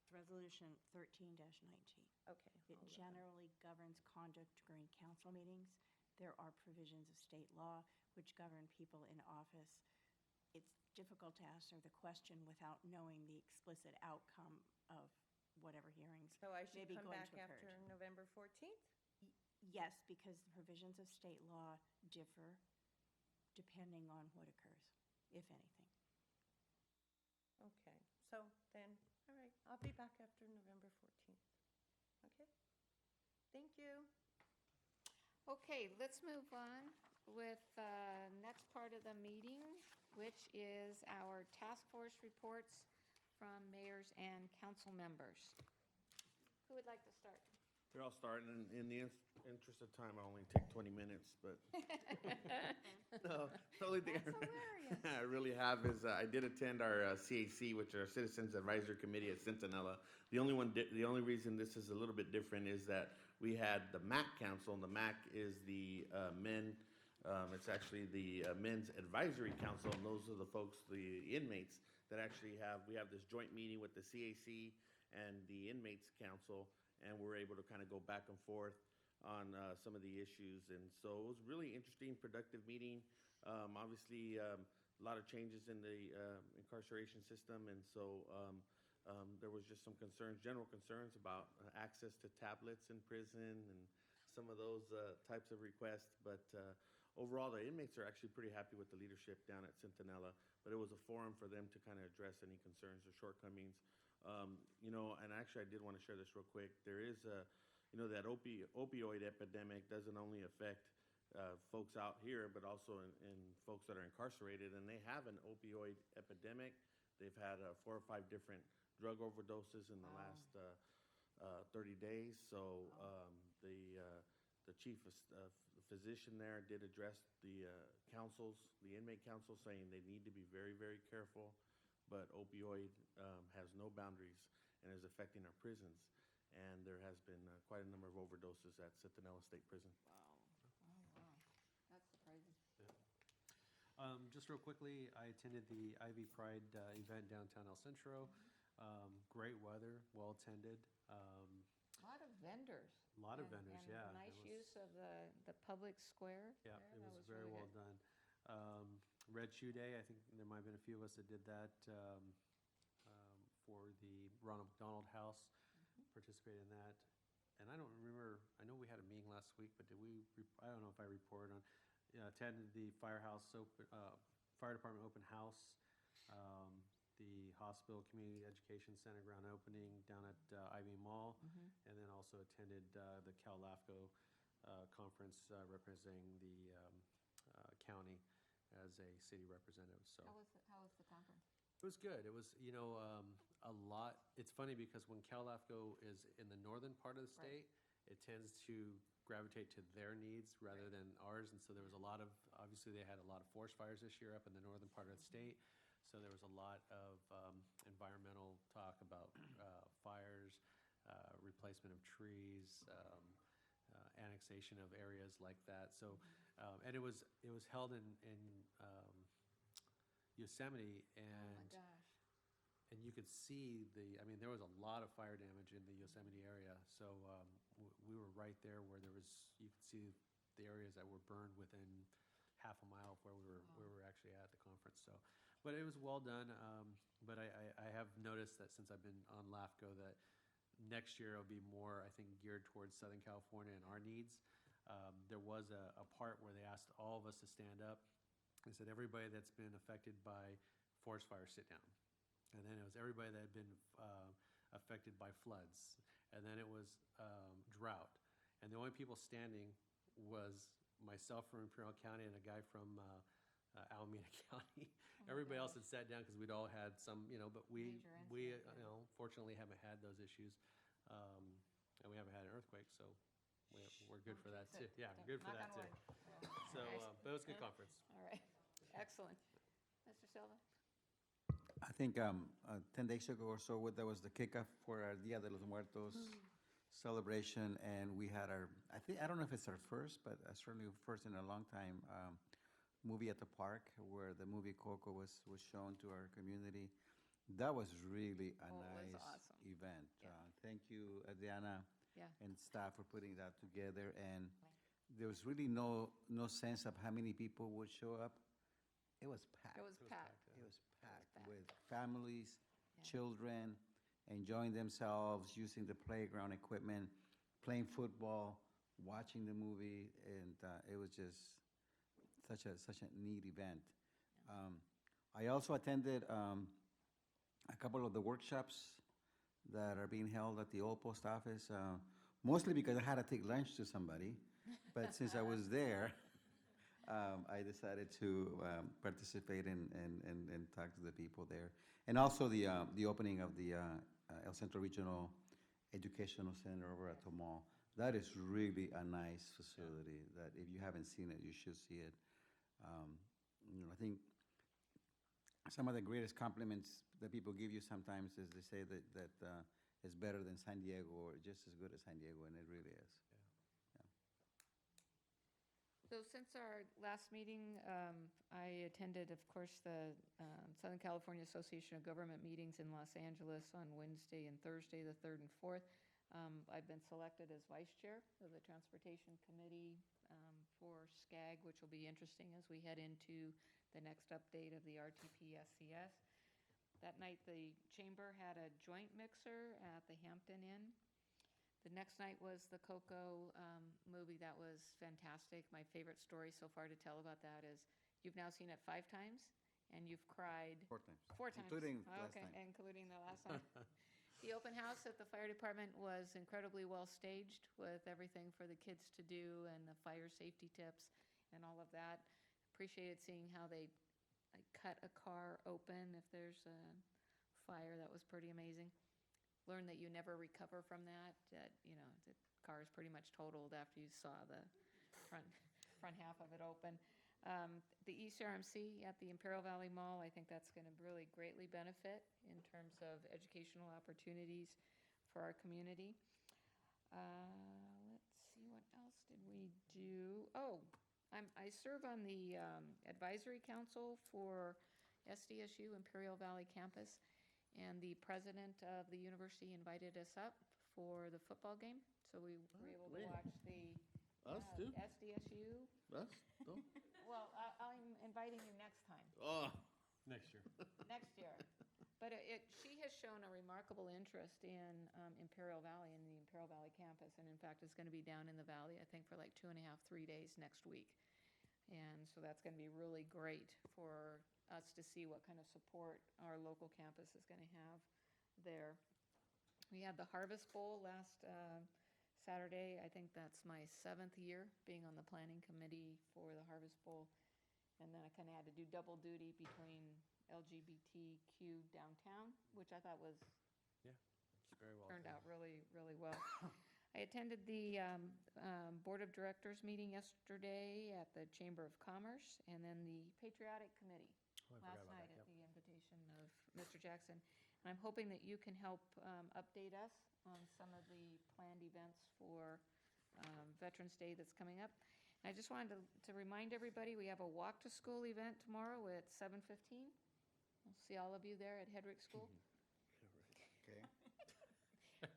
It's Resolution 13-19. okay. It I'll look. generally governs conduct during council meetings. There are provisions of state law which govern people in office. It's difficult to answer the question without knowing the explicit outcome of whatever hearings So I may should be come going back to occur. after November 14th? Yes, because the provisions of state law differ depending on what occurs, if anything. Okay, so then, all right, I'll be back after November 14th. Okay? Thank you. Okay, let's move on with the next part of the meeting, which is our task force reports from mayors and council members. Who would like to start? Here, I'll start, and in the interest of time, I'll only take 20 minutes, but no, the only thing I really have is I did attend our CAC, which are Citizens Advisory Committee at Centinela. The only reason this is a little bit different is that we had the MAC Council, and the MAC is the it's actually the Men's Advisory Council, and those are the folks, the inmates, that actually we have this joint meeting with the CAC and the Inmates Council, and we're able to kind of go back and forth on some of the issues. And so it was really interesting, productive meeting. Obviously, a lot of changes in the incarceration system, and so there was just some concerns, general concerns about access to tablets in prison and some of those types of requests. But overall, the inmates are actually pretty happy with the leadership down at Centinela. But it was a forum for them to kind of address any concerns or shortcomings. And actually, I did want to share this real quick. There is that opioid epidemic doesn't only affect folks out here, but also in folks that are incarcerated, and they have an opioid epidemic. They've had 4 or 5 different drug overdoses in the last 30 days. So the chief physician there did address the inmate council, saying they need to be very, very careful. But opioid has no boundaries and is affecting our prisons. And there has been quite a number of overdoses at Centinela State Prison. Wow. That's surprising. Just real quickly, I attended the Ivy Pride event downtown El Centro. Great weather, well attended. A lot of vendors. A lot of and- vendors, and yeah. Nice It was- use of the public square. Yeah, there. it That was was very really well good. done. Red Shoe Day, I think there might have been a few of us that did that for the Ronald McDonald House, participated in that. And I don't remember, I know we had a meeting last week, but I don't know if I reported on, attended the fire department open house, the hospital community education center ground opening down at Ivy Mall, and then also attended the Cal LAFCO conference representing the county as a city representative. So How was the conference? it was good. It was, a lot. It's funny because when Cal LAFCO is in the northern part of the state, it tends to gravitate to their needs rather than ours. And so there was a lot of, obviously they had a lot of forest fires this year up in the northern part of the state. So there was a lot of environmental talk about fires, replacement of trees, annexation of areas like that. So, and it was held in Yosemite, and Oh my gosh. and you could see there was a lot of fire damage in the Yosemite area. So we were right there where you could see the areas that were burned within half a mile of where we were actually at the conference. So, but it was well done. But I have noticed that since I've been on LAFCO that next year it'll be more, I think, geared towards Southern California and our needs. There was a part where they asked all of us to stand up. They said, everybody that's been affected by forest fires, sit down. And then it was everybody that had been affected by floods. And then it was drought. And the only people standing was myself from Imperial County and a guy from Alameda County. Everybody else had sat down because we'd all had some, but we fortunately haven't had those issues. And we haven't had an earthquake, so we're good for that too. Yeah, good for that too. So, but it was a good conference. All right. Excellent. Mr. Silva? I think 10 days ago or so, there was the kickoff for our Dia de los Muertos celebration, and we had I don't know if it's our first, but certainly first in a long time, movie at the park where the movie Coco was shown to our community. That was really a It was nice awesome. event. Yeah. Thank you, Adriana Yeah. and staff for putting that together. And there was really no sense of how many people would show up. It was packed. It was packed. It was packed with families, children, enjoying themselves, using the playground equipment, playing football, watching the movie, and it was just such a neat event. I also attended a couple of the workshops that are being held at the old post office, mostly because I had to take lunch to somebody, but since I was there, I decided to participate and talk to the people there. And also the opening of the El Centro Regional Educational Center over at the mall. That is really a nice facility that if you haven't seen it, you should see it. I think some of the greatest compliments that people give you sometimes is they say that it's better than San Diego or just as good as San Diego, and it really is. So since our last meeting, I attended, of course, the Southern California Association of Government meetings in Los Angeles on Wednesday and Thursday, the 3rd and 4th. I've been selected as vice chair of the Transportation Committee for SCAG, which will be interesting as we head into the next update of the RTP SCS. That night, the chamber had a joint mixer at the Hampton Inn. The next night was the Coco movie. That was fantastic. My favorite story so far to tell about that is you've now seen it 5 times, and you've cried 4 times. 4 times. Including last Okay, time. including the last time. The open house at the fire department was incredibly well staged with everything for the kids to do and the fire safety tips and all of that. Appreciated seeing how they like, cut a car open if there's a fire. That was pretty amazing. Learned that you never recover from that, that, you know, the car is pretty much totaled after you saw the front half of it open. The ECRMC at the Imperial Valley Mall, I think that's going to really greatly benefit in terms of educational opportunities for our community. Let's see, what else did we do? Oh, I serve on the advisory council for SDSU Imperial Valley Campus, and the president of the university invited us up for the football game, so we were able to watch the Us too? SDSU. Us? No? Well, I'm inviting you next time. Oh. Next year. Next year. But she has shown a remarkable interest in Imperial Valley and the Imperial Valley campus, and in fact is going to be down in the valley, I think, for like 2.5, 3 days next week. And so that's going to be really great for us to see what kind of support our local campus is going to have there. We had the Harvest Bowl last Saturday. I think that's my 7th year being on the planning committee for the Harvest Bowl. And then I kind of had to do double duty between LGBTQ downtown, which I thought was Very well turned done. out really, really well. I attended the Board of Directors meeting yesterday at the Chamber of Commerce, and then the Patriotic Committee Oh, I forgot last about night that, at the invitation of Mr. Jackson. And I'm hoping that you can help update us on some of the planned events for Veterans Day that's coming up. And I just wanted to remind everybody, we have a walk-to-school event tomorrow at 7:15. We'll see all of you there at Hedrick School. Okay.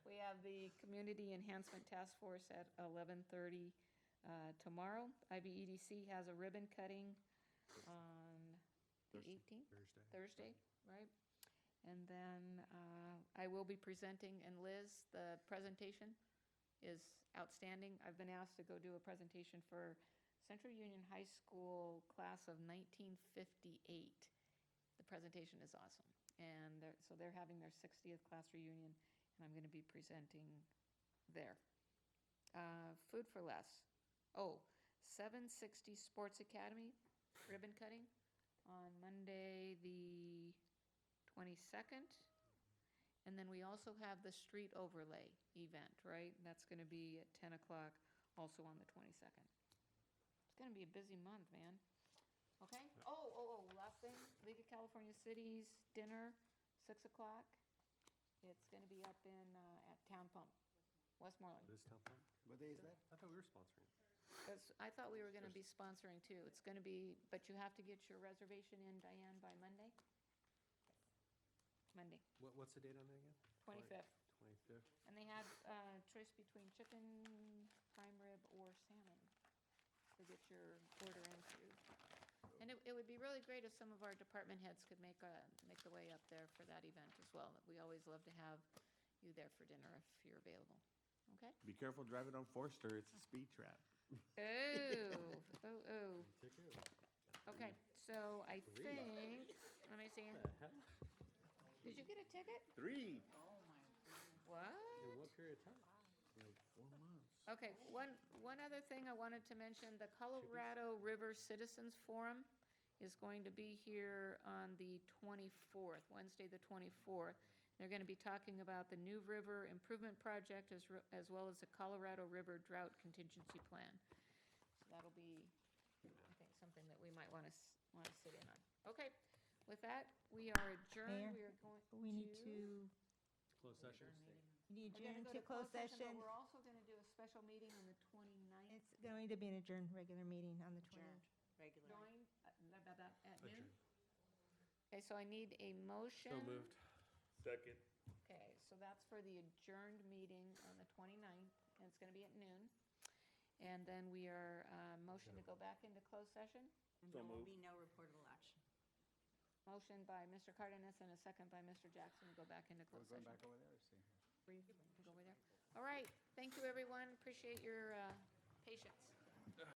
We have the Community Enhancement Task Force at 11:30 tomorrow. IBEDC has a ribbon cutting on the 18th? Thursday, right? And then I will be presenting, and Liz, the presentation is outstanding. I've been asked to go do a presentation for Central Union High School class of 1958. The presentation is awesome. And so they're having their 60th class reunion, and I'm going to be presenting there. Food for Less. Oh, 760 Sports Academy ribbon cutting on Monday, the 22nd. And then we also have the street overlay event, right? That's going to be at 10 o'clock, also on the 22nd. It's going to be a busy month, man. Okay? Oh, last thing, League of California Cities dinner, 6 o'clock. It's going to be up in, at Town Pump, Westmoreland. What is Town Pump? What day is that? I thought we were sponsoring. Because I thought we were going to be sponsoring too. It's going to be, but you have to get your reservation in, Diane, by Monday? Monday, What's the date on that again? 25th. 25th. And they have choice between chicken, prime rib, or salmon to get your order into. And it would be really great if some of our department heads could make the way up there for that event as well. We always love to have you there for dinner if you're available. Okay? Be careful driving on Forster. It's a speed trap. Oh. Okay, so I think, let me see. Did you get a ticket? 3. What? In what period of time? Like 4 months. Okay, one other thing I wanted to mention, the Colorado River Citizens Forum is going to be here on the 24th, Wednesday the 24th. They're going to be talking about the New River Improvement Project as well as the Colorado River Drought Contingency Plan. So that'll be, I think, something that we might want to sit in on. Okay, with that, we are adjourned. Mayor, We we need to, Closed session? we need We're gonna adjourn go to closed session. But we're also going to do a special meeting on the 29th. It's going to be an adjourned regular meeting on the 20th. Regular. At noon? Okay, so I need a motion. So moved. Second. Okay, so that's for the adjourned meeting on the 29th, and it's going to be at noon. And then we are, motion to go back into closed session. And there will be no reportable action. Motion by Mr. Cardenas and a second by Mr. Jackson to go back into We're closed going session. back over there, or see? Go over there. All right, Thank you, everyone. Appreciate your patience.